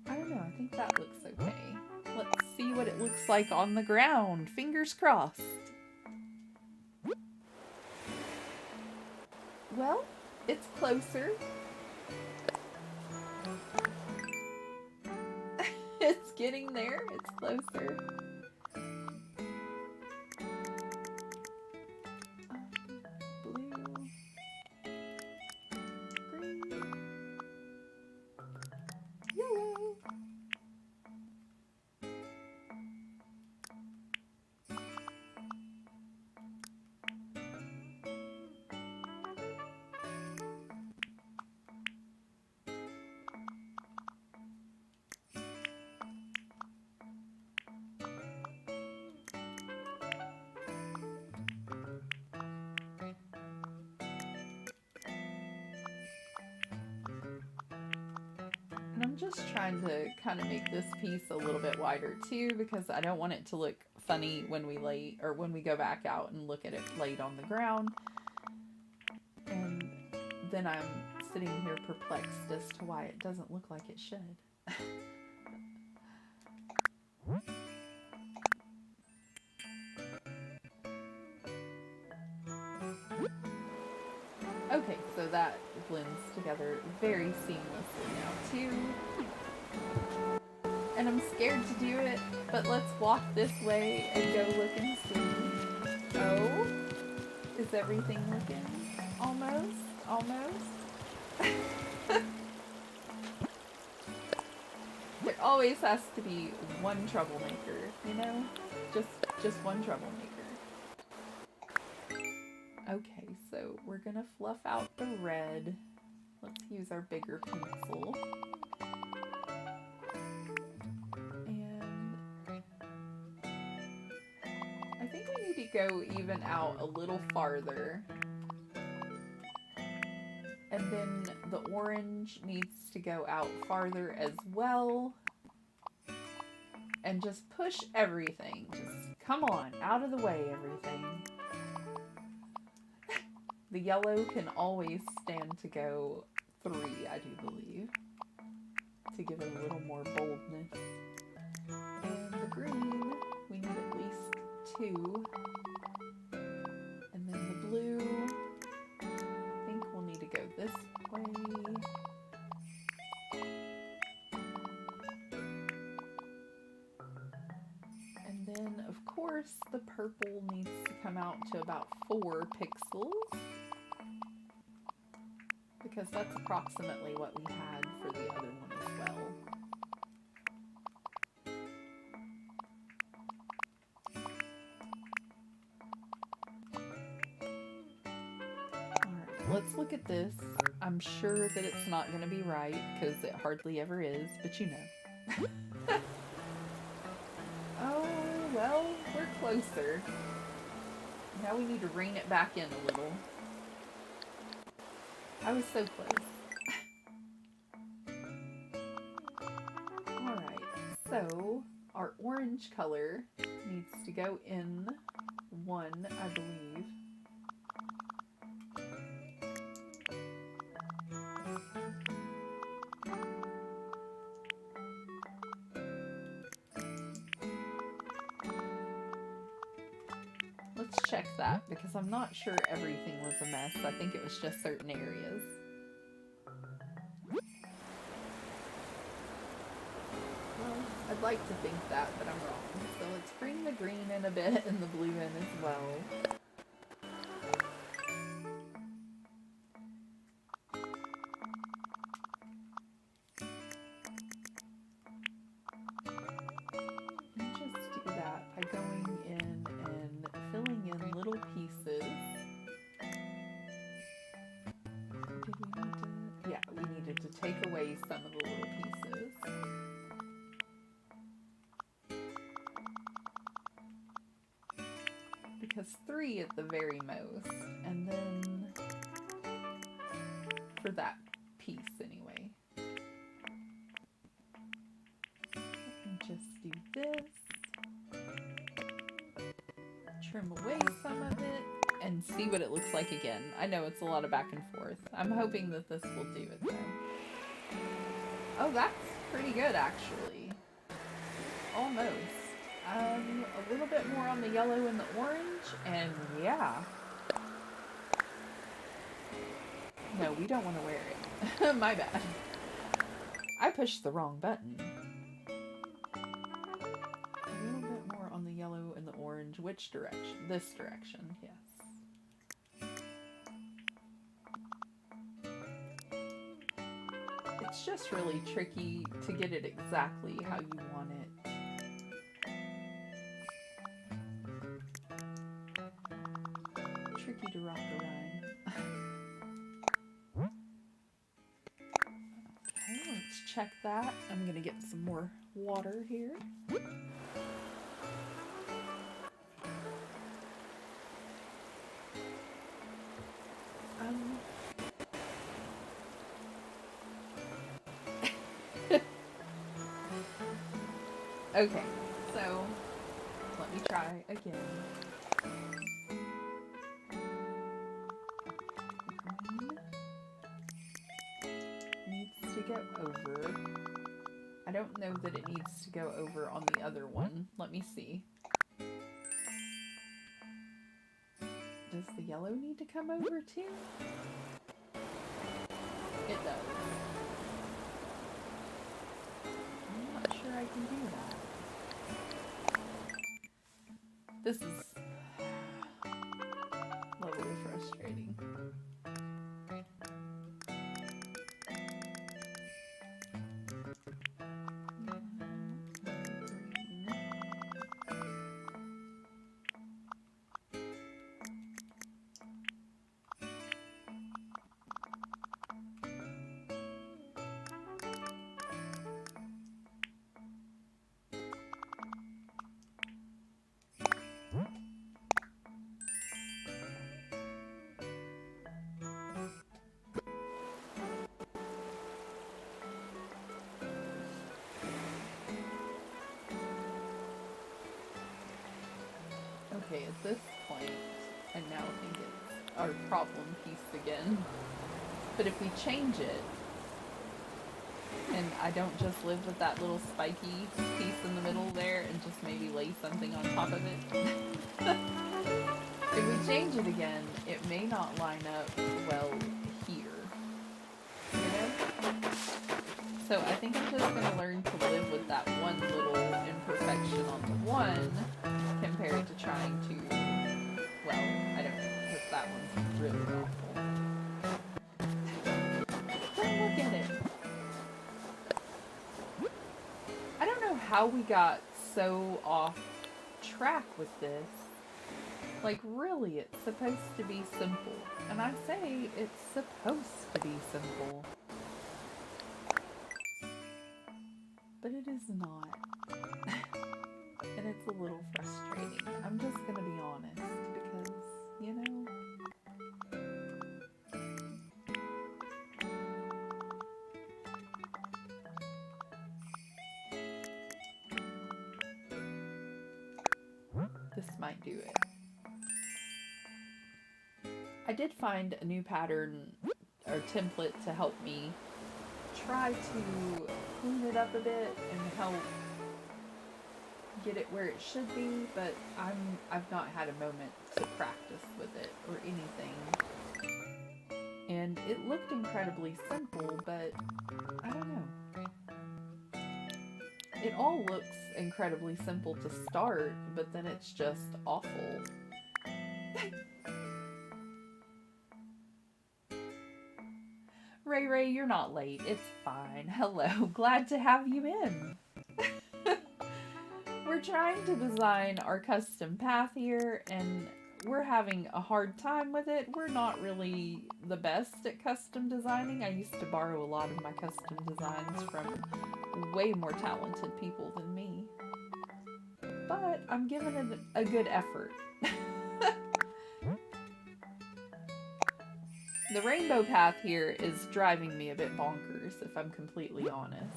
I don't know, I think that looks okay. Let's see what it looks like on the ground. Fingers crossed. Well, it's closer. It's getting there. It's closer. Blue. Green. Yellow. And I'm just trying to kind of make this piece a little bit wider too, because I don't want it to look funny when we lay, or when we go back out and look at it laid on the ground. And then I'm sitting here perplexed as to why it doesn't look like it should. Okay, so that blends together very seamlessly now too. And I'm scared to do it, but let's walk this way and go look and see. Oh, is everything looking almost? There always has to be one troublemaker, you know? Just one troublemaker. Okay, so we're gonna fluff out the red. Let's use our bigger pencil. And I think we need to go even out a little farther. And then the orange needs to go out farther as well. And just push everything. Just come on, out of the way, everything. The yellow can always stand to go 3, I do believe, to give it a little more boldness. And the green, we need at least 2. And then the blue, I think we'll need to go this way. And then, of course, the purple needs to come out to about 4 pixels. Because that's approximately what we had for the other one as well. Alright, let's look at this. I'm sure that it's not going to be right, because it hardly ever is, but you know. Oh, well, we're closer. Now we need to rein it back in a little. I was so close. Alright, so our orange color needs to go in 1, I believe. let's check that because I'm not sure everything was a mess. I think it was just certain areas. Well, I'd like to think that, but I'm wrong. So let's bring the green in a bit and the blue in as well. And just do that by going in and filling in little pieces. Did we need to? Yeah, we needed to take away some of the little pieces. Because 3 at the very most, and then for that piece anyway. And just do this, trim away some of it, and see what it looks like again. I know it's a lot of back and forth. I'm hoping that this will do it though. Oh, that's pretty good actually. Almost. A little bit more on the yellow and the orange, and yeah. No, we don't want to wear it. My bad. I pushed the wrong button. A little bit more on the yellow and the orange. Which direction? This direction, yes. It's just really tricky to get it exactly how you want it. Tricky to rock around. Okay, let's check that. I'm gonna get some more water here. Okay, so let me try again. Needs to go over. I don't know that it needs to go over on the other one. Let me see. Does the yellow need to come over too? It does. I'm not sure I can do that. This is a little frustrating. Okay, at this point, I now think it's our problem piece again. But if we change it, and I don't just live with that little spiky piece in the middle there and just maybe lay something on top of it. If we change it again, it may not line up well here. You know? So I think I'm just going to learn to live with that one little imperfection on the one compared to trying to, well, I don't know, because that one's really awful. Don't look at it. I don't know how we got so off track with this. Like, really, it's supposed to be simple. And I say it's supposed to be simple. But it is not. And it's a little frustrating. I'm just gonna be honest, because, you know, this might do it. I did find a new pattern or template to help me try to clean it up a bit and help get it where it should be, but I've not had a moment to practice with it or anything. And it looked incredibly simple, but I don't know. It all looks incredibly simple to start, but then it's just awful. Ray Ray, you're not late. It's fine. Hello, glad to have you in. We're trying to design our custom path here, and we're having a hard time with it. We're not really the best at custom designing. I used to borrow a lot of my custom designs from way more talented people than me. But I'm giving it a good effort. The rainbow path here is driving me a bit bonkers, if I'm completely honest.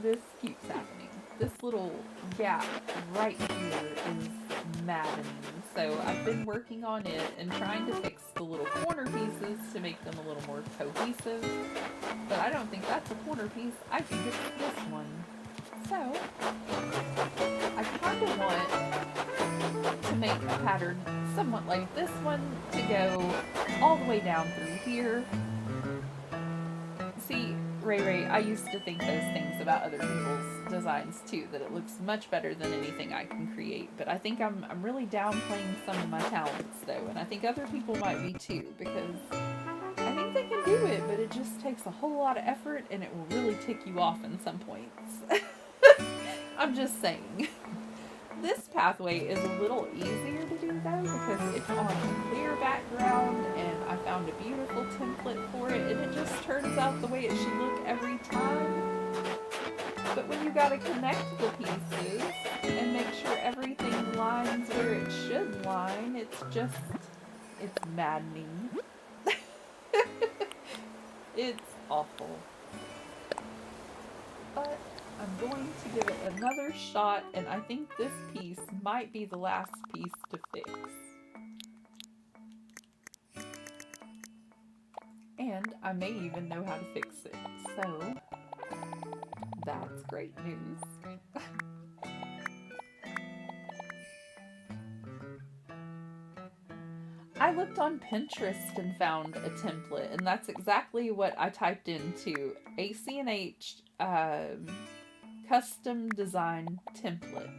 This keeps happening. This little gap right here is maddening. So I've been working on it and trying to fix the little corner pieces to make them a little more cohesive. But I don't think that's a corner piece. I think it's this one. So I kind of want to make a pattern somewhat like this one to go all the way down through here. See, Ray Ray, I used to think those things about other people's designs too, that it looks much better than anything I can create, but I think I'm really downplaying some of my talents though, and I think other people might be too, because I think they can do it, but it just takes a whole lot of effort and it will really tick you off in some points. I'm just saying. This pathway is a little easier to do though, because it's on a clear background and I found a beautiful template for it, and it just turns out the way it should look every time. But when you gotta connect the pieces and make sure everything lines where it should line, it's maddening. It's awful. But I'm going to give it another shot, and I think this piece might be the last piece to fix. And I may even know how to fix it, so that's great news. I looked on Pinterest and found a template, and that's exactly what I typed into. ACNH custom design template.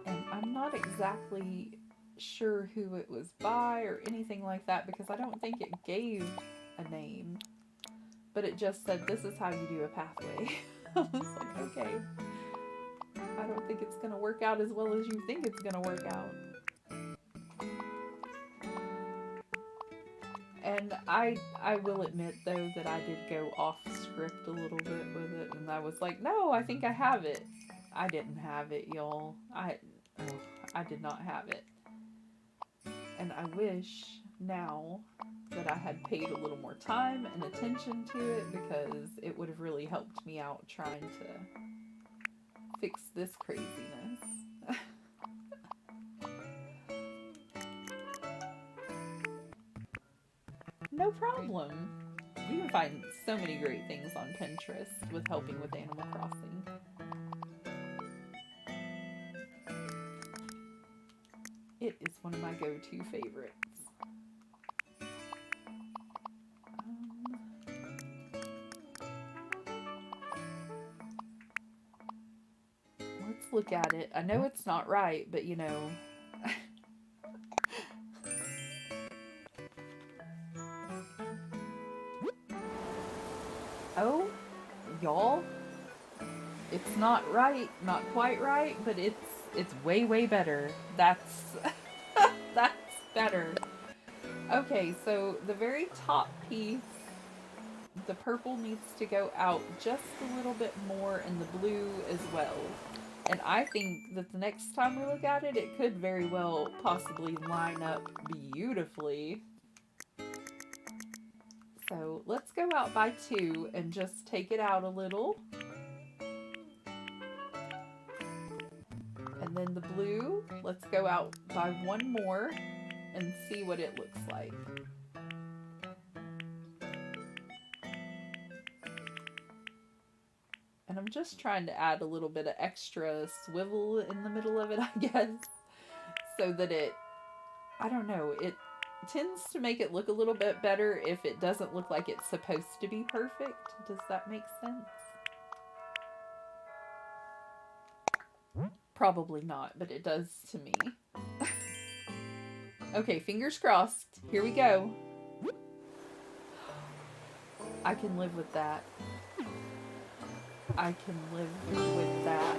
And I'm not exactly sure who it was by or anything like that, because I don't think it gave a name. But it just said, this is how you do a pathway. I was like, okay. I don't think it's going to work out as well as you think it's going to work out. And I will admit, though, that I did go off script a little bit with it, and I was like, no, I think I have it. I didn't have it, y'all. I did not have it. And I wish now that I had paid a little more time and attention to it, because it would have really helped me out trying to fix this craziness. No problem. You can find so many great things on Pinterest with helping with Animal Crossing. It is one of my go-to favorites. Let's look at it. I know it's not right, but you know... Oh, y'all, it's not right, not quite right, but it's way, way better. That's, that's better. Okay, so the very top piece, the purple needs to go out just a little bit more, and the blue as well. And I think that the next time we look at it, it could very well possibly line up beautifully. So let's go out by 2 and just take it out a little. And then the blue, let's go out by 1 more and see what it looks like. And I'm just trying to add a little bit of extra swivel in the middle of it, I guess, so that it, I don't know, it tends to make it look a little bit better if it doesn't look like it's supposed to be perfect. Does that make sense? Probably not, but it does to me. Okay, fingers crossed. Here we go. I can live with that. I can live with that.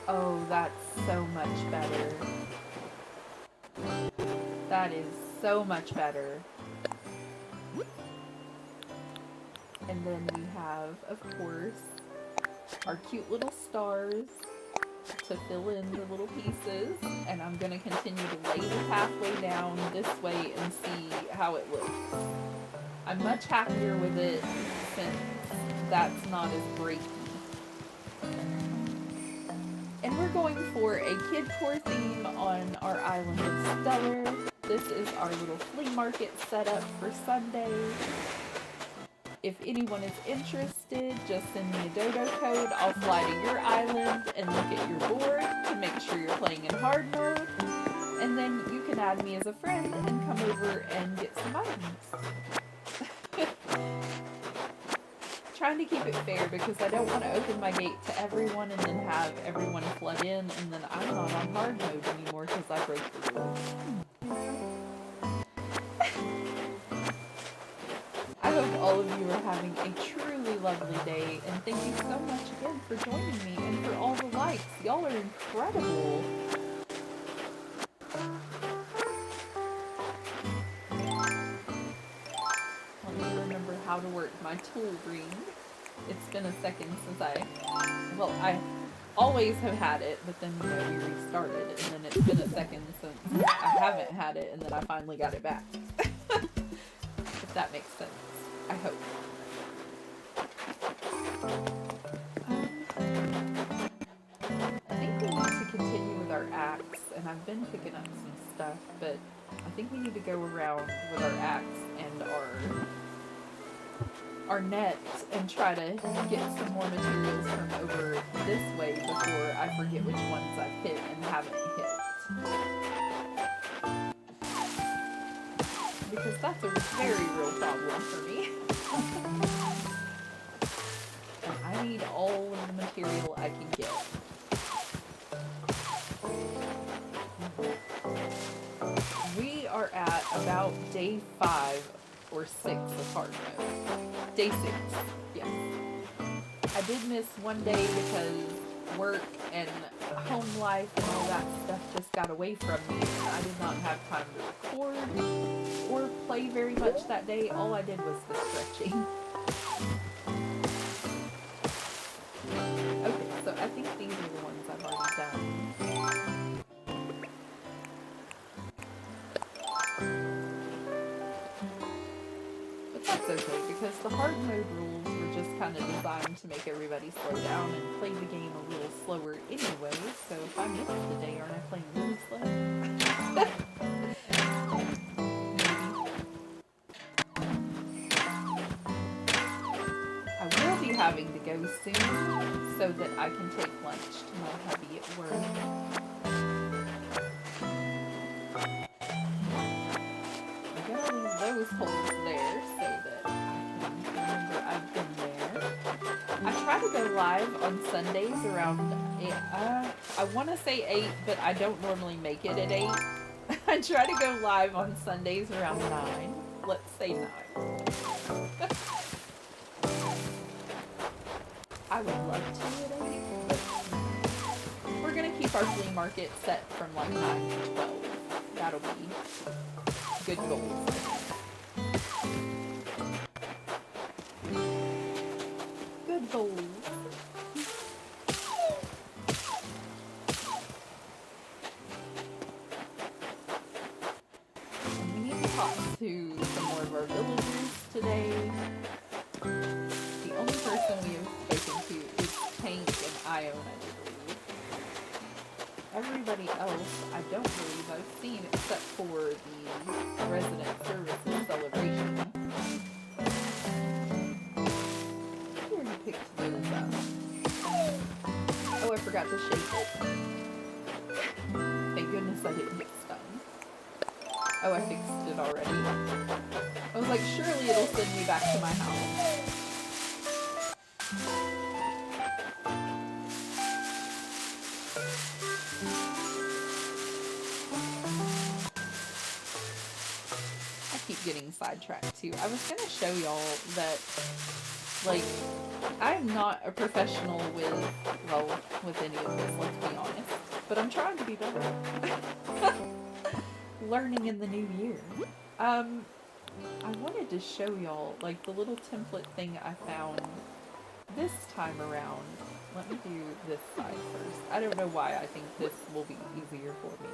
Oh, that's so much better. That is so much better. And then we have, of course, our cute little stars to fill in the little pieces. And I'm going to continue to lay the pathway down this way and see how it looks. I'm much happier with it since that's not as breaky. And we're going for a kid core theme on our island of Stellar. This is our little flea market setup for Sunday. If anyone is interested, just send me a dodo code. I'll fly to your island and look at your board to make sure you're playing in hard mode. And then you can add me as a friend and come over and get some items. Trying to keep it fair because I don't want to open my gate to everyone and then have everyone flood in and then I'm not on hard mode anymore because I break the rules. I hope all of you are having a truly lovely day and thank you so much again for joining me and for all the likes. Y'all are incredible. How to work my tool ring. It's been a second since I always have had it, but then, you know, we restarted, and then it's been a second since I haven't had it, and then I finally got it back. If that makes sense. I hope. I think we need to continue with our axe, and I've been picking up some stuff, but I think we need to go around with our axe and our net and try to get some more materials from over this way before I forget which ones I've hit and haven't hit. Because that's a very real problem for me. And I need all of the material I can get. We are at about day 5 or 6 of hard mode. Day 6, yes. I did miss one day because work and home life and all that stuff just got away from me and I did not have time to record or play very much that day. All I did was the stretching. Okay, so I think these are the ones I've already done. That's okay, because the hard mode rules were just kind of designed to make everybody slow down and play the game a little slower anyway, so if I miss it today, aren't I playing really slow? I will be having to go soon so that I can take lunch to my hubby at work. I'm going to leave those holes there so that I can remember I've been there. I try to go live on Sundays around 8. I want to say 8, but I don't normally make it at 8. I try to go live on Sundays around 9. Let's say 9. I would love to at 8, but we're going to keep our flea market set from like 9 to 12. That'll be good goals. Good goals. And we need to talk to some more of our villagers today. The only person we have spoken to is Tank and Ione, I believe. Everybody else, I don't believe I've seen except for the resident services celebration. forgot to shake it. Thank goodness I didn't get stung. Oh, I fixed it already. I was like, surely it'll send me back to my house. I keep getting sidetracked too. I was gonna show y'all that, like, I'm not a professional with any of this, let's be honest. But I'm trying to be better. Learning in the new year. I wanted to show y'all, like, the little template thing I found this time around. Let me do this side first. I don't know why I think this will be easier for me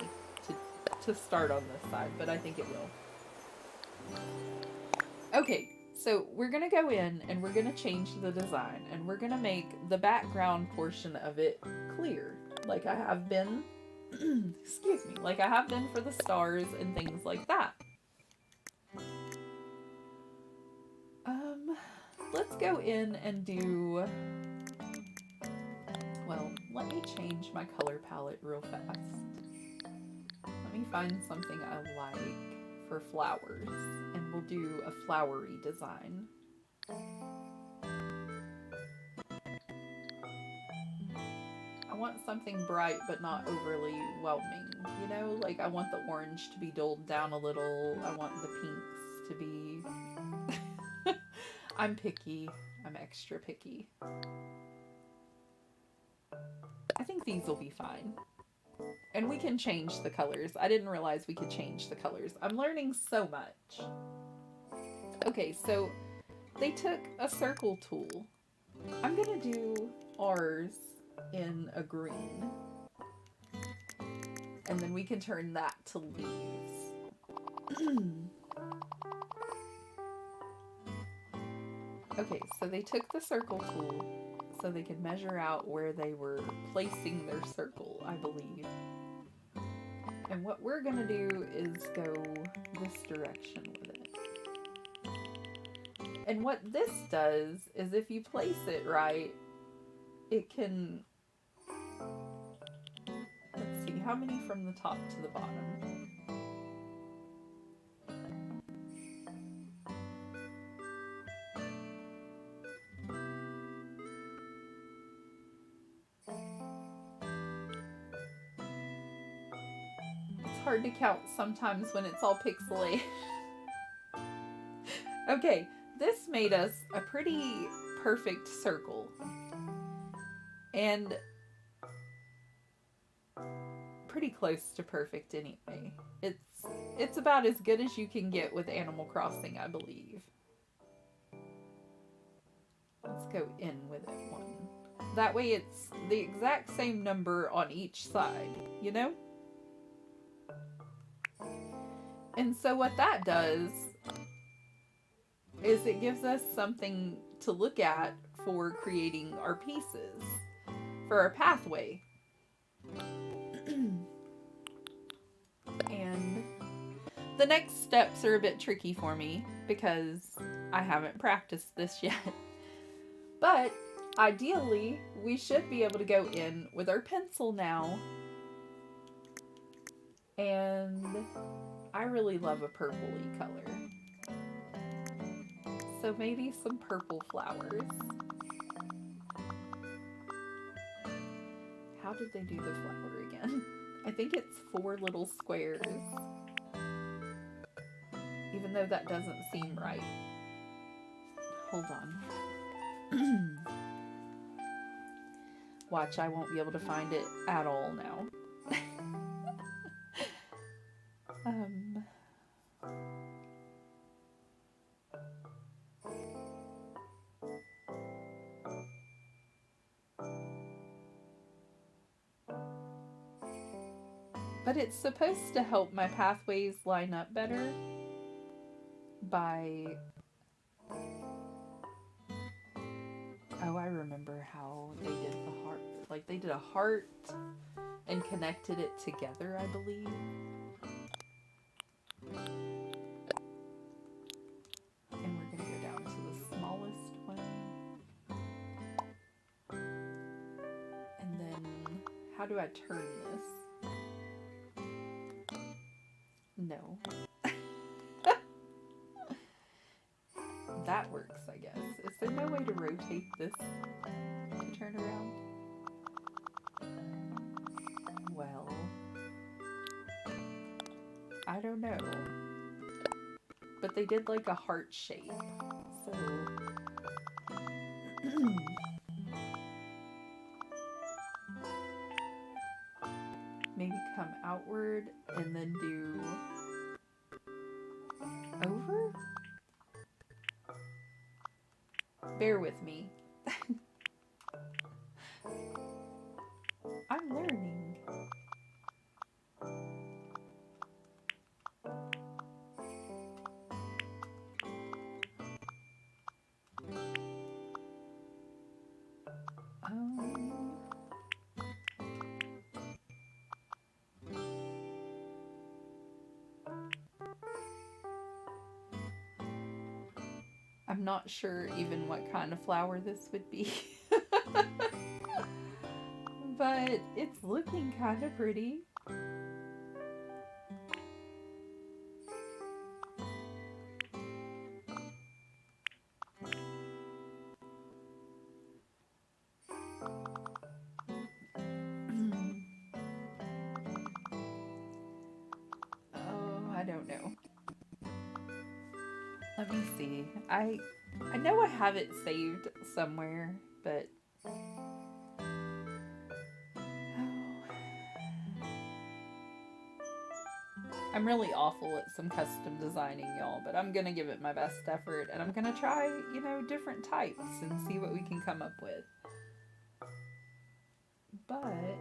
to start on this side, but I think it will. Okay, so we're going to go in and we're going to change the design, and we're going to make the background portion of it clear, like I have been, excuse me, like I have been for the stars and things like that. Let's go in and do, well, let me change my color palette real fast. Let me find something I like for flowers, and we'll do a flowery design. I want something bright but not overly whelming, you know? Like, I want the orange to be dulled down a little. I want the pinks to be... I'm picky. I'm extra picky. I think these will be fine. And we can change the colors. I didn't realize we could change the colors. I'm learning so much. Okay, so they took a circle tool. I'm gonna do ours in a green. And then we can turn that to leaves. Okay, so they took the circle tool so they could measure out where they were placing their circle, I believe. And what we're going to do is go this direction with it. And what this does is if you place it right, it can... Let's see, how many from the top to the bottom? Hard to count sometimes when it's all pixelated. Okay, this made us a pretty perfect circle. And pretty close to perfect anyway. It's about as good as you can get with Animal Crossing, I believe. Let's go in with it one. That way it's the exact same number on each side, you know? And so what that does is it gives us something to look at for creating our pieces, for our pathway. And the next steps are a bit tricky for me because I haven't practiced this yet. But ideally, we should be able to go in with our pencil now. And I really love a purpley color. So maybe some purple flowers. How did they do the flower again? I think it's 4 little squares. Even though that doesn't seem right. Hold on. Watch, I won't be able to find it at all now. But it's supposed to help my pathways line up better by... Oh, I remember how they did the heart. Like, they did a heart and connected it together, I believe. And we're going to go down to the smallest one. And then How do I turn this? No. That works, I guess. Is there no way to rotate this to turn around? Well, I don't know. But they did like a heart shape, so... Maybe come outward and then do over? Bear with me. I'm learning. I'm not sure even what kind of flower this would be. But it's looking kind of pretty. Oh, I don't know. Let me see. I know I have it saved somewhere, but I'm really awful at some custom designing, y'all, but I'm gonna give it my best effort, and I'm gonna try, you know, different types and see what we can come up with. But,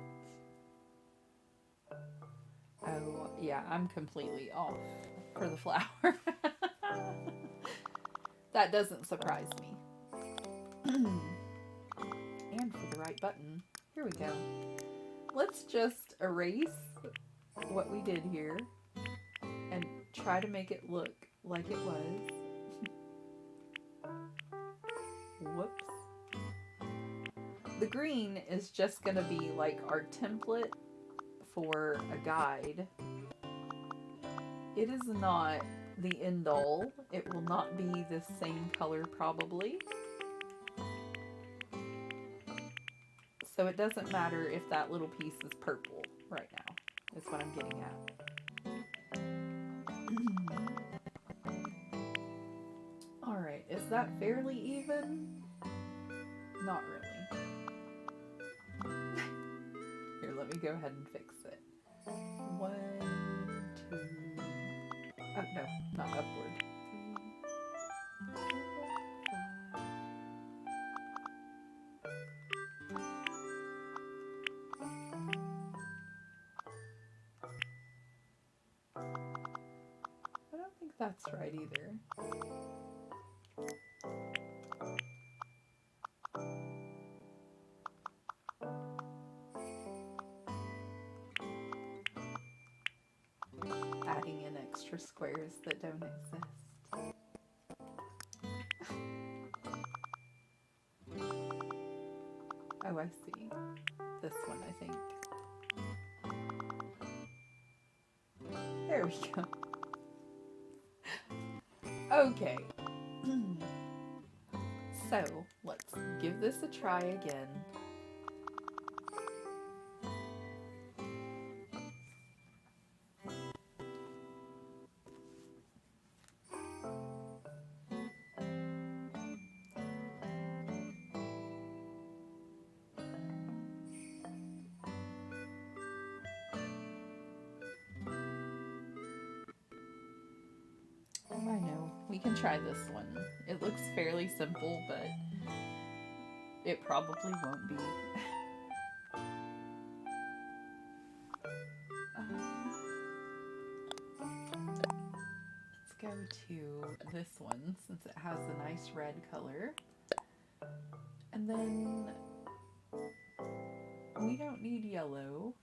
oh, yeah, I'm completely off for the flower. That doesn't surprise me. And for the right button. Here we go. Let's just erase what we did here and try to make it look like it was. Whoops. The green is just going to be like our template for a guide. It is not the end all. It will not be the same color probably. So it doesn't matter if that little piece is purple right now. That's what I'm getting at. Alright, is that fairly even? Not really. Here, let me go ahead and fix it. 1, 2... Oh, no, not upward. 3, 4, 5. I don't think that's right either. Adding in extra squares that don't exist. Oh, I see. This one, I think. There we go. Okay. So, let's give this a try again. I know. We can try this one. It looks fairly simple, but it probably won't be. Let's go to this one since it has a nice red color. And then we don't need yellow.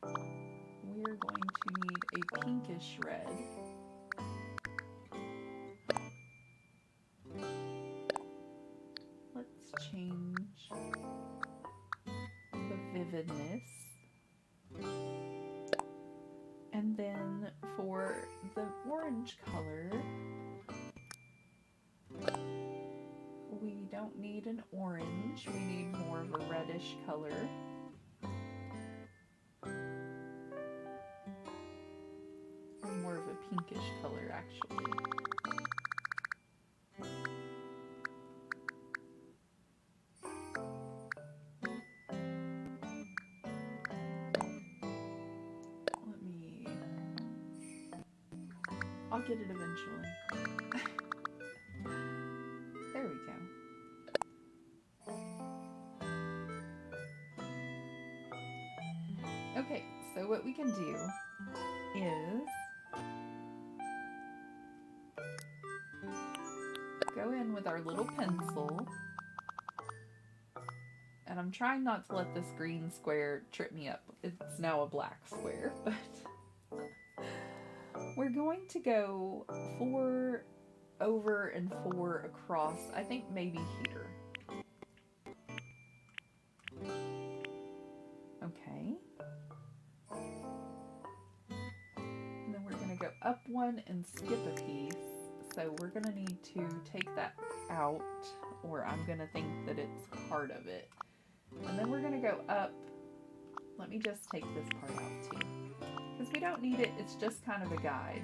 We're going to need a pinkish red. Let's change the vividness the orange color, we don't need an orange, we need more of a reddish color. Or more of a pinkish color, actually. I'll get it eventually. There we go. Okay, so what we can do is go in with our little pencil, and I'm trying not to let this green square trip me up. It's now a black square, but we're going to go 4 over and 4 across, I think maybe here. Okay. And then we're going to go up 1 and skip a piece. So we're going to need to take that out, or I'm going to think that it's part of it. And then we're going to go up. Let me just take this part out too, because we don't need it, it's just kind of a guide.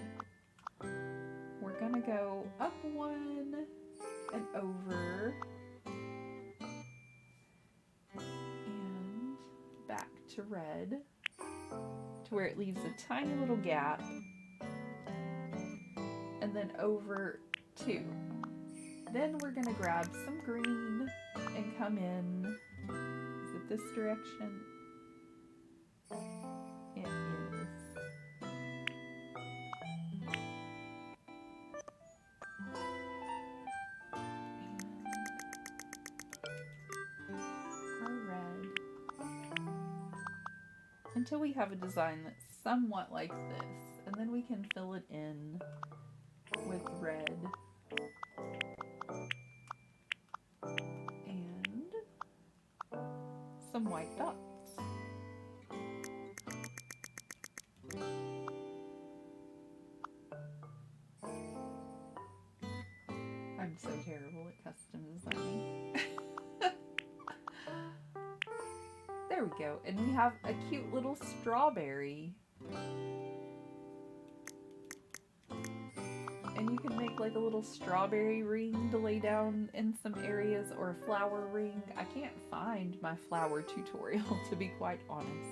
We're gonna go up 1 and over and back to red to where it leaves a tiny little gap, and then over 2. Then we're gonna grab some green and come in. Is it this direction? It is. And our red. Until we have a design that's somewhat like this. And then we can fill it in with red. And some white dots. I'm so terrible at custom designing. There we go. And we have a cute little strawberry. And you can make like a little strawberry ring to lay down in some areas, or a flower ring. I can't find my flower tutorial, to be quite honest.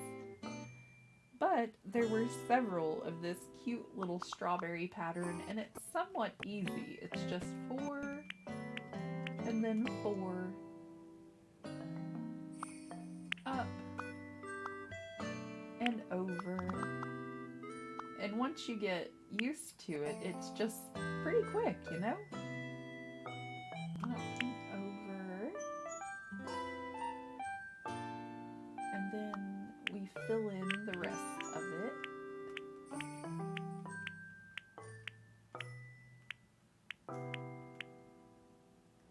But there were several of this cute little strawberry pattern, and it's somewhat easy. It's just 4 and then 4 up and over. And once you get used to it, it's just pretty quick, you know? Up and over. And then we fill in the rest of it.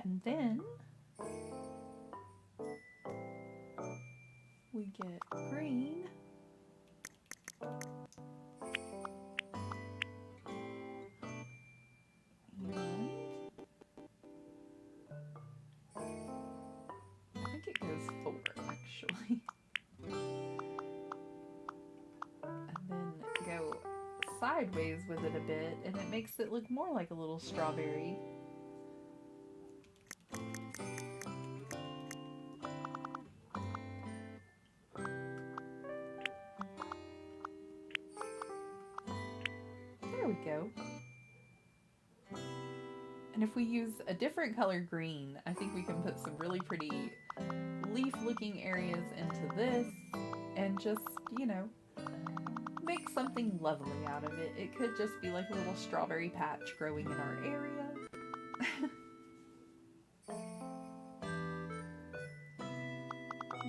And then we get green. And I think it goes 4 actually. And then go sideways with it a bit, and it makes it look more like a little strawberry. There we go. And if we use a different color green, I think we can put some really pretty leaf-looking areas into this and just, you know, make something lovely out of it. It could just be like a little strawberry patch growing in our area.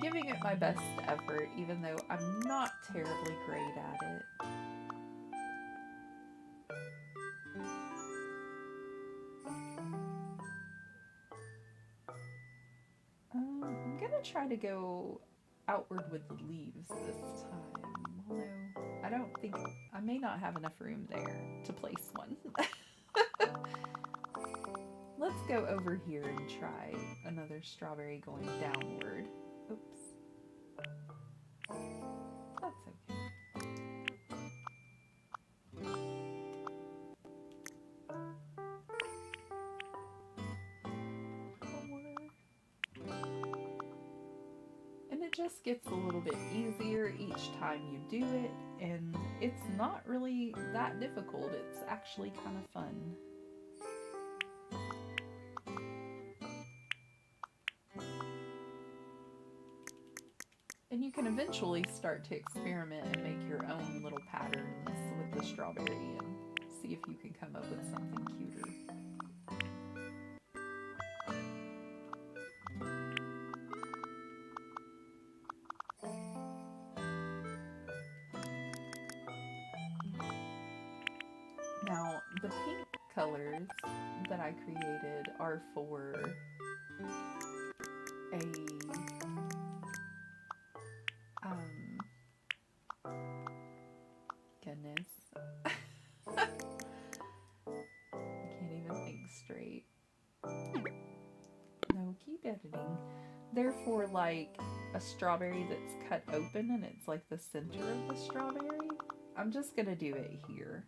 Giving it my best effort, even though I'm not terribly great at it. I'm gonna try to go outward with the leaves this time. Although I don't think I may not have enough room there to place one. Let's go over here and try another strawberry going downward. Oops. That's okay. And it just gets a little bit easier each time you do it, and it's not really that difficult. It's actually kind of fun. And you can eventually start to experiment and make your own little patterns with the strawberry and see if you can come up with something cuter. Now, the pink colors that I created are for a goodness. I can't even think straight. No, keep editing. They're for like a strawberry that's cut open and it's like the center of the strawberry. I'm just gonna do it here.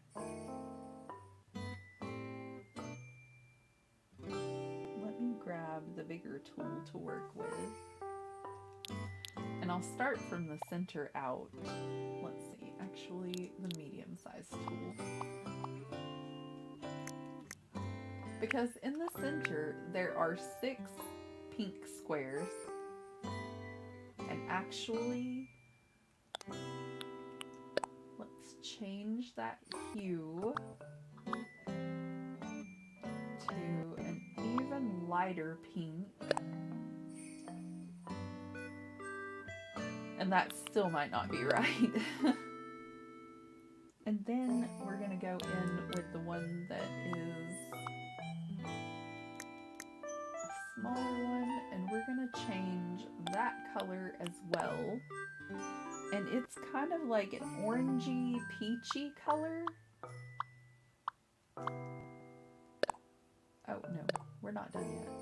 Let me grab the bigger tool to work with. And I'll start from the center out. Let's see, actually the medium-sized tool. Because in the center there are 6 pink squares. And actually, let's change that hue to an even lighter pink. And that still might not be right. And then we're going to go in with the one that is a smaller one, and we're going to change that color as well. And it's kind of like an orangey, peachy color. Oh no, we're not done yet.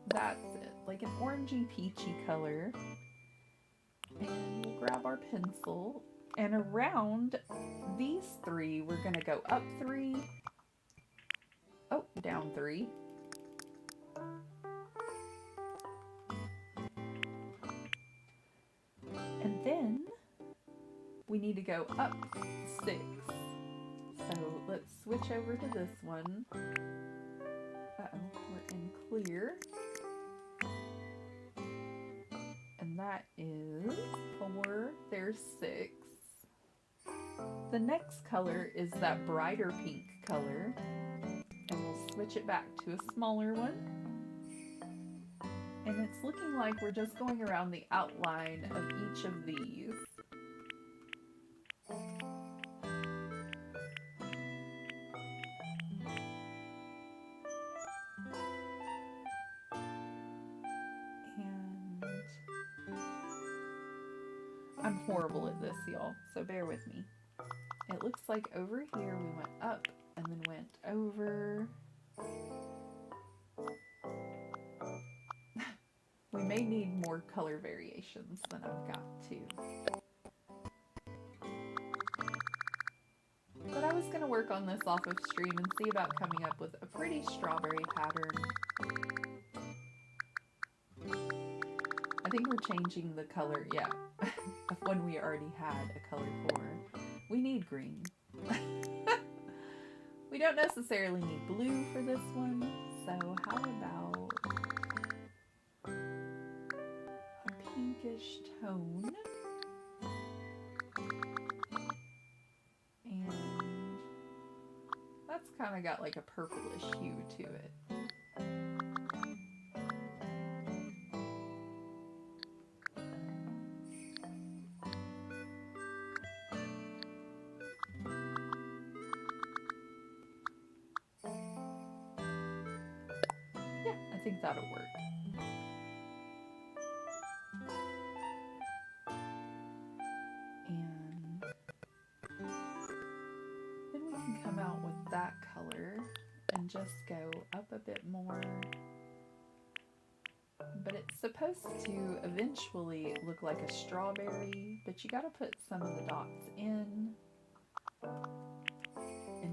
That's it, like an orangey, peachy color. And we'll grab our pencil, and around these 3, we're gonna go up 3, oh, down 3. And then we need to go up 6. So let's switch over to this one. Uh-oh, we're in clear. And that is 4, there's 6. The next color is that brighter pink color. And we'll switch it back to a smaller one. And it's looking like we're just going around the outline of each of these. And I'm horrible at this, y'all, so bear with me. It looks like over here we went up and then went over. We may need more color variations than I've got too. But I was going to work on this off of stream and see about coming up with a pretty strawberry pattern. I think we're changing the color, yeah, of one we already had a color for. We need green. We don't necessarily need blue for this one, so how about a pinkish tone? And that's kind of got like a purplish hue to it. Yeah, I think that'll work. that color and just go up a bit more. But it's supposed to eventually look like a strawberry, but you gotta put some of the dots in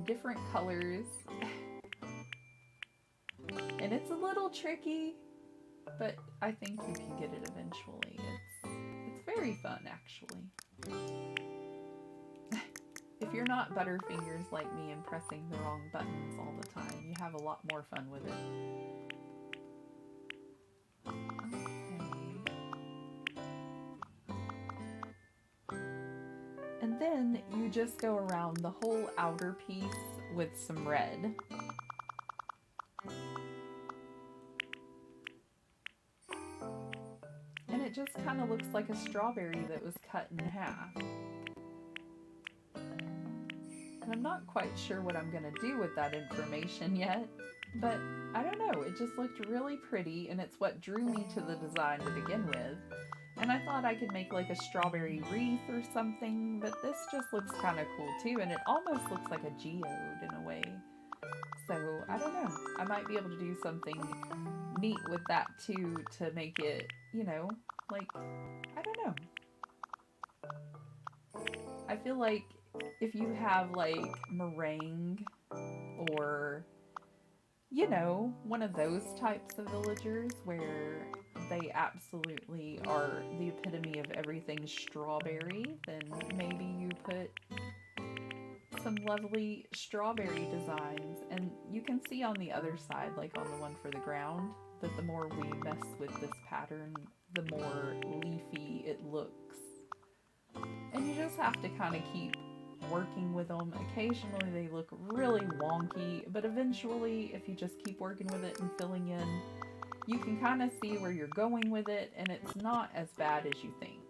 different colors. And it's a little tricky, but I think you can get it eventually. It's very fun, actually. If you're not butterfingers like me and pressing the wrong buttons all the time, you have a lot more fun with it. And then you just go around the whole outer piece with some red. And it just kind of looks like a strawberry that was cut in half. And I'm not quite sure what I'm going to do with that information yet, but I don't know, it just looked really pretty, and it's what drew me to the design to begin with. And I thought I could make like a strawberry wreath or something, but this just looks kind of cool too, and it almost looks like a geode in a way. So, I don't know, I might be able to do something neat with that too to make it, you know, like, I don't know. I feel like if you have like meringue or, you know, one of those types of villagers where they absolutely are the epitome of everything strawberry, then maybe you put some lovely strawberry designs. And you can see on the other side, like on the one for the ground, that the more we mess with this pattern, the more leafy it looks. And you just have to kind of keep working with them. Occasionally they look really wonky, but eventually if you just keep working with it and filling in, you can kind of see where you're going with it, and it's not as bad as you think.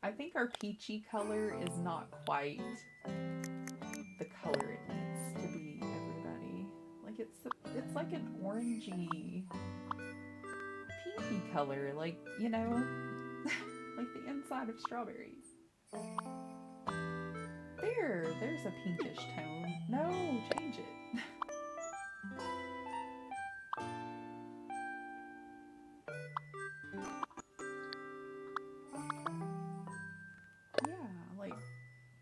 I think our peachy color is not quite the color it needs to be, everybody. Like it's like an orangey, pinky color, like, you know, like the inside of strawberries. There's a pinkish tone. No, change it. Yeah, like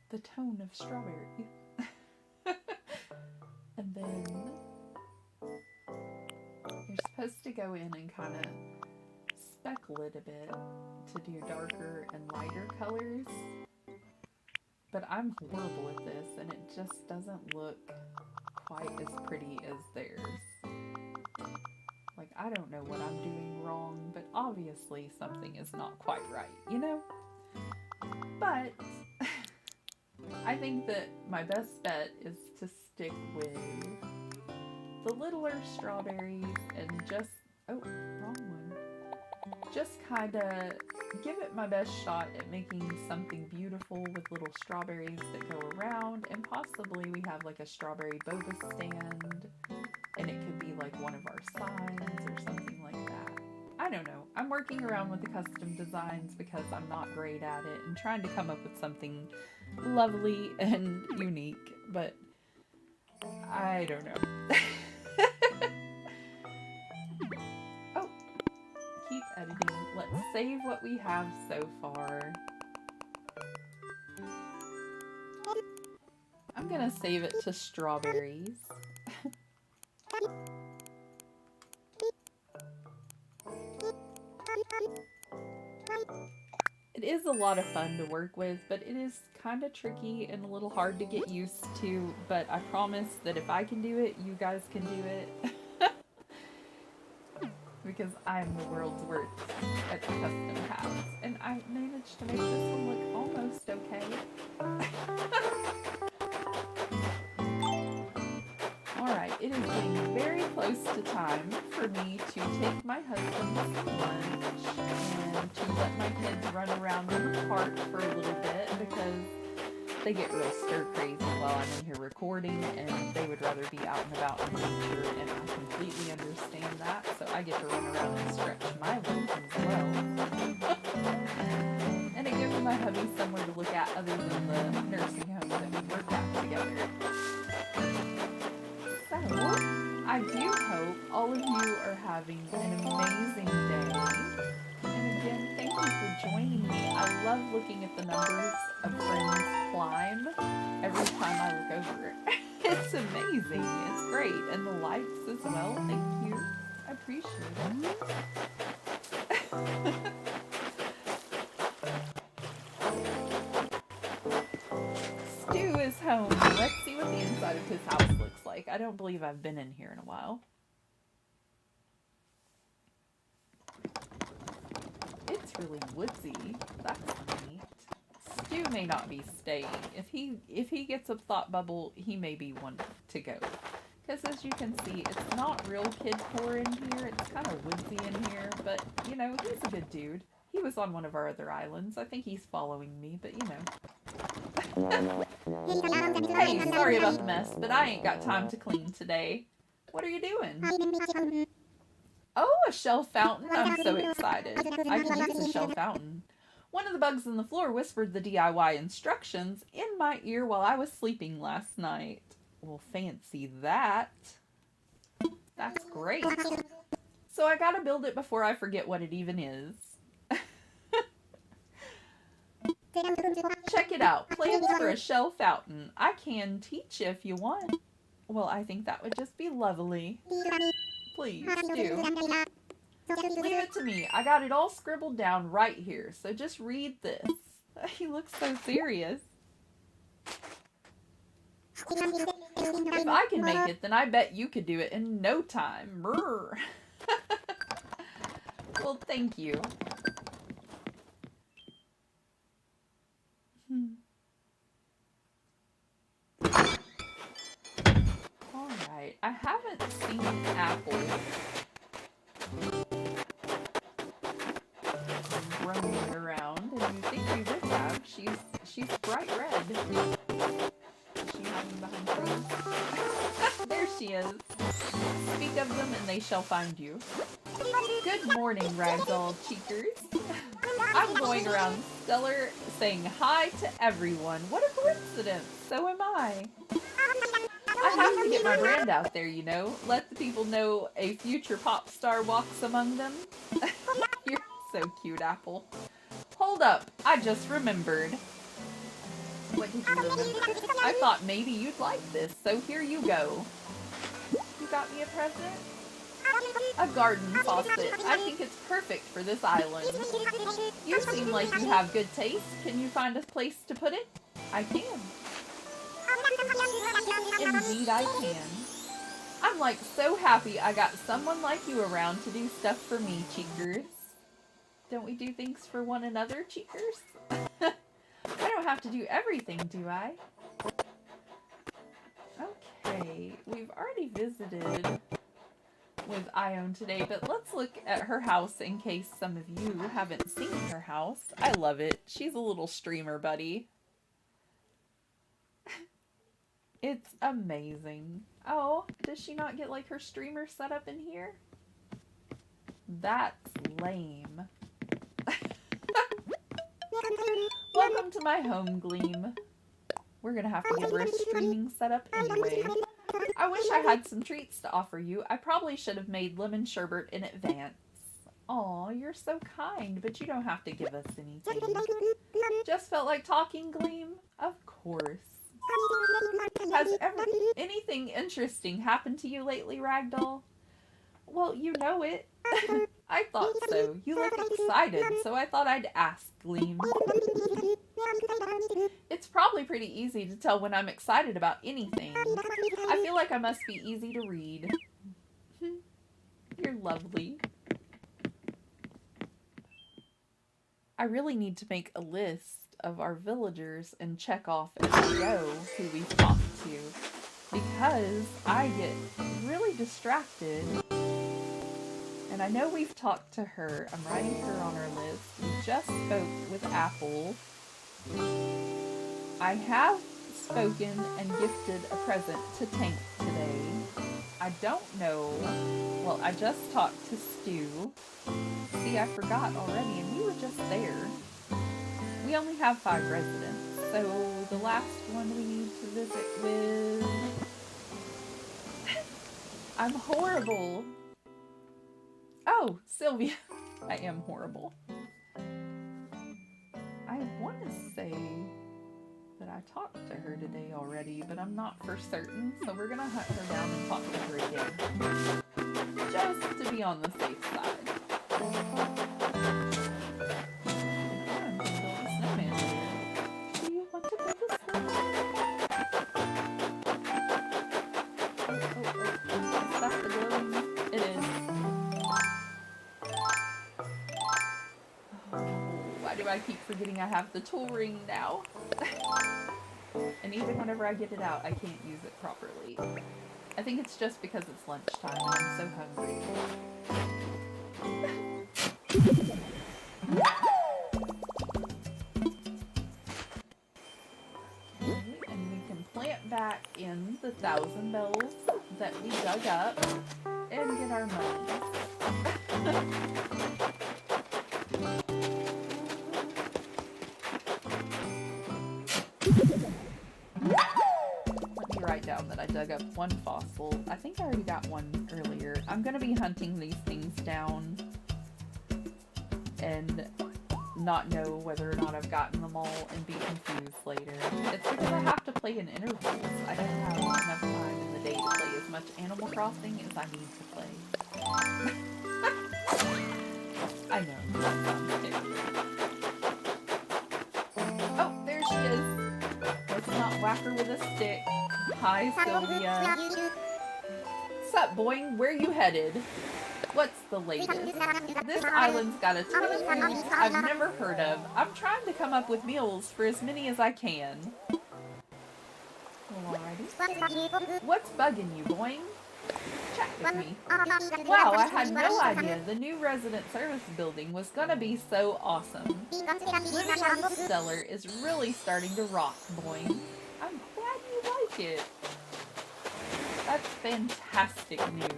the tone of strawberry. And then you're supposed to go in and kind of speckle it a bit to do darker and lighter colors. But I'm horrible at this, and it just doesn't look quite as pretty as theirs. Like, I don't know what I'm doing wrong, but obviously something is not quite right, you know? But I think that my best bet is to stick with the littler strawberries and just, oh, wrong one. Just kind of give it my best shot at making something beautiful with little strawberries that go around, and possibly we have like a strawberry boba stand, and it could be like one of our signs or something like that. I don't know. I'm working around with the custom designs because I'm not great at it and trying to come up with something lovely and unique, but I don't know. Oh, keep editing. Let's save what we have so far. I'm gonna save it to strawberries. It is a lot of fun to work with, but it is kind of tricky and a little hard to get used to, but I promise that if I can do it, you guys can do it. Because I'm the world's worst at the custom house, and I managed to make this one look almost okay. Alright, it is getting very close to time for me to take my husband's lunch and to let my kids run around in the park for a little bit because they get real stir-crazy while I'm in here recording, and they would rather be out and about in nature, and I completely understand that, so I get to run around and stretch my legs as well. And it gives my hubby somewhere to look at other than the nursing home that we work at together. I do hope all of you are having an amazing day. And again, thank you for joining me. I love looking at the numbers of friends climb every time I look over it. It's amazing. It's great. And the likes as well. Thank you. I appreciate it. Stu is home. Let's see what the inside of his house looks like. I don't believe I've been in here in a while. It's really woodsy. That's neat. Stu may not be staying. If he gets a thought bubble, he may be one to go. Because as you can see, it's not real kid core in here. It's kind of woodsy in here, but you know, he's a good dude. He was on one of our other islands. I think he's following me, but you know. Hey, sorry about the mess, but I ain't got time to clean today. What are you doing? Oh, a shell fountain. I'm so excited. I can use a shell fountain. One of the bugs on the floor whispered the DIY instructions in my ear while I was sleeping last night. Well, fancy that. That's great. So I gotta build it before I forget what it even is. Check it out. Plans for a shell fountain. I can teach you if you want. Well, I think that would just be lovely. Please do. Leave it to me. I got it all scribbled down right here. So just read this. He looks so serious. If I can make it, then I bet you could do it in no time. Brr. Well, thank you. Alright, I haven't seen Apple roaming around, and you think we would have. She's bright red. Is she hiding behind trees? There she is. Speak of them and they shall find you. Good morning, ragdoll cheekers. I'm going around Stellar saying hi to everyone. What a coincidence. So am I. I have to get my brand out there, you know. Let the people know a future pop star walks among them. You're so cute, Apple. Hold up. I just remembered. What did you remember? I thought maybe you'd like this, so here you go. You got me a present? A garden faucet. I think it's perfect for this island. You seem like you have good taste. Can you find a place to put it? I can. Indeed I can. I'm like so happy I got someone like you around to do stuff for me, cheekers. Don't we do things for one another, cheekers? I don't have to do everything, do I? Okay, we've already visited with Ione today, but let's look at her house in case some of you haven't seen her house. I love it. She's a little streamer buddy. It's amazing. Oh, does she not get like her streamer set up in here? That's lame. Welcome to my home, Gleam. We're gonna have to give her a streaming setup anyway. I wish I had some treats to offer you. I probably should have made lemon sherbet in advance. Aw, you're so kind, but you don't have to give us anything. Just felt like talking, Gleam? Of course. Has anything interesting happened to you lately, Ragdoll? Well, you know it. I thought so. You look excited, so I thought I'd ask, Gleam. It's probably pretty easy to tell when I'm excited about anything. I feel like I must be easy to read. You're lovely. I really need to make a list of our villagers and check off as we go who we've talked to, because I get really distracted. And I know we've talked to her. I'm writing her on our list. We just spoke with Apple. I have spoken and gifted a present to Tank today. I don't know. Well, I just talked to Stu. See, I forgot already, and we were just there. We only have 5 residents, so the last one we need to visit with I'm horrible. Oh, Sylvia. I am horrible. I want to say that I talked to her today already, but I'm not for certain, so we're gonna hunt her down and talk to her again. Just to be on the safe side. I'm gonna build a snowman later. Do you want to build a snowman? Oh, is that the glowing? It is. Why do I keep forgetting I have the tool ring now? And even whenever I get it out, I can't use it properly. I think it's just because it's lunchtime and I'm so hungry. Okay, and we can plant back in the 1,000 bells that we dug up and get our money. Let me write down that I dug up one fossil. I think I already got one earlier. I'm going to be hunting these things down and not know whether or not I've gotten them all and be confused later. It's because I have to play in intervals. I don't have enough time in the day to play as much Animal Crossing as I need to play. I know, that sounds terrible. Oh, there she is. Let's not whack her with a stick. Hi, Sylvia. Sup, boing? Where you headed? What's the latest? This island's got a ton of foods I've never heard of. I'm trying to come up with meals for as many as I can. Alrighty. What's bugging you, boing? Chat with me. Wow, I had no idea the new resident service building was gonna be so awesome. Living on the cellar is really starting to rock, boing. I'm glad you like it. That's fantastic news.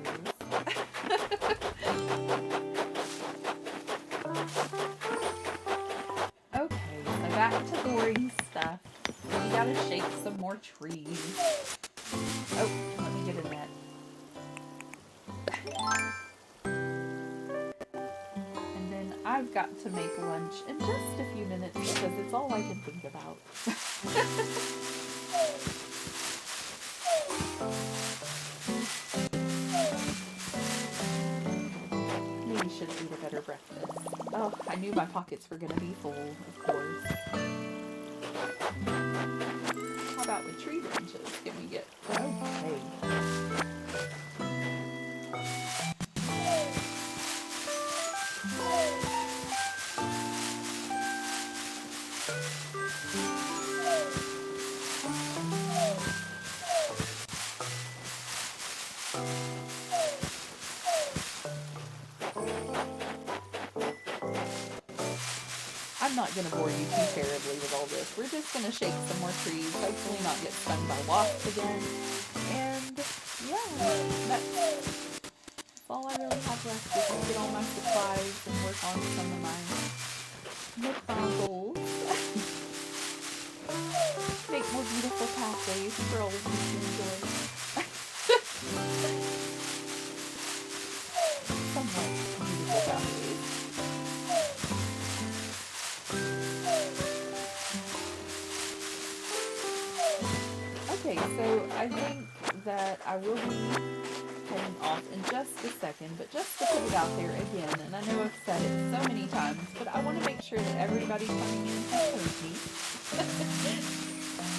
Okay, so back to boring stuff. We gotta shake some more trees. Oh, let me get in that. And then I've got to make lunch in just a few minutes because it's all I can think about. Maybe should eat a better breakfast. Oh, I knew my pockets were going to be full, of course. How about with tree branches? Can we get... Okay. I'm not going to bore you too terribly with all this. We're just going to shake some more trees, hopefully not get stung by wasps again. And yeah, that's all I really have left is to get all my supplies and work on some of my McDonald's. Make more beautiful pathways for all of you to enjoy. Somewhat beautiful pathways. Okay, so I think that I will be heading off in just a second, but just to put it out there again, and I know I've said it so many times, but I want to make sure that everybody coming in has heard me.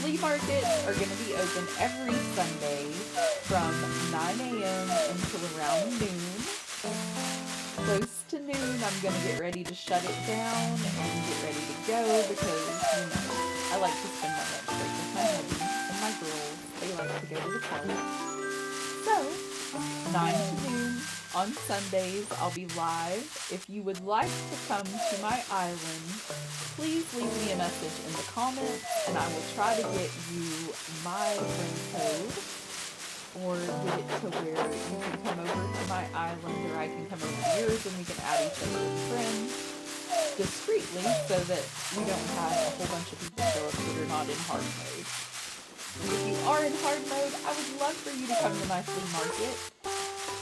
Flea markets are going to be open every Sunday from 9 a.m. until around noon. Close to noon, I'm going to get ready to shut it down and get ready to go because, you know, I like to spend my lunch break with my hubby and my girls. They like to go to the park. So, 9 to noon on Sundays, I'll be live. If you would like to come to my island, please leave me a message in the comments and I will try to get you my friend code or get it to where you can come over to my island or I can come over to yours and we can add each other as friends discreetly so that we don't have a whole bunch of people show up that are not in hard mode. And if you are in hard mode, I would love for you to come to my flea market.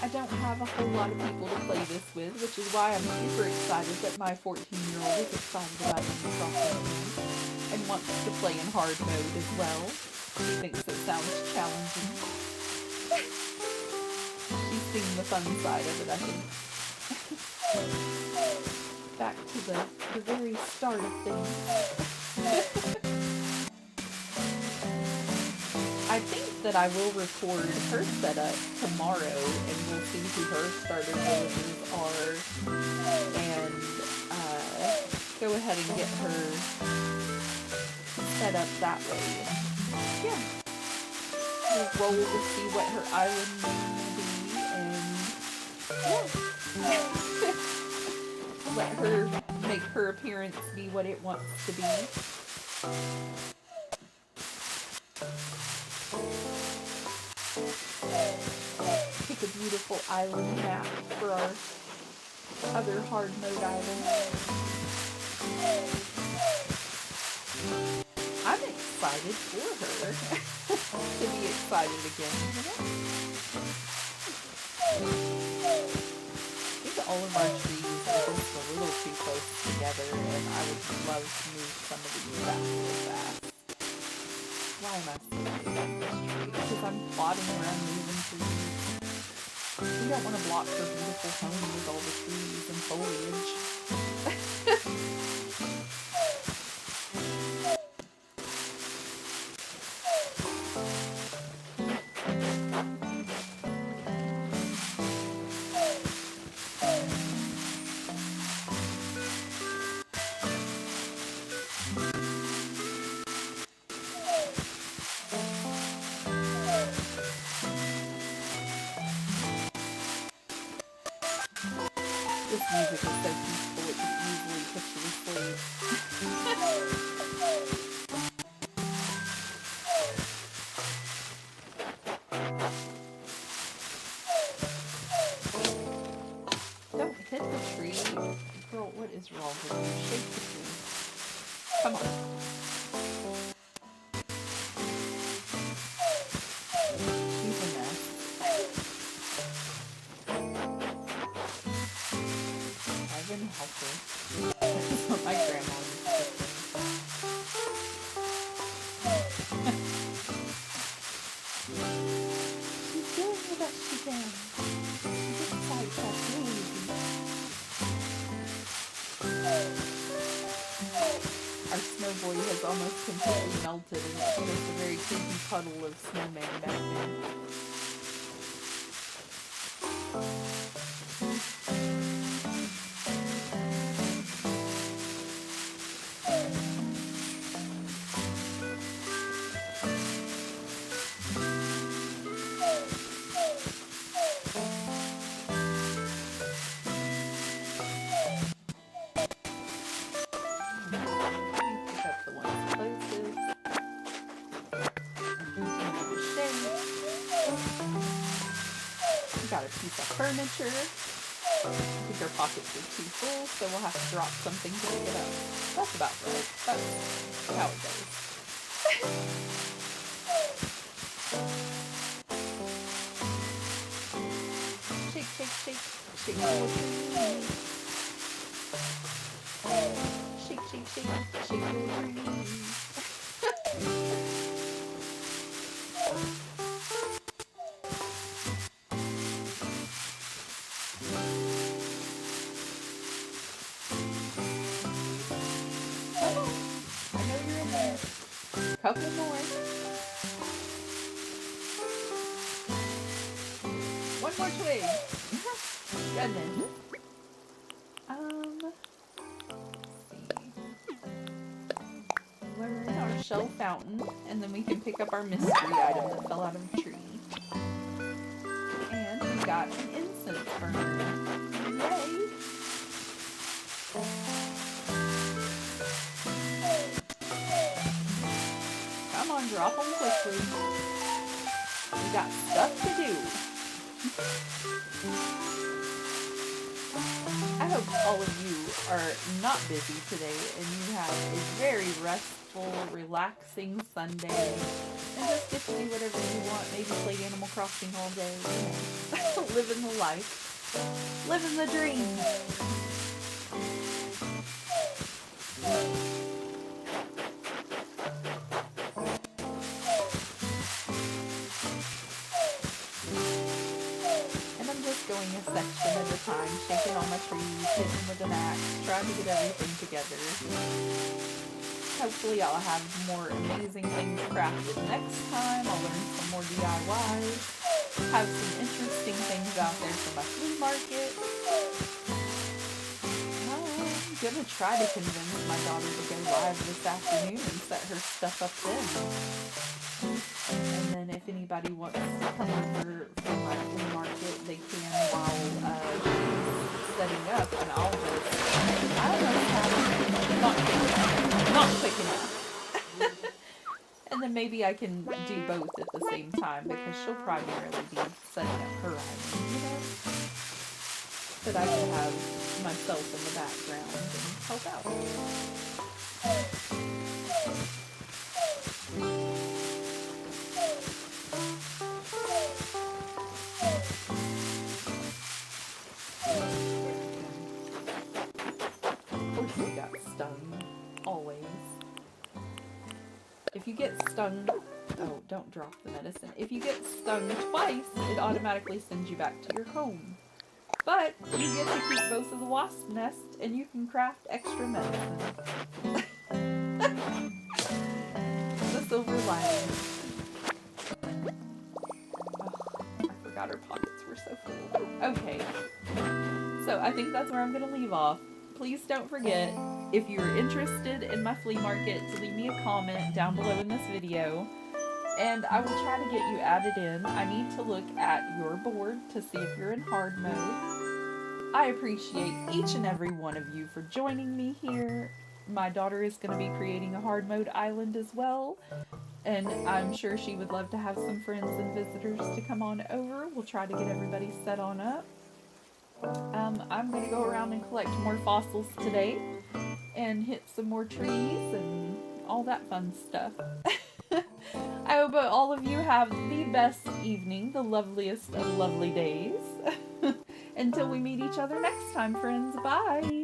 I don't have a whole lot of people to play this with, which is why I'm super excited that my 14-year-old is excited about Minecraft and wants to play in hard mode as well. She thinks it sounds challenging. She's seen the fun side of it, I think. Back to the very start of things. I think that I will record her setup tomorrow, and we'll see who her starter villagers are, and go ahead and get her set up that way. Yeah. We'll roll to see what her island name will be, and yeah. Let her make her appearance be what it wants to be. Pick a beautiful island map for our other hard mode island. I'm excited for her to be excited again. I think all of our trees are just a little too close together, and I would love to move some of these back real fast. Why am I so about this tree? Because I'm plotting where I'm moving trees. We don't want to block her beautiful home with all the trees and foliage. This music is so peaceful, it could easily put you to sleep. Don't hit the tree. Girl, what is wrong with you? Shake the tree. Come on. She's a mess. I'm gonna help her. That's what my grandma used to say. She's doing the best she can. This site's so crazy. Our snow boy has almost completely melted, and it's just a very creepy puddle of snowman back there. Got a piece of furniture. I think our pockets are too full, so we'll have to drop something to pick it up. That's about right. That's how it goes. Shake, shake, shake. Shake your tree. Shake, shake, shake. Shake your tree. Couple more. One more twig. Goodness. Let's see. We're in our shell fountain, and then we can pick up our mystery item that fell out of the tree. And we got an incense burner. Yay! Come on, drop them quickly. We got stuff to do. I hope all of you are not busy today and you have a very restful, relaxing Sunday and just Get to do whatever you want. Maybe play Animal Crossing all day. You know. Living the life. Living the dream. Going a section at a time, shaking all my trees, hitting with an axe, trying to get everything together. Hopefully I'll have more amazing things crafted next time. I'll learn some more DIYs, have some interesting things out there for my flea market. I'm gonna try to convince my daughter to go live this afternoon and set her stuff up then. And then if anybody wants to come over for my flea market, they can while she's setting up, and I'll just, I don't know, not quick enough. And then maybe I can do both at the same time, because she'll primarily be setting up her island, you know? But I can have myself in the background and help out. If you get stung, oh, don't drop the medicine. If you get stung twice, it automatically sends you back to your home. But you get to keep both of the wasp nests, and you can craft extra medicine. The silver lining. Oh, I forgot our pockets were so full. Okay, so I think that's where I'm going to leave off. Please don't forget, if you're interested in my flea market, to leave me a comment down below in this video, and I will try to get you added in. I need to look at your board to see if you're in hard mode. I appreciate each and every one of you for joining me here. My daughter is going to be creating a hard mode island as well, and I'm sure she would love to have some friends and visitors to come on over. We'll try to get everybody set on up. I'm going to go around and collect more fossils today and hit some more trees and all that fun stuff. I hope all of you have the best evening, the loveliest of lovely days. Until we meet each other next time, friends. Bye!